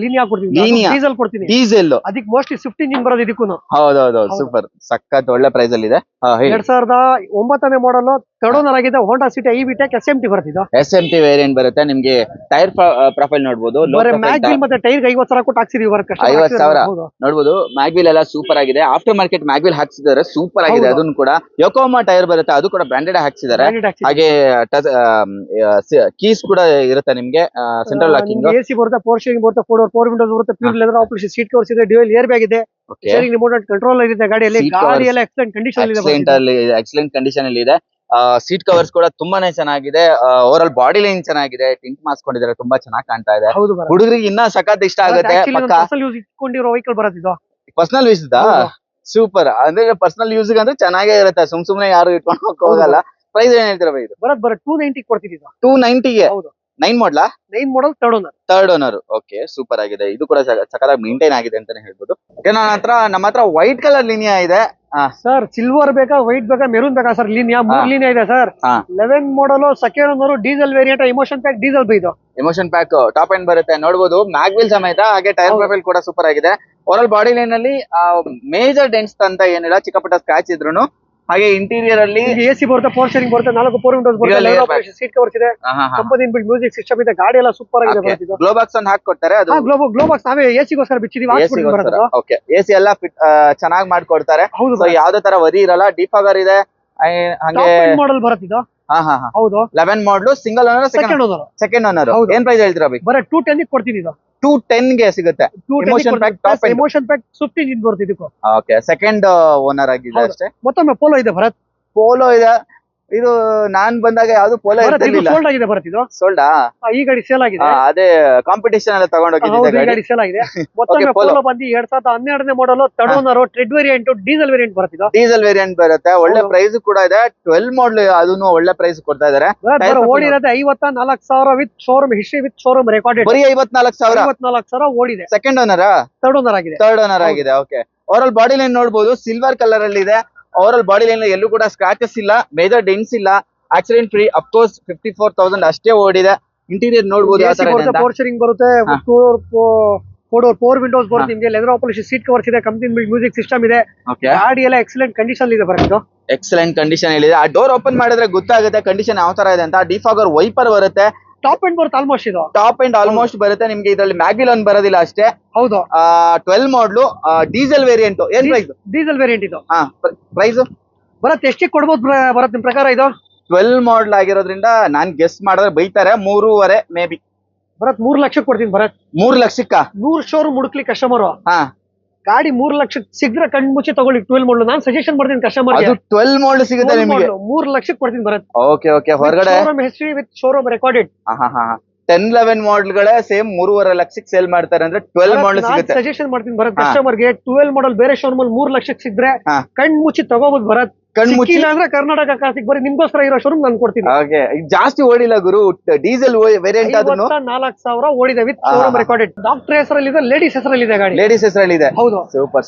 ಲೀನಿಯಾ ಕೊಡ್ತೀನಿ. ಡೀಸೆಲ್ ಕೊಡ್ತೀನಿ. ಡೀಸೆಲ್ ಅದಕ್ಕೆ ಮೋಸ್ಟ್ಲಿ ಸ್ವಿಫ್ಟ್ ಇಂಜಿನ್ ಬರೋದು ಇದಕ್ಕೂ. ಹೌದೌದು. ಸೂಪರ್. ಸಖತ್ ಒಳ್ಳೆ ಪ್ರೈಸ್ ಅಲ್ಲಿ ಇದೆ. 2009ನೇ ಮಾಡಲ್ ಥರ್ಡ್ ಓನರ್ ಆಗಿದೆ. ಹೋಂಡಾ ಸಿಟಿ ಐವಿಟೆಕ್ SMT ಬರ್ತಿದ್ದು. SMT ವೇರಿಯಂಟ್ ಬರುತ್ತೆ ನಿಮ್ಗೆ. ಟೈರ್ ಪ್ರೊಫೈಲ್ ನೋಡ್ಬೋದು, ಮ್ಯಾಗ್ವಿಲ್ ಮತ್ತೆ ಟೈರ್ 50,000 ಕೊಟ್ಟು ಹಾಕ್ಸಿದೀವಿ ವರ್ಕ್. 50,000 ನೋಡ್ಬೋದು. ಮ್ಯಾಗ್ವಿಲ್ ಎಲ್ಲ ಸೂಪರ್ ಆಗಿದೆ. ಆಫ್ಟರ್ ಮಾರ್ಕೆಟ್ ಮ್ಯಾಗ್ವಿಲ್ ಹಾಕ್ಸಿದ್ದಾರೆ, ಸೂಪರ್ ಆಗಿದೆ. ಅದನ್ನು ಕೂಡ ಯೋಕೋಮಾ ಟೈರ್ ಬರುತ್ತೆ, ಅದು ಕೂಡ ಬ್ರಾಂಡೆಡ್ ಹಾಕ್ಸಿದ್ದಾರೆ. ಹಾಗೆ ಕೀಸ್ ಕೂಡ ಇರುತ್ತೆ ನಿಮ್ಗೆ, ಸೆಂಟ್ರಲ್ ಲಾಕಿಂಗ್. AC ಬರುತ್ತೆ, ಪವರ್ ಸ್ಟೀರಿಂಗ್ ಬರುತ್ತೆ, 4 ವಿಂಡೋಸ್ ಬರುತ್ತೆ, pure leather option, seat covers ಇದೆ, ಡ್ಯುಯಲ್ ಏರ್ ಬ್ಯಾಗ್ ಇದೆ, ಸ್ಟೀರಿಂಗ್ ರಿಮೋಟ್ ಕಂಟ್ರೋಲ್ ಇದೆ ಗಾಡಿಯಲ್ಲಿ. ಗಾಡಿ ಎಲ್ಲ ಎಕ್ಸಲೆಂಟ್ ಕಂಡೀಷನ್ ಇದೆ, ಎಕ್ಸಲೆಂಟ್ ಕಂಡೀಷನ್ ಅಲ್ಲಿ ಇದೆ. ಸೀಟ್ ಕವರ್ಸ್ ಕೂಡ ತುಂಬಾನೇ ಚೆನ್ನಾಗಿದೆ. ಓವರ್ ಆಲ್ ಬಾಡಿ ಲೈನ್ ಚೆನ್ನಾಗಿದೆ, ಟಿಂಟ್ ಮಾಡಿಸ್ಕೊಂಡಿದ್ದಾರೆ, ತುಂಬಾ ಚೆನ್ನಾಗಿ ಕಾಣ್ತಾ ಇದೆ. ಹುಡುಗರಿಗೆ ಇನ್ನ ಸಖತ್ ಇಷ್ಟ ಆಗುತ್ತೆ. ಇಟ್ಕೊಂಡಿರೋ ವೆಹಿಕಲ್ ಬರೋದಿದ್ದು ಪರ್ಸನಲ್ ಯೂಸ್ ಸೂಪರ್. ಅಂದ್ರೆ ಪರ್ಸನಲ್ ಯೂಸ್ ಅಂದ್ರೆ ಚೆನ್ನಾಗೇ ಇರುತ್ತೆ, ಸುಮ್ನೆ ಯಾರು ಇಟ್ಕೊಂಡು ಹೋಗಲ್ಲ. ಪ್ರೈಸ್ ಏನ್ ಹೇಳ್ತೀರಾ ಇದು? ಬರೋದ್ 290 ಕೊಡ್ತಿದ್ದೀವಿ. 290ಗೆ 9 ಮಾಡಲಾ? 9 ಮಾಡಲ್ ಥರ್ಡ್ ಓನರ್. ಓಕೆ, ಸೂಪರ್ ಆಗಿದೆ. ಇದು ಕೂಡ ಸಖತ್ತಾಗಿ ಮೇಂಟೈನ್ ಆಗಿದೆ ಅಂತಾನೆ ಹೇಳ್ಬೋದು. ನಮ್ಮ ಹತ್ರ ವೈಟ್ ಕಲರ್ ಲಿನಿಯಾ ಇದೆ ಸರ್. ಸಿಲ್ವರ್ ಬೇಕಾ, ವೈಟ್ ಬೇಕಾ, ಮೆರೂನ್ ಬೇಕಾ ಸರ್? ಲಿನಿಯಾ 3 ಲಿನಿಯಾ ಇದೆ ಸರ್. 11 ಮಾಡಲ್ second owner, diesel variant, emotion pack diesel ಇದು. ಎಮೋಷನ್ ಪ್ಯಾಕ್ ಟಾಪ್ ಎಂಡ್ ಬರುತ್ತೆ ನೋಡ್ಬೋದು. ಮ್ಯಾಗ್ವಿಲ್ ಸಮೇತ. ಹಾಗೆ ಟೈರ್ ಪ್ರೊಫೈಲ್ ಕೂಡ ಸೂಪರ್ ಆಗಿದೆ. ಓವರ್ ಬಾಡಿ ಲೈನ್ ಅಲ್ಲಿ ಮೇಜರ್ ಡೆಂಟ್ಸ್ ಅಂತ ಏನಿಲ್ಲ, ಚಿಕ್ಕ ಪುಟ್ಟ ಸ್ಕ್ರಾಚ್ ಇದ್ರು. ಹಾಗೆ ಇಂಟೀರಿಯರ್ ಅಲ್ಲಿ AC ಬರುತ್ತೆ, ಪವರ್ ಸ್ಟೀರಿಂಗ್ ಬರುತ್ತೆ, 4 ಪವರ್ ವಿಂಡೋಸ್ ಬರುತ್ತೆ, ಸೀಟ್ ಕವರ್ಸ್ ಇದೆ, ಕಂಪನಿ ಬಿಲ್ಡ್ ಮ್ಯೂಸಿಕ್ ಸಿಸ್ಟಮ್ ಇದೆ. ಗಾಡಿ ಎಲ್ಲ ಸೂಪರ್ ಆಗಿದೆ. ಗ್ಲೋ ಬಾಕ್ಸ್ ಅನ್ನು ಹಾಕಿ ಕೊಡ್ತಾರೆ. ಅದು ಗ್ಲೋ ಬಾಕ್ಸ್ ನಾವೇ AC ಗೋಸ್ಕರ ಬಿಚ್ಚಿದೀವಿ. ಓಕೆ, AC ಎಲ್ಲ ಚೆನ್ನಾಗಿ ಮಾಡ್ಕೊಡ್ತಾರೆ. ಯಾವ್ದೇ ತರ ವರಿ ಇರಲ್ಲ. ಡಿಫಾಗರ್ ಇದೆ. ಹಾಗೆ ಮಾಡಲ್ ಬರುತ್ತಿದ್ದು. ಹೌದು, 11 model, single owner, second owner. ಏನ್ ಪ್ರೈಸ್ ಹೇಳ್ತೀರಾ? ಬರೀ 210 ಕೊಡ್ತಿದ್ದೀವಿ. 210ಗೆ ಸಿಗುತ್ತೆ. Emotion pack top end. Emotion pack 15 ಬರ್ತಿದ್ದಕ್ಕೆ. ಓಕೆ, ಸೆಕೆಂಡ್ ಓನರ್ ಆಗಿದೆ ಅಷ್ಟೇ. ಮತ್ತೊಮ್ಮೆ ಪೋಲೋ ಇದೆ ಭರತ್. ಪೋಲೋ ಇದೆ. ಇದು ನಾನ್ ಬಂದಾಗ ಯಾವ್ದು ಪೋಲೋ ಇರ್ತಿರ್ಲಿಲ್ಲ. ಸೋಲ್ಡ್ ಆಗಿದೆ ಬರ್ತಿದ್ದು. ಸೋಲ್ಡಾ? ಈ ಗಾಡಿ ಸೇಲ್ ಆಗಿದೆ. ಅದೇ ಕಾಂಪಿಟೇಷನ್ ಎಲ್ಲ ತಗೊಂಡೋಗಿದ್ದೆ ಗಾಡಿ ಸೇಲ್ ಆಗಿದೆ. ಮತ್ತೊಮ್ಮೆ ಪೋಲೋ ಬಂದು 2012ನೇ ಮಾಡಲ್, ಥರ್ಡ್ ಓನರ್, ಟ್ರೆಡ್ ವೇರಿಯಂಟ್, ಡೀಸೆಲ್ ವೇರಿಯಂಟ್ ಬರ್ತಿದ್ದು. ಡೀಸೆಲ್ ವೇರಿಯಂಟ್ ಬರುತ್ತೆ. ಒಳ್ಳೆ ಪ್ರೈಸ್ ಕೂಡ ಇದೆ. 12 ಮಾಡಲ್, ಅದನ್ನು ಒಳ್ಳೆ ಪ್ರೈಸ್ ಕೊಡ್ತಾ ಇದಾರೆ. ಓಡಿರೋದು 54,000 with showroom history, with showroom recorded. ಬರೀ 54,000 ಓಡಿದೆ. ಸೆಕೆಂಡ್ ಓನರ್, ಥರ್ಡ್ ಓನರ್ ಆಗಿದೆ. Okay, over all body line ನೋಡಬಹುದು, ಸಿಲ್ವರ್ ಕಲರ್ ಅಲ್ಲಿ ಇದೆ. ಓವರ್ ಆಲ್ ಬಾಡಿ ಲೈನ್ ಎಲ್ಲೂ ಕೂಡ ಸ್ಕ್ರಾಚಸ್ ಇಲ್ಲ, ಮೇಜರ್ ಡೆಂಟ್ಸ್ ಇಲ್ಲ, ಆಕ್ಸಿಡೆಂಟ್ ಫ್ರೀ. ಅಫ್ಕೋರ್ಸ್ 54,000 ಅಷ್ಟೇ ಓಡಿದೆ. ಇಂಟೀರಿಯರ್ ನೋಡಬಹುದು, ಯಾವ ತರ ಇದೆ. ಪವರ್ ಸ್ಟೀರಿಂಗ್ ಬರುತ್ತೆ, 4 ವಿಂಡೋಸ್ ಬರುತ್ತೆ ನಿಮಗೆ, ಲೆದರ್ ಆಪರೇಷನ್, ಸೀಟ್ ಕವರ್ಸ್ ಇದೆ, ಕಂಪನಿ ಬಿಲ್ಡ್ ಮ್ಯೂಸಿಕ್ ಸಿಸ್ಟಮ್ ಇದೆ. ಗಾಡಿ ಎಲ್ಲ ಎಕ್ಸಲೆಂಟ್ ಕಂಡೀಷನ್ ಇದೆ ಬರುತ್ತೆ. ಎಕ್ಸಲೆಂಟ್ ಕಂಡೀಷನ್ ಇದೆ. ಆ ಡೋರ್ ಓಪನ್ ಮಾಡಿದ್ರೆ ಗೊತ್ತಾಗುತ್ತೆ ಕಂಡೀಷನ್ ಯಾವ ತರ ಇದೆ ಅಂತ. ಡಿಫಾಗರ್ ವೈಪರ್ ಬರುತ್ತೆ. ಟಾಪ್ ಎಂಡ್ ಬರುತ್ತೆ ಆಲ್ಮೋಸ್ಟ್. ಇದು ಟಾಪ್ ಎಂಡ್ ಆಲ್ಮೋಸ್ಟ್ ಬರುತ್ತೆ ನಿಮ್ಗೆ. ಇದರಲ್ಲಿ ಮ್ಯಾಗ್ವಿಲ್ ಒಂದು ಬರೋದಿಲ್ಲ ಅಷ್ಟೇ. ಹೌದು. 12 ಮಾಡಲು, ಡೀಸೆಲ್ ವೇರಿಯಂಟ್. ಏನ್ ಪ್ರೈಸ್? ಡೀಸೆಲ್ ವೇರಿಯಂಟ್ ಇದು. ಪ್ರೈಸ್ ಬರತ್ತೆ ಎಷ್ಟಿಗೆ ಕೊಡ್ಬೋದು ಬರತ್ತೆ ನಿಮ್ ಪ್ರಕಾರ? ಇದು 12 ಮಾಡಲ್ ಆಗಿರೋದ್ರಿಂದ ನಾನ್ ಗೆಸ್ ಮಾಡಿದ್ರೆ ಬೈತಾರೆ 3.5 ಮೇ ಬಿ. ಬರತ್ 3 ಲಕ್ಷಕ್ಕೆ ಕೊಡ್ತೀನಿ. ಬರತ್ 3 ಲಕ್ಷಕ್ಕ 100 ಶೋರೂಮ್ ಹುಡುಕ್ಲಿ ಕಸ್ಟಮರ್. ಗಾಡಿ 3 ಲಕ್ಷಕ್ಕೆ ಸಿಗ್ರೆ ಕಣ್ ಮುಚ್ಚಿ ತಗೊಳ್ಳಿ. 12 ಮಾಡಲ್ ನಾನು ಸಜೆಷನ್ ಮಾಡ್ತೀನಿ ಕಸ್ಟಮರ್. 12 ಮಾಡಲ್ ಸಿಗುತ್ತೆ ನಿಮಗೆ. 3 ಲಕ್ಷಕ್ಕೆ ಕೊಡ್ತೀನಿ ಬರತ್. ಓಕೆ, ಹೊರಗಡೆ showroom history with showroom recorded. 10-11 ಮಾಡಲ್ಗಳೇ ಸೇಮ್ 3.5 ಲಕ್ಷಕ್ಕೆ ಸೇಲ್ ಮಾಡ್ತಾರೆ ಅಂದ್ರೆ 12 ಮಾಡಲ್ ಸಿಗುತ್ತೆ. ಸಜೆಷನ್ ಮಾಡ್ತೀನಿ ಬರತ್ ಕಸ್ಟಮರ್ಗೆ. 12 ಮಾಡಲ್ ಬೇರೆ ಶೋರೂಮ್ ಅಲ್ಲಿ 3 ಲಕ್ಷಕ್ಕೆ ಸಿಗ್ರೆ ಕಣ್ ಮುಚ್ಚಿ ತಗೋಬಹುದು ಬರತ್. ಕಣ್ಮುಚ್ಚಿಲ್ಲ ಅಂದ್ರೆ ಕರ್ನಾಟಕ ಕಾರ್ತಿಕ್ ಬರೀ ನಿಮ್ಗೋಸ್ಕರ ಇರೋ ಶೋರೂಮ್ ನಾನು ಕೊಡ್ತೀನಿ. ಜಾಸ್ತಿ ಓಡಿಲ್ಲ ಗುರು. ಡೀಸೆಲ್ ವೇರಿಯಂಟ್ ಅದನ್ನು 54,000 ಓಡಿದೆ ವಿತ್ ಶೋರೂಮ್ ರೆಕಾರ್ಡೆಡ್. ಡಾಕ್ಟರ್ ಹೆಸರಲ್ಲಿ ಇದೆ, ಲೇಡೀಸ್ ಹೆಸರಲ್ಲಿ ಇದೆ ಗಾಡಿ. ಲೇಡೀಸ್ ಹೆಸರಲ್ಲಿ ಇದೆ. ಹೌದು,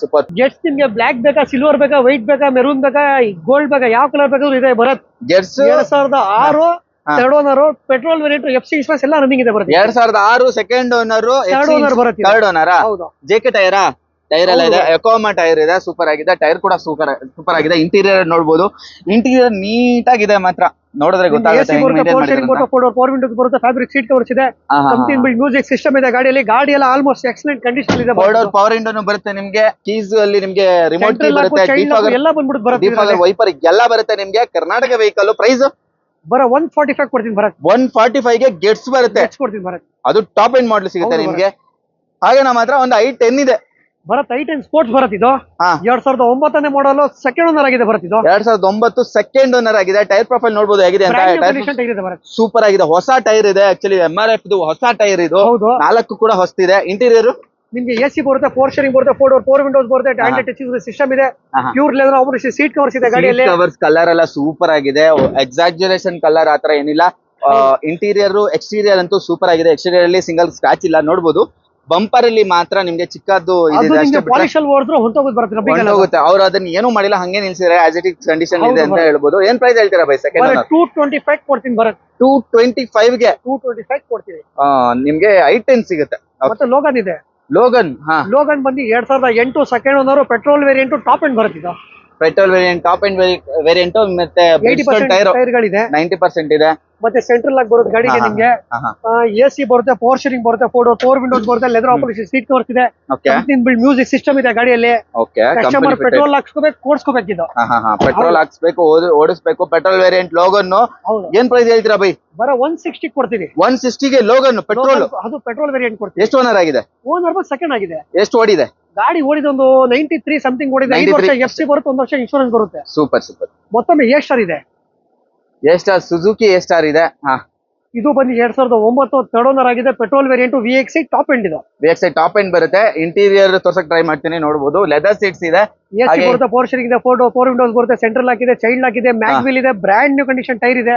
ಸೂಪರ್. ಜೆಟ್ಸ್ ನಿಮ್ಗೆ ಬ್ಲಾಕ್ ಬೇಕಾ, ಸಿಲ್ವರ್ ಬೇಕಾ, ವೈಟ್ ಬೇಕಾ, ಮೆರೂನ್ ಬೇಕಾ, ಗೋಲ್ಡ್ ಬೇಕಾ, ಯಾವ ಕಲರ್ ಬೇಕಾದ್ರೂ ಇದೆ ಬರತ್. Getz 2006 third owner, petrol variant, FC insurance ಎಲ್ಲ ರನ್ನಿಂಗ್ ಇದೆ ಬರುತ್ತೆ. 2006 second owner, third owner. JK ಟೈರಾ? ಟೈರ್ ಎಲ್ಲ ಇದೆ. ಎಕೋಮಾ ಟೈರ್ ಇದೆ, ಸೂಪರ್ ಆಗಿದೆ. ಟೈರ್ ಕೂಡ ಸೂಪರ್ ಆಗಿದೆ. ಇಂಟೀರಿಯರ್ ನೋಡಬಹುದು, ಇಂಟೀರಿಯರ್ ನೀಟ್ ಆಗಿದೆ ಮಾತ್ರ. ನೋಡಿದ್ರೆ ಗೊತ್ತಾಗುತ್ತೆ. ಪವರ್ ವಿಂಡೋಸ್ ಬರುತ್ತೆ, ಫ್ಯಾಬ್ರಿಕ್ ಸೀಟ್ ಕವರ್ಸ್ ಇದೆ, ಕಂಪನಿ ಬಿಲ್ಡ್ ಮ್ಯೂಸಿಕ್ ಸಿಸ್ಟಮ್ ಇದೆ ಗಾಡಿಯಲ್ಲಿ. ಗಾಡಿ ಎಲ್ಲ ಆಲ್ಮೋಸ್ಟ್ ಎಕ್ಸಲೆಂಟ್ ಕಂಡೀಷನ್ ಇದೆ. ಪವರ್ ವಿಂಡೋನು ಬರುತ್ತೆ ನಿಮ್ಗೆ. ಕೀಸ್ ಅಲ್ಲಿ ನಿಮ್ಗೆ ರಿಮೋಟ್ ಬರುತ್ತೆ, ಎಲ್ಲ ಬಂದ್ಬಿಟ್ಟು ಬರುತ್ತೆ, ವೈಪರ್ ಎಲ್ಲ ಬರುತ್ತೆ ನಿಮ್ಗೆ. ಕರ್ನಾಟಕ ವೆಹಿಕಲ್. ಪ್ರೈಸ್ ಬರ 145 ಕೊಡ್ತೀನಿ ಬರತ್. 145ಗೆ ಗೆಟ್ಸ್ ಬರುತ್ತೆ. ಕೊಡ್ತೀನಿ ಬರತ್. ಅದು ಟಾಪ್ ಎಂಡ್ ಮಾಡಲ್ ಸಿಗುತ್ತೆ ನಿಮ್ಗೆ. ಹಾಗೆ ನಮ್ಮ ಹತ್ರ ಒಂದು i10 ಇದೆ ಬರತ್. i10 ಸ್ಪೋರ್ಟ್ಸ್ ಬರತ್. ಇದು 2009ನೇ ಮಾಡಲ್, ಸೆಕೆಂಡ್ ಓನರ್ ಆಗಿದೆ ಬರತ್. ಇದು 2009 ಸೆಕೆಂಡ್ ಓನರ್ ಆಗಿದೆ. ಟೈರ್ ಪ್ರೊಫೈಲ್ ನೋಡಬಹುದು ಹೇಗಿದೆ ಅಂತ. ಸೂಪರ್ ಆಗಿದೆ. ಹೊಸ ಟೈರ್ ಇದೆ. ಆಕ್ಚುಲಿ MRF ಇದು ಹೊಸ ಟೈರ್. ಇದು 4 ಕೂಡ ಹೊಸದಿದೆ. ಇಂಟೀರಿಯರ್ ನಿಮ್ಗೆ AC ಬರುತ್ತೆ, ಪವರ್ ಸ್ಟೀರಿಂಗ್ ಬರುತ್ತೆ, 4 ವಿಂಡೋಸ್ ಬರುತ್ತೆ, ಆಂಡ್ರಾಯ್ಡ್ ಟಚ್ ಸಿಸ್ಟಮ್ ಇದೆ, pure leather operation, seat covers ಇದೆ ಗಾಡಿಯಲ್ಲಿ. ಕವರ್ಸ್ ಕಲರ್ ಎಲ್ಲ ಸೂಪರ್ ಆಗಿದೆ. ಎಕ್ಸಾಜರೇಷನ್ ಕಲರ್ ಆತರ ಏನಿಲ್ಲ. ಇಂಟೀರಿಯರ್ ಎಕ್ಸ್ಟೀರಿಯರ್ ಅಂತೂ ಸೂಪರ್ ಆಗಿದೆ. ಎಕ್ಸ್ಟೀರಿಯರ್ ಅಲ್ಲಿ ಸಿಂಗಲ್ ಸ್ಕ್ರಾಚ್ ಇಲ್ಲ ನೋಡಬಹುದು. ಬಂಪರ್ ಅಲ್ಲಿ ಮಾತ್ರ ನಿಮ್ಗೆ ಚಿಕ್ಕದ್ದು ಹೊಂಟೋಗುತ್ತೆ. ಅವ್ರು ಅದನ್ನ ಏನು ಮಾಡಿಲ್ಲ, ಹಂಗೆ ನಿಲ್ಸಿದ್ರೆ ಆಸ್ ಇಟ್ ಇಸ್ ಕಂಡೀಷನ್ ಇದೆ ಅಂತ ಹೇಳ್ಬೋದು. ಏನ್ ಪ್ರೈಸ್ ಹೇಳ್ತೀರಾ ಬೈ? ಸೆಕೆಂಡ್ 225 ಕೊಡ್ತೀನಿ ಬರತ್. 225ಗೆ 225 ಕೊಡ್ತೀವಿ. ನಿಮ್ಗೆ i10 ಸಿಗುತ್ತೆ. ಮತ್ತೆ ಲೋಗನ್ ಇದೆ. ಲೋಗನ್ ಬಂದು 2008 second owner, petrol variant, top end ಬರುತ್ತೆ. ಇದು petrol variant, top end variant ಮತ್ತೆ 80% ಟೈರ್ ಟೈರ್ಗಳಿದೆ 90% ಇದೆ. ಮತ್ತೆ ಸೆಂಟ್ರಲ್ ಆಗಿ ಬರುತ್ತೆ ಗಾಡಿಗೆ ನಿಮ್ಗೆ. AC ಬರುತ್ತೆ, ಪವರ್ ಶೇರಿಂಗ್ ಬರುತ್ತೆ, ಫೋರ್ ವಿಂಡೋಸ್ ಬರುತ್ತೆ, ಲೆದರ್ ಆಪರೇಷನ್ ಸೀಟ್ ಕವರ್ಸ್ ಇದೆ, ಬಿಲ್ಡ್ ಮ್ಯೂಸಿಕ್ ಸಿಸ್ಟಮ್ ಇದೆ ಗಾಡಿಯಲ್ಲಿ. ಕಸ್ಟಮರ್ ಪೆಟ್ರೋಲ್ ಹಾಕ್ಸ್ಕೋಬೇಕು, ಓಡಿಸ್ಕೋಬೇಕು ಇದು. ಪೆಟ್ರೋಲ್ ಹಾಕ್ಸ್ಬೇಕು, ಓಡಿಸ್ಬೇಕು. ಪೆಟ್ರೋಲ್ ವೇರಿಯಂಟ್ ಲೋಗನ್ ಏನ್ ಪ್ರೈಸ್ ಹೇಳ್ತೀರಾ ಬೈ? ಬರ 160 ಕೊಡ್ತೀನಿ. 160ಗೆ ಲೋಗನ್ ಪೆಟ್ರೋಲ್, ಅದು ಪೆಟ್ರೋಲ್ ವೇರಿಯಂಟ್ ಕೊಡ್ತೀನಿ. ಎಷ್ಟು ಓನರ್ ಆಗಿದೆ? ಓನರ್ ಸೆಕೆಂಡ್ ಆಗಿದೆ. ಎಷ್ಟು ಓಡಿದೆ ಗಾಡಿ? ಓಡಿದ ಒಂದು 93 ಸಮಥಿಂಗ್ ಓಡಿದೆ. 5 ವರ್ಷ FC ಬರುತ್ತೆ, 1 ವರ್ಷ ಇನ್ಶೂರೆನ್ಸ್ ಬರುತ್ತೆ. ಸೂಪರ್. ಮತ್ತೊಮ್ಮೆ A-ಸ್ಟಾರ್ ಇದೆ. A-ಸ್ಟಾರ್, ಸುಜುಕಿ A-ಸ್ಟಾರ್ ಇದೆ. ಇದು ಬಂದು 2009 ಥರ್ಡ್ ಓನರ್ ಆಗಿದೆ. Petrol variant VXI top end ಇದು. VXI ಟಾಪ್ ಎಂಡ್ ಬರುತ್ತೆ. ಇಂಟೀರಿಯರ್ ತೋರ್ಸಕ್ ಟ್ರೈ ಮಾಡ್ತೀನಿ, ನೋಡಬಹುದು. ಲೆದರ್ ಸೀಟ್ಸ್ ಇದೆ, AC ಬರುತ್ತೆ, ಪವರ್ ಶೇರಿಂಗ್ ಇದೆ, ಫೋರ್ ವಿಂಡೋಸ್ ಬರುತ್ತೆ, ಸೆಂಟ್ರಲ್ ಲಾಕ್ ಇದೆ, ಚೈಲ್ಡ್ ಲಾಕ್ ಇದೆ, ಮ್ಯಾಗ್ ವೀಲ್ ಇದೆ, ಬ್ರ್ಯಾಂಡ್ ನ್ಯೂ ಕಂಡೀಷನ್ ಟೈರ್ ಇದೆ.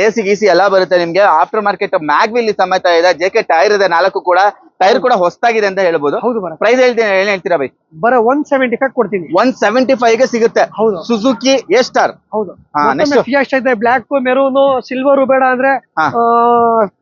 AC ಗೀಸಿ ಎಲ್ಲ ಬರುತ್ತೆ ನಿಮ್ಗೆ. ಆಫ್ಟರ್ ಮಾರ್ಕೆಟ್ ಮ್ಯಾಗ್ ವೀಲ್ ಸಮೇತ ಇದೆ. JK ಟೈರ್ ಇದೆ 4 ಕೂಡ. ಟೈರ್ ಕೂಡ ಹೊಸದಾಗಿದೆ ಅಂತ ಹೇಳ್ಬೋದು. ಹೌದು ಬರ. ಪ್ರೈಸ್ ಹೇಳ್ತೀರಾ ಬೈ? ಬರ 175 ಕೊಡ್ತೀನಿ. 175ಗೆ ಸಿಗುತ್ತೆ. ಹೌದು. ಸುಜುಕಿ A-ಸ್ಟಾರ್. ಹೌದು. ಫಿಯಾಸ್ಟಾ ಇದೆ, ಬ್ಲಾಕ್, ಮೆರೂನ್, ಸಿಲ್ವರ್ ಬೇಡ ಅಂದ್ರೆ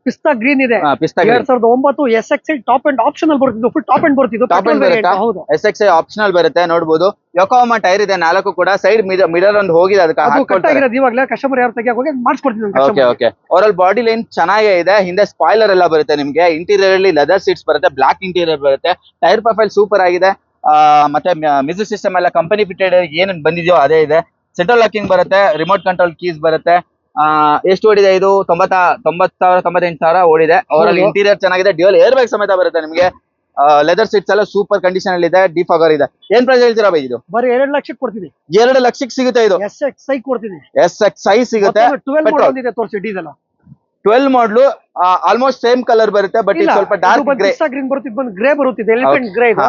ಪಿಸ್ತಾ ಗ್ರೀನ್ ಇದೆ. 2009 SXI ಟಾಪ್ ಅಂಡ್ ಆಪ್ಷನಲ್ ಬರುತ್ತಿದ್ದು, ಫುಲ್ ಟಾಪ್ ಅಂಡ್ ಬರುತ್ತಿದ್ದು. ಟಾಪ್ ಅಂಡ್ ಬರುತ್ತೆ. ಹೌದು, SXI ಆಪ್ಷನಲ್ ಬರುತ್ತೆ, ನೋಡಬಹುದು. ಯೋಕೋಮಾ ಟೈರ್ ಇದೆ 4 ಕೂಡ. ಸೈಡ್ ಮಿರರ್ ಒಂದು ಹೋಗಿದೆ, ಅದಕ್ಕೆ ಇವಾಗಲೇ ಕಸ್ಟಮರ್ ಯಾರು ತೆಗಿಯಕ್ಕೆ ಹೋಗಿ ಮಾಡಿಸ್ಕೊಡ್ತೀನಿ. ಓವರಾಲ್ ಬಾಡಿ ಲೈನ್ ಚೆನ್ನಾಗೇ ಇದೆ. ಹಿಂದೆ ಸ್ಪಾಯ್ಲರ್ ಎಲ್ಲ ಬರುತ್ತೆ ನಿಮ್ಗೆ. ಇಂಟೀರಿಯರ್ ಅಲ್ಲಿ ಲೆದರ್ ಸೀಟ್ಸ್ ಬರುತ್ತೆ, ಬ್ಲಾಕ್ ಇಂಟೀರಿಯರ್ ಬರುತ್ತೆ. ಟೈರ್ ಪ್ರೊಫೈಲ್ ಸೂಪರ್ ಆಗಿದೆ. ಮತ್ತೆ ಮ್ಯೂಸಿಕ್ ಸಿಸ್ಟಮ್ ಎಲ್ಲ ಕಂಪನಿ ಫಿಟೆಡ್ ಏನ್ ಬಂದಿದೆಯೋ ಅದೇ ಇದೆ. ಸೆಂಟ್ರಲ್ ಲಾಕಿಂಗ್ ಬರುತ್ತೆ, ರಿಮೋಟ್ ಕಂಟ್ರೋಲ್ ಕೀಸ್ ಬರುತ್ತೆ. ಎಷ್ಟು ಓಡಿದೆ ಇದು? 98,000 ಓಡಿದೆ. ಓವರಾಲ್ ಇಂಟೀರಿಯರ್ ಚೆನ್ನಾಗಿದೆ. ಡ್ಯೂಯಲ್ ಏರ್ ಬ್ಯಾಗ್ ಸಮೇತ ಬರುತ್ತೆ ನಿಮ್ಗೆ. ಲೆದರ್ ಸೀಟ್ಸ್ ಎಲ್ಲ ಸೂಪರ್ ಕಂಡೀಷನ್ ಅಲ್ಲಿ ಇದೆ. ಡಿಫಾಗರ್ ಇದೆ. ಏನ್ ಪ್ರೈಸ್ ಹೇಳ್ತೀರಾ ಬೈ ಇದು? ಬರೀ 2 ಲಕ್ಷಕ್ಕೆ ಕೊಡ್ತೀನಿ. 2 ಲಕ್ಷಕ್ಕೆ ಸಿಗುತ್ತೆ ಇದು. SXI ಕೊಡ್ತೀನಿ. SXI ಸಿಗುತ್ತೆ. 12 ಮಾಡಲ್ ಇದೆ, ತೋರಿಸಿ ಡೀಸೆಲ್. 12 ಮಾಡಲು ಆಲ್ಮೋಸ್ಟ್ ಸೇಮ್ ಕಲರ್ ಬರುತ್ತೆ, ಬಟ್ ಇದು ಸ್ವಲ್ಪ ಡಾರ್ಕ್ ಗ್ರೇ. ಗ್ರೀನ್ ಬರುತ್ತೆ, ಬಂದು ಗ್ರೇ ಬರುತ್ತೆ, ಎಲಿಫೆಂಟ್ ಗ್ರೇ ಇದು.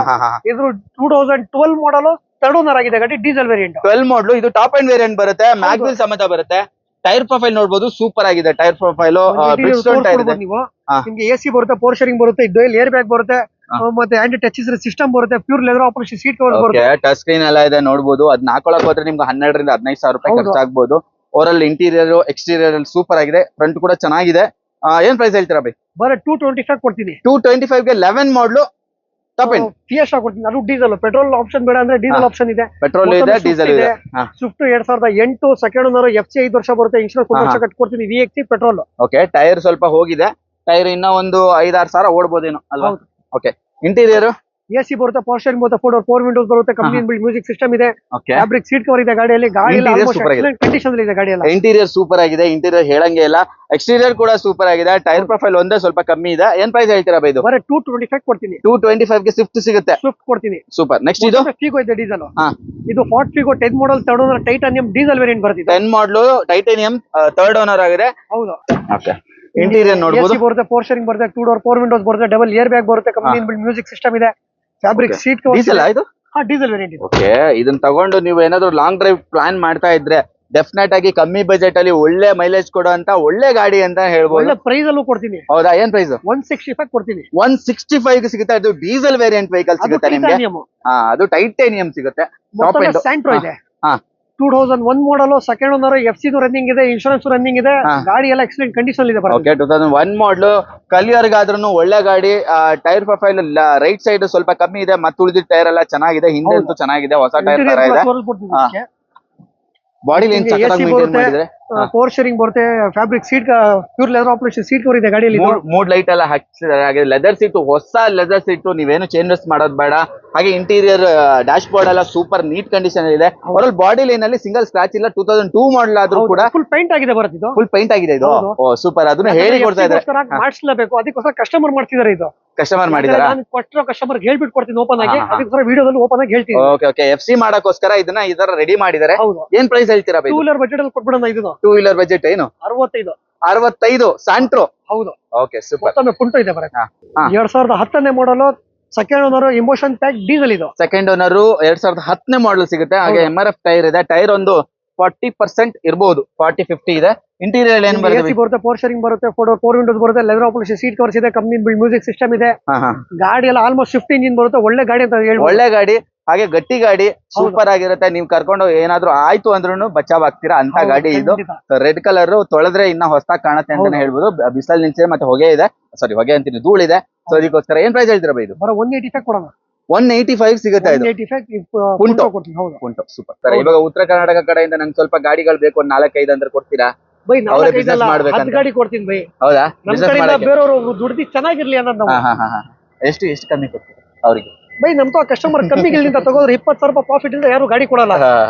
ಇದು 2012 ಮಾಡಲ್, ಥರ್ಡ್ ಓನರ್ ಆಗಿದೆ ಗಾಡಿ, ಡೀಸೆಲ್ ವೇರಿಯಂಟ್. 12 ಮಾಡಲು ಇದು ಟಾಪ್ ಅಂಡ್ ವೇರಿಯಂಟ್ ಬರುತ್ತೆ. ಮ್ಯಾಗ್ ವೀಲ್ ಸಮೇತ ಬರುತ್ತೆ. ಟೈರ್ ಪ್ರೊಫೈಲ್ ನೋಡಬಹುದು, ಸೂಪರ್ ಆಗಿದೆ. ಟೈರ್ ಪ್ರೊಫೈಲ್ ನಿಮ್ಗೆ AC ಬರುತ್ತೆ, ಪವರ್ ಶೇರಿಂಗ್ ಬರುತ್ತೆ, ಡ್ಯೂಯಲ್ ಏರ್ ಬ್ಯಾಗ್ ಬರುತ್ತೆ, ಮತ್ತೆ ಆಂಟಿ ಟಚ್ ಸಿಸ್ಟಮ್ ಬರುತ್ತೆ, pure leather operation seat covers ಬರುತ್ತೆ. ಟಚ್ ಸ್ಕ್ರೀನ್ ಎಲ್ಲ ಇದೆ, ನೋಡಬಹುದು. ಅದನ್ನ ಹಾಕೊಳಕ್ ಹೋದ್ರೆ ನಿಮ್ಗೆ 12,000 ರಿಂದ 15,000 ರೂಪಾಯಿ ಖರ್ಚಾಗಬಹುದು. ಓವರಾಲ್ ಇಂಟೀರಿಯರ್ ಎಕ್ಸ್ಟೀರಿಯರ್ ಅಲ್ಲಿ ಸೂಪರ್ ಆಗಿದೆ. ಫ್ರಂಟ್ ಕೂಡ ಚೆನ್ನಾಗಿದೆ. ಏನ್ ಪ್ರೈಸ್ ಹೇಳ್ತೀರಾ ಬೈ? ಬರ 225 ಕೊಡ್ತೀನಿ. 225ಗೆ 11 ಮಾಡಲು ಟಾಪ್ ಎಂಡ್ ಫಿಯಾಸ್ಟಾ ಕೊಡ್ತೀನಿ. ಅದು ಡೀಸೆಲ್. ಪೆಟ್ರೋಲ್ ಆಪ್ಷನ್ ಬೇಡ ಅಂದ್ರೆ ಡೀಸೆಲ್ ಆಪ್ಷನ್ ಇದೆ. ಪೆಟ್ರೋಲ್ ಇದೆ, ಡೀಸೆಲ್ ಇದೆ. ಸ್ವಿಫ್ಟ್ 2008 ಸೆಕೆಂಡ್ ಓನರ್, FC 5 ವರ್ಷ ಬರುತ್ತೆ, ಇನ್ಶೂರೆನ್ಸ್ 1 ವರ್ಷ ಕಟ್ಕೊಡ್ತೀನಿ. VXI petrol. ಟೈರ್ ಸ್ವಲ್ಪ ಹೋಗಿದೆ. ಟೈರ್ ಇನ್ನ ಒಂದು 5-6 ಸಾವಿರ ಓಡಬಹುದೇನೋ ಅಲ್ವಾ? ಇಂಟೀರಿಯರ್ AC ಬರುತ್ತೆ, ಪವರ್ ಶೇರಿಂಗ್ ಬರುತ್ತೆ, ಫೋರ್ ವಿಂಡೋಸ್ ಬರುತ್ತೆ, ಕಂಪನಿ ಬಿಲ್ಡ್ ಮ್ಯೂಸಿಕ್ ಸಿಸ್ಟಮ್ ಇದೆ, ಫ್ಯಾಬ್ರಿಕ್ ಸೀಟ್ ಕವರ್ ಇದೆ ಗಾಡಿಯಲ್ಲಿ. ಗಾಡಿ ಕಂಡೀಷನ್ ಇದೆ ಗಾಡಿಯಲ್ಲಿ. ಇಂಟೀರಿಯರ್ ಸೂಪರ್ ಆಗಿದೆ. ಇಂಟೀರಿಯರ್ ಹೇಳಂಗೆ ಇಲ್ಲ. ಎಕ್ಸ್ಟೀರಿಯರ್ ಕೂಡ ಸೂಪರ್ ಆಗಿದೆ. ಟೈರ್ ಪ್ರೊಫೈಲ್ ಒಂದೇ ಸ್ವಲ್ಪ ಕಮ್ಮಿ ಇದೆ. ಏನ್ ಪ್ರೈಸ್ ಹೇಳ್ತೀರಾ ಬೈ ಇದು? 225 ಕೊಡ್ತೀನಿ. 225ಗೆ ಸ್ವಿಫ್ಟ್ ಸಿಗುತ್ತೆ. ಸ್ವಿಫ್ಟ್ ಕೊಡ್ತೀನಿ. ಸೂಪರ್. ನೆಕ್ಸ್ಟ್ ಇದು ಫಿಗೋ ಇದೆ, ಡೀಸೆಲ್. ಇದು Ford Figo 10 model, third owner, titanium diesel variant ಬರುತ್ತೆ. 10 ಮಾಡಲು ಟೈಟಾನಿಯಂ ಥರ್ಡ್ ಓನರ್ ಆಗಿದೆ. ಹೌದು. ಇಂಟೀರಿಯರ್ ನೋಡಬಹುದು. AC ಬರುತ್ತೆ, ಪವರ್ ಶೇರಿಂಗ್ ಬರುತ್ತೆ, 2 ಡೋರ್, 4 ವಿಂಡೋಸ್ ಬರುತ್ತೆ, ಡಬಲ್ ಏರ್ ಬ್ಯಾಗ್ ಬರುತ್ತೆ, ಕಂಪನಿ ಬಿಲ್ಡ್ ಮ್ಯೂಸಿಕ್ ಸಿಸ್ಟಮ್ ಇದೆ, ಫ್ಯಾಬ್ರಿಕ್ ಸೀಟ್ ಕವರ್. ಡೀಸೆಲ್ ಇದು? ಡೀಸೆಲ್ ವೇರಿಯಂಟ್ ಇದೆ. ಇದನ್ನ ತಗೊಂಡು ನೀವು ಏನಾದ್ರು ಲಾಂಗ್ ಡ್ರೈವ್ ಪ್ಲಾನ್ ಮಾಡ್ತಾ ಇದ್ರೆ ಡೆಫಿನೆಟ್ ಆಗಿ ಕಮ್ಮಿ ಬಜೆಟ್ ಅಲ್ಲಿ ಒಳ್ಳೆ ಮೈಲೇಜ್ ಕೊಡೋ ಅಂತ ಒಳ್ಳೆ ಗಾಡಿ ಅಂತ ಹೇಳ್ಬೋದು. ಒಳ್ಳೆ ಪ್ರೈಸ್ ಅಲ್ಲೂ ಕೊಡ್ತೀನಿ. ಹೌದಾ? ಏನ್ ಪ್ರೈಸ್? 165 ಕೊಡ್ತೀನಿ. 165 ಸಿಗುತ್ತೆ. ಇದು ಡೀಸೆಲ್ ವೇರಿಯಂಟ್ ವೆಹಿಕಲ್ ಸಿಗುತ್ತೆ ನಿಮ್ಗೆ. ಅದು ಟೈಟಾನಿಯಂ ಸಿಗುತ್ತೆ. ಸ್ಯಾಂಟ್ರೋ ಇದೆ. 2001 ಮಾಡಲ್, ಸೆಕೆಂಡ್ ಓನರ್, FC ರನ್ನಿಂಗ್ ಇದೆ, ಇನ್ಶೂರೆನ್ಸ್ ರನ್ನಿಂಗ್ ಇದೆ, ಗಾಡಿ ಎಲ್ಲ ಎಕ್ಸಲೆಂಟ್ ಕಂಡೀಷನ್ ಇದೆ. 2001 ಮಾಡಲ್ ಕಲಿಯರ್ಗಾದ್ರೂ ಒಳ್ಳೆ ಗಾಡಿ. ಟೈರ್ ಪ್ರೊಫೈಲ್ ರೈಟ್ ಸೈಡ್ ಸ್ವಲ್ಪ ಕಮ್ಮಿ ಇದೆ, ಮತ್ತೆ ಉಳಿದ ಟೈರ್ ಎಲ್ಲ ಚೆನ್ನಾಗಿದೆ. ಹಿಂದೆ ಅಂತೂ ಚೆನ್ನಾಗಿದೆ, ಹೊಸ ಟೈರ್ ತರ ಇದೆ. ಬಾಡಿ ಲೈನ್ ಮಾಡಿದ್ರೆ ಪವರ್ ಶೇರಿಂಗ್ ಬರುತ್ತೆ, fabric seat, pure leather operation seat cover ಇದೆ ಗಾಡಿಯಲ್ಲಿ. ಮೂಡ್ ಲೈಟ್ ಎಲ್ಲ ಹಾಕಿಸಿದ್ದಾರೆ. ಹಾಗೆ ಲೆದರ್ ಸೀಟ್, ಹೊಸ ಲೆದರ್ ಸೀಟ್, ನೀವೇನು ಚೇಂಜಸ್ ಮಾಡೋದು ಬೇಡ. ಹಾಗೆ ಇಂಟೀರಿಯರ್ ಡ್ಯಾಶ್ ಬೋರ್ಡ್ ಎಲ್ಲ ಸೂಪರ್ ನೀಟ್ ಕಂಡೀಷನ್ ಇದೆ. ಅವರಲ್ಲಿ ಬಾಡಿ ಲೈನ್ ಅಲ್ಲಿ ಸಿಂಗಲ್ ಸ್ಕ್ರಾಚ್ ಇಲ್ಲ. 2002 ಮಾಡಲ್ ಆದ್ರೂ ಕೂಡ ಫುಲ್ ಪೈಂಟ್ ಆಗಿದೆ ಬರುತ್ತೆ. ಇದು ಫುಲ್ ಪೈಂಟ್ ಆಗಿದೆ. ಇದು ಸೂಪರ್. ಅದನ್ನ ಹೇಳಿ ಕೊಡ್ತಾ ಇದ್ದಾರೆ. ಮಾಡಿಸ್ಲೇಬೇಕು, ಅದಕ್ಕೋಸ್ಕರ ಕಸ್ಟಮರ್ ಮಾಡ್ತಿದ್ದಾರೆ. ಇದು ಕಸ್ಟಮರ್ ಮಾಡಿದಾರೆ. ನಾನು ಕೊಟ್ಟಿರೋ ಕಸ್ಟಮರ್ ಹೇಳ್ಬಿಟ್ಟು ಕೊಡ್ತೀನಿ ಓಪನ್ ಆಗಿ. ಅದಕ್ಕೋಸ್ಕರ ವಿಡಿಯೋದಲ್ಲಿ ಓಪನ್ ಆಗಿ ಹೇಳ್ತೀನಿ. ಓಕೆ. FC ಮಾಡೋಕ್ಕೋಸ್ಕರ ಇದನ್ನ ಈ ತರ ರೆಡಿ ಮಾಡಿದ್ದಾರೆ. ಏನ್ ಪ್ರೈಸ್ ಹೇಳ್ತೀರಾ? 2 ವೀಲರ್ ಬಜೆಟ್ ಅಲ್ಲಿ ಕೊಟ್ಬಿಡೋಣ. ಇದನ್ನು 2 ವೀಲರ್ ಬಜೆಟ್ ಏನು? 65 ಸ್ಯಾಂಟ್ರೋ. ಹೌದು. Okay, super. ಮತ್ತೊಮ್ಮೆ ಪುಂಟು ಇದೆ ಬರುತ್ತೆ. 2010 model, second owner, emotion pack diesel. ಇದು ಸೆಕೆಂಡ್ ಓನರ್ 2010 ಮಾಡಲ್ ಸಿಗುತ್ತೆ. ಹಾಗೆ MRF ಟೈರ್ ಇದೆ. ಟೈರ್ ಒಂದು 40% ಇರಬಹುದು, 40-50 ಇದೆ. ಇಂಟೀರಿಯರ್ ಏನ್ ಬರುತ್ತೆ? ಪವರ್ ಶೇರಿಂಗ್ ಬರುತ್ತೆ, 4 ವಿಂಡೋಸ್ ಬರುತ್ತೆ, ಲೆದರ್ ಆಪರೇಷನ್ ಸೀಟ್ ಕವರ್ಸ್ ಇದೆ, ಕಂಪನಿ ಬಿಲ್ಡ್ ಮ್ಯೂಸಿಕ್ ಸಿಸ್ಟಮ್ ಇದೆ. ಗಾಡಿ ಎಲ್ಲ ಆಲ್ಮೋಸ್ಟ್ 15 ಇಂಜಿನ್ ಬರುತ್ತೆ. ಒಳ್ಳೆ ಗಾಡಿ ಅಂತ ಹೇಳಿ. ಒಳ್ಳೆ ಗಾಡಿ, ಹಾಗೆ ಗಟ್ಟಿ ಗಾಡಿ, ಸೂಪರ್ ಆಗಿರುತ್ತೆ. ನೀವು ಕರ್ಕೊಂಡು ಏನಾದ್ರು ಆಯ್ತು ಅಂದ್ರೂ ಬಚಾವ್ ಆಗ್ತೀರಾ ಅಂತ ಗಾಡಿ ಇದು. ರೆಡ್ ಕಲರ್ ತೊಳೆದ್ರೆ ಇನ್ನ ಹೊಸದಾಗಿ ಕಾಣುತ್ತೆ ಅಂತಾನೆ ಹೇಳ್ಬೋದು. ಬಿಸಿಲಲ್ಲಿ ನಿಂತಿದೆ, ಮತ್ತೆ ಹೊಗೆ ಇದೆ. ಸಾರಿ, ಹೊಗೆ ಅಂತೀನಿ, ಧೂಳಿದೆ. ಸೊ ಅದಕ್ಕೋಸ್ಕರ ಏನ್ ಪ್ರೈಸ್ ಹೇಳ್ತೀರಾ ಬೈ ಇದು? 185 ಕೊಡೋಣ. 185 ಸಿಗುತ್ತೆ ಇದು 185 Punto. ಕೊಡ್ತೀನಿ. ಹೌದು ಉಂಟು ಸೂಪರ್ ಸರ್. ಇವಾಗ ಉತ್ತರ ಕರ್ನಾಟಕ ಕಡೆಯಿಂದ ನಂಗೆ ಸ್ವಲ್ಪ ಗಾಡಿಗಳು ಬೇಕು, 4-5 ಅಂದ್ರೆ ಕೊಡ್ತೀರಾ? ಬೈ, ಅವ್ರೇ 4-5 ಅಲ್ಲ, business ಮಾಡ್ಬೇಕಂತ. 10 ಗಾಡಿ ಕೊಡ್ತೀನಿ ಬೈ. ಹೌದಾ? ನಮ್ Business ಕಡೆಯಿಂದ ಮಾಡಕ್ಕೆ? ಬೇರೆಯವರು ದುಡ್ದಿ ಚೆನ್ನಾಗಿರ್ಲಿ ಅನ್ನೋದು ನಾವು. ಎಷ್ಟು ಕಮ್ಮಿ ಕೊಡ್ತೀರಾ ಅವರಿಗೆ? ಬೈ, ನಮ್ದು ಕಸ್ಟಮರ್ ಕಮ್ಮಿ ಗಿಲ್ನಿಂದ ತಗೋದ್ರೆ 20,000 ರೂಪಾಯಿ ಪ್ರಾಫಿಟ್ ಇಂದ ಯಾರು ಗಾಡಿ ಕೊಡಲ್ಲ.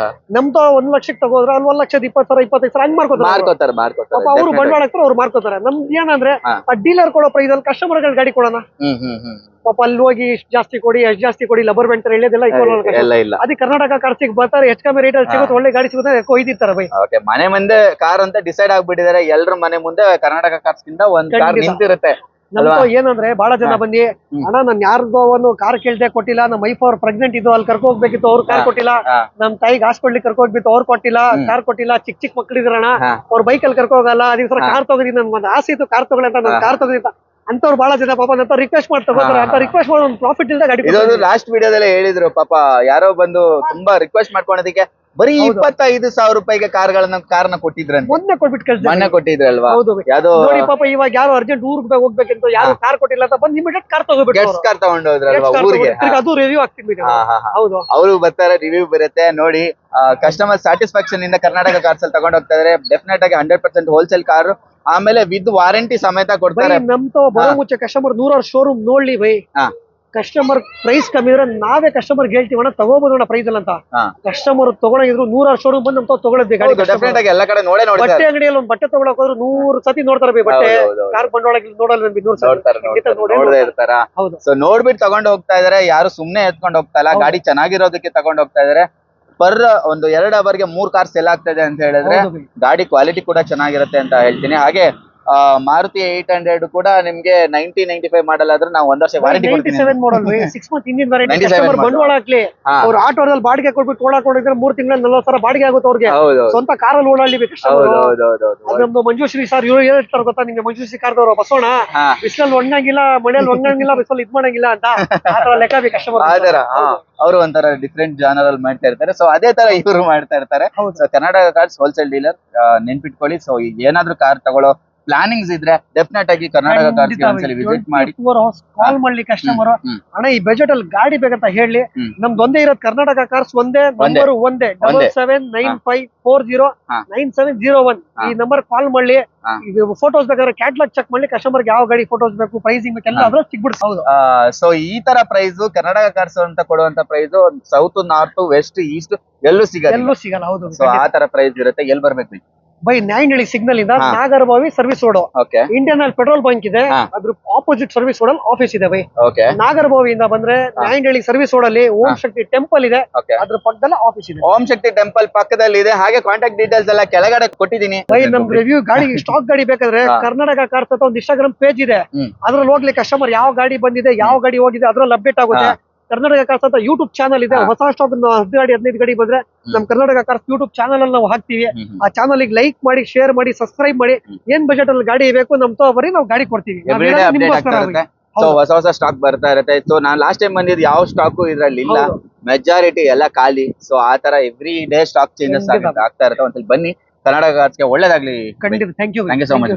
ನಮ್ದು 1 ಲಕ್ಷಕ್ಕೆ ತಗೋದ್ರೆ ಅಲ್ಲಿ 1,20,000 25,000 ಹಂಗ್ ಮಾಡ್ಕೋತಾರೆ. ಪಾಪ ಅವ್ರು ಬಂಡವಾಳ ಹಾಕ್ತಾರೆ, ಅವ್ರು ಮಾಡ್ಕೋತಾರೆ. ನಮ್ದು ಏನಂದ್ರೆ ಆ ಡೀಲರ್ ಕೊಡೋ ಪ್ರೈಸ್ ಅಲ್ಲಿ ಕಸ್ಟಮರ್ ಗಳು ಗಾಡಿ ಕೊಡೋಣ. ಪಾಪ ಅಲ್ಲಿ ಹೋಗಿ ಇಷ್ಟು ಜಾಸ್ತಿ ಕೊಡಿ, ಅಷ್ಟು ಜಾಸ್ತಿ ಕೊಡಿ, ಲಬರ್ ಬ್ಯಾಂಡ್ ತರ ಹೇಳೋದೆಲ್ಲ ಎಲ್ಲ ಇಲ್ಲ. ಅದೇ ಕರ್ನಾಟಕ ಕಾರ್ಸಿಗೆ ಬರ್ತಾರೆ, ಹೆಚ್ಚು ಕಮ್ಮಿ ರೇಟ್ ಅಲ್ಲಿ ಸಿಗುತ್ತೆ, ಒಳ್ಳೆ ಗಾಡಿ ಸಿಗುತ್ತೆ, ಕೊಯ್ದಿರ್ತಾರೆ ಬೈ. ಓಕೆ, ಮನೆ ಮುಂದೆ ಕಾರ್ ಅಂತ ಡಿಸೈಡ್ ಆಗ್ಬಿಟ್ಟಿದ್ದಾರೆ. ಎಲ್ರ ಮನೆ ಮುಂದೆ ಕರ್ನಾಟಕ ಕಾರ್ಸ್ ಗಿಂತ ಒಂದ್ ಕಾರ್ ಖಂಡಿತ. ನಿಂತಿರುತ್ತೆ. ನಮ್ದು ಏನಂದ್ರೆ ಬಹಳ ಜನ ಬಂದಿ ಅಣ್ಣ ನಾನ್ ಯಾರ್ದೋ ಒಂದು ಕಾರ್ ಕೇಳ್ದೆ ಕೊಟ್ಟಿಲ್ಲ, ನಮ್ಮ ವೈಫ್ ಅವ್ರು ಪ್ರೆಗ್ನೆಂಟ್ ಇದ್ದು ಅಲ್ಲಿ ಕರ್ಕೊ ಹೋಗ್ಬೇಕಿತ್ತು, ಅವ್ರು ಕಾರ್ ಕೊಟ್ಟಿಲ್ಲ. ನಮ್ ತಾಯಿಗೆ ಹಾಸ್ಪಿಟ್ಲಿಗೆ ಕರ್ಕೊ ಹೋಗ್ಬಿಟ್ಟು ಅವ್ರು ಕೊಟ್ಟಿಲ್ಲ, ಕಾರ್ ಕೊಟ್ಟಿಲ್ಲ. ಚಿಕ್ಕ ಮಕ್ಳಿದ್ರಣ್ಣ, ಅವ್ರ ಬೈಕಲ್ಲಿ ಕರ್ಕೊ ಹೋಗಲ್ಲ, ಅದೇ ಸರ ಕಾರ್ ತಗೋದಿ, ನನ್ಗೆ ಒಂದು ಆಸೆ ಇತ್ತು ಕಾರ್ ತಗೊಳ್ಳಿ ಅಂತ, ನನ್ ಕಾರ್ ತಗೋದಿ ಅಂತವ್ರು ಬಹಳ ಜನ ಪಾಪ ಅಂತ ರಿಕ್ವೆಸ್ಟ್ ಮಾಡಿ ತಗೋತಾರೆ. ಅಂತ ರಿಕ್ವೆಸ್ಟ್ ಮಾಡಿ ಒಂದು ಪ್ರಾಫಿಟ್ ಇಲ್ಲದ ಗಾಡಿ ಇದೊಂದು ಲಾಸ್ಟ್ ವಿಡಿಯೋದಲ್ಲೇ ಹೇಳಿದ್ರು, ಪಾಪ ಯಾರೋ ಬಂದು ತುಂಬಾ ರಿಕ್ವೆಸ್ಟ್ ಮಾಡ್ಕೊಳೋದಕ್ಕೆ ಬರೀ 25,000 ರೂಪಾಯಿಗೆ ಕಾರ್ನ ಕೊಟ್ಟಿದ್ರಂತೆ. ಮೊನ್ನೆ ಕೊಟ್ಬಿಟ್ಟು ಕಳ್ಸಿ ಮೊನ್ನೆ ಕೊಟ್ಟಿದ್ರಲ್ವಾ? ಹೌದು ಯಾವ್ದೋ ನೋಡಿ ಪಾಪ, ಇವಾಗ ಯಾರು ಅರ್ಜೆಂಟ್ ಊರ್ಗ್ ಹೋಗ್ಬೇಕಂತ ಯಾರು ಕಾರ್ ಕೊಟ್ಟಿಲ್ಲ ಅಂತ ಬಂದ್ ಇಮಿಡಿಯೇಟ್ ಕಾರ್ ತಗೋಬಿಟ್ಟು ಗೆಟ್ಸ್ ಕಾರ್ ತಗೊಂಡೋದ್ರಲ್ವಾ ಊರಿಗೆ? ಅದು ರಿವ್ಯೂ ಆಗ್ತೀನಿ. ಹೌದು, ಅವರು ಬರ್ತಾರೆ, ರಿವ್ಯೂ ಬರುತ್ತೆ ನೋಡಿ. ಕಸ್ಟಮರ್ ಸ್ಯಾಟಿಸ್ಫ್ಯಾಕ್ಷನ್ ಇಂದ ಕರ್ನಾಟಕ ಕಾರ್ಸ್ ಅಲ್ಲಿ ತಗೊಂಡ್ ಹೋಗ್ತಾ ಇದಾರೆ. ಡೆಫಿನೆಟ್ ಆಗಿ 100% ಹೋಲ್ಸೇಲ್ ಕಾರ್, ಆಮೇಲೆ ವಿತ್ ವಾರಂಟಿ ಸಮೇತ ಕೊಡ್ತಾರೆ. ನಮ್ದು ಬರೋ ಮುಂಚೆ ಕಸ್ಟಮರ್ 100 ಶೋರೂಮ್ ನೋಡ್ಲಿ ಬೈ. ಕಸ್ಟಮರ್ ಪ್ರೈಸ್ ಕಮ್ಮಿ ಇದ್ರೆ ನಾವೇ ಕಸ್ಟಮರ್ ಹೇಳ್ತೀವಣ್ಣ ತಗೋಬೋದಣ್ಣ ಪ್ರೈಸ್ ಅಲ್ಲ ಅಂತ. ಕಸ್ಟಮರ್ ತಗೊಂಡಿದ್ರು 100 ಶೋರೂಮ್ ಬಂದು ನಮ್ಗೆ ತಗೊಳ್ಳೋದು ಗಾಡಿ. ಡೆಫಿನೆಟ್ ಆಗಿ ಎಲ್ಲ ಕಡೆ ನೋಡೇ ನೋಡಿ. ಬಟ್ಟೆ ಅಂಗಡಿಯಲ್ಲಿ ಒಂದು ಬಟ್ಟೆ ತಗೊಳಕ್ ಹೋದ್ರು 100 ಸತಿ ನೋಡ್ತಾರೆ ಬೈ ಬಟ್ಟೆ. ಕಾರ್ ಬಂಡವಾಳ ನೋಡಲ್ಲ, 100 ನೋಡದೇ ಇರ್ತಾರ. ಹೌದು. ಸೊ ನೋಡ್ಬಿಟ್ಟು ತಗೊಂಡ್ ಹೋಗ್ತಾ ಇದಾರೆ, ಯಾರು ಸುಮ್ನೆ ಎತ್ಕೊಂಡ್ ಹೋಗ್ತಾ ಇಲ್ಲ. ಗಾಡಿ ಚೆನ್ನಾಗಿರೋದಕ್ಕೆ ತಗೊಂಡ್ ಹೋಗ್ತಾ ಇದಾರೆ. ಪರ್ ಒಂದು 2 ಅವರ್ಗೆ 3 ಕಾರ್ ಸೆಲ್ ಆಗ್ತಾ ಇದೆ ಅಂತ ಹೇಳಿದ್ರೆ ಗಾಡಿ ಕ್ವಾಲಿಟಿ ಕೂಡ ಚೆನ್ನಾಗಿರುತ್ತೆ ಅಂತ ಹೇಳ್ತೀನಿ. ಹಾಗೆ ಮಾರುತಿ 800 ಕೂಡ ನಿಮ್ಗೆ 95 ಮಾಡಲ್ ಆದ್ರೆ ನಾವು 1 ವರ್ಷ ವಾರಂಟಿ ಕೊಡ್ತೀನಿ. 97 ಮಾಡಲ್ 6 ಮಂತ್ ಹಿಂದಿನ ವಾರಂಟಿ. ಕಸ್ಟಮರ್ ಬಂಡವಾಳ ಹಾಕ್ಲಿ, ಅವ್ರು ಆಟೋದಲ್ಲಿ ಬಾಡಿಗೆ ಕೊಟ್ಬಿಟ್ಟು ಓಡಾಕೊಂಡಿದ್ರೆ 3 ತಿಂಗಳಲ್ಲಿ 40,000 ಬಾಡಿಗೆ ಆಗುತ್ತೆ ಅವ್ರಿಗೆ. ಸ್ವಂತ ಕಾರಲ್ಲಿ ಓಡಾಡ್ಲಿಬೇಕು ಕಸ್ಟಮರ್. ನಮ್ದು ಮಂಜುಶ್ರೀ ಸರ್ ಇವ್ರು ಹೇಳ್ತಾರೆ ಗೊತ್ತಾ ನಿಮ್ಗೆ, ಮಂಜುಶ್ರೀ ಕಾರ್ದವ್ರು ಬಸವಣ್ಣ ಬಿಸಿಲಲ್ಲಿ ಒಣಗಂಗಿಲ್ಲ, ಮಳೆಯಲ್ಲಿ ಒಣಗಂಗಿಲ್ಲ, ಬಿಸಿಲಲ್ಲಿ ಇದ್ ಮಾಡಂಗಿಲ್ಲ ಅಂತ ಆ ತರ ಲೆಕ್ಕ ಬೇಕು ಕಸ್ಟಮರ್. ಆತರ ಅವರು ಒಂಥರ ಡಿಫ್ರೆಂಟ್ ಜಾನರ್ ಅಲ್ಲಿ ಮಾಡ್ತಾ ಇರ್ತಾರೆ. ಸೊ ಅದೇ ತರ ಇವರು ಮಾಡ್ತಾ ಇರ್ತಾರೆ. So Karnataka cars wholesale dealer, ನೆನ್ಪಿಟ್ಕೊಳ್ಳಿ. ಸೊ ಏನಾದ್ರೂ ಕಾರ್ ತಗೊಳ್ಳೋ ಪ್ಲಾನಿಂಗ್ಸ್ ಇದ್ರೆ ಡೆಫಿನೆಟ್ ಆಗಿ ಕರ್ನಾಟಕ ಕಾರ್ಸ್ ಒಂದ್ಸಲಿ ವಿಸಿಟ್ ಮಾಡಿ, ಕಾಲ್ ಮಾಡ್ಲಿ ಕಸ್ಟಮರ್. ಅಣ್ಣ ಈ ಬಜೆಟ್ ಅಲ್ಲಿ ಗಾಡಿ ಬೇಕಂತ ಹೇಳಿ, ನಮ್ದು ಒಂದೇ ಇರೋದು ಕರ್ನಾಟಕ ಕಾರ್ಸ್ ಒಂದೇ ನಂಬರ್, ಒಂದೇ 7795409701 ಈ ನಂಬರ್ ಕಾಲ್ ಮಾಡ್ಲಿ. ಫೋಟೋಸ್ ಬೇಕಾದ್ರೆ ಕ್ಯಾಟ್ಲಾಗ್ ಚೆಕ್ ಮಾಡ್ಲಿ, ಕಸ್ಟಮರ್ ಯಾವ ಗಾಡಿ ಫೋಟೋಸ್ ಬೇಕು, ಪ್ರೈಸಿಂಗ್ ಬೇಕು ಎಲ್ಲ ಅದ್ರ ಸಿಗ್ಬಿಡ್ತು. ಹೌದು. ಸೊ ಈ ತರ ಪ್ರೈಸ್ ಕರ್ನಾಟಕ ಕಾರ್ಸ್ ಅಂತ ಕೊಡುವಂತ price south, north, west, east ಎಲ್ಲೂ ಸಿಗಲ್ಲ. ಹೌದು. ಸೊ ಆ ತರ ಪ್ರೈಸ್ ಇರುತ್ತೆ. ಎಲ್ಲಿ ಬರ್ಬೇಕು ಬೈ? ನಾಯಂಡಹಳ್ಳಿ ಸಿಗ್ನಲ್ ಇಂದ Nagarbhavi service road, Indian oil petrol bunk ಇದೆ, ಅದ್ರ ಆಪೋಸಿಟ್ ಸರ್ವಿಸ್ ರೋಡ್ ಅಲ್ಲಿ ಆಫೀಸ್ ಇದೆ ಬೈ. ನಾಗರಬಾವಿಯಿಂದ ಬಂದ್ರೆ ನಾಯಂಡಹಳ್ಳಿ ಸರ್ವಿಸ್ ರೋಡ್ ಅಲ್ಲಿ ಓಂ ಶಕ್ತಿ ಟೆಂಪಲ್ ಇದೆ, ಅದ್ರ ಪಕ್ಕದಲ್ಲಿ ಆಫೀಸ್ ಇದೆ. ಓಂ ಶಕ್ತಿ ಟೆಂಪಲ್ ಪಕ್ಕದಲ್ಲಿ ಇದೆ. ಹಾಗೆ ಕಾಂಟ್ಯಾಕ್ಟ್ ಡೀಟೇಲ್ಸ್ ಎಲ್ಲ ಕೆಳಗಡೆ ಕೊಟ್ಟಿದ್ದೀನಿ. ಬೈ ನಮ್ ರಿವ್ಯೂ ಗಾಡಿ ಸ್ಟಾಕ್ ಗಾಡಿ ಬೇಕಾದ್ರೆ ಕರ್ನಾಟಕ ಕಾರ್ಸ್ ಅಂತ ಒಂದು ಇನ್ಸ್ಟಾಗ್ರಾಮ್ ಪೇಜ್ ಇದೆ, ಅದ್ರಲ್ಲಿ ಹೋಗ್ಲಿ ಕಸ್ಟಮರ್ ಯಾವ ಗಾಡಿ ಬಂದಿದೆ, ಯಾವ ಗಾಡಿ ಹೋಗಿದೆ ಅದ್ರಲ್ಲಿ ಅಪ್ಡೇಟ್ ಆಗುತ್ತೆ. ಕರ್ನಾಟಕ ಕಾರ್ಸ್ ಅಂತ ಯೂಟ್ಯೂಬ್ ಚಾನಲ್ ಇದೆ, ಹೊಸ ಸ್ಟಾಕ್ 10 ಗಾಡಿ 15 ಗಾಡಿ ಬಂದ್ರೆ ನಮ್ ಕರ್ನಾಟಕ ಕಾರ್ಸ್ ಯೂಟ್ಯೂಬ್ ಚಾನಲ್ ಅಲ್ಲಿ ನಾವು ಹಾಕ್ತಿವಿ. ಆ ಚಾನಲ್ ಲೈಕ್ ಮಾಡಿ, ಶೇರ್ ಮಾಡಿ, ಸಬ್ಸ್ಕ್ರೈಬ್ ಮಾಡಿ. ಏನ್ ಬಜೆಟ್ ಅಲ್ಲಿ ಗಾಡಿ ಬೇಕು ನಮ್ ಬರೀ ನಾವು ಗಾಡಿ ಕೊಡ್ತೀವಿ. ಸೊ ಹೊಸ ಸ್ಟಾಕ್ ಬರ್ತಾ ಇರುತ್ತೆ. ಸೊ ನಾನ್ ಲಾಸ್ಟ್ ಟೈಮ್ ಬಂದಿದ್ದು ಯಾವ ಸ್ಟಾಕ್ ಇದ್ರಲ್ಲಿ ಇಲ್ಲ, ಮೆಜಾರಿಟಿ ಎಲ್ಲ ಖಾಲಿ. ಸೊ ಆ ತರ ಎವ್ರಿ ಡೇ ಸ್ಟಾಕ್ ಚೇಂಜಸ್ ಆಗ್ತಾ ಇರುತ್ತೆ. ಒಂದ್ಸಲ ಬನ್ನಿ, ಕರ್ನಾಟಕ ಕಾರ್ಸ್ಗೆ ಒಳ್ಳೇದಾಗ್ಲಿ. ಖಂಡಿತ. Thank you so much.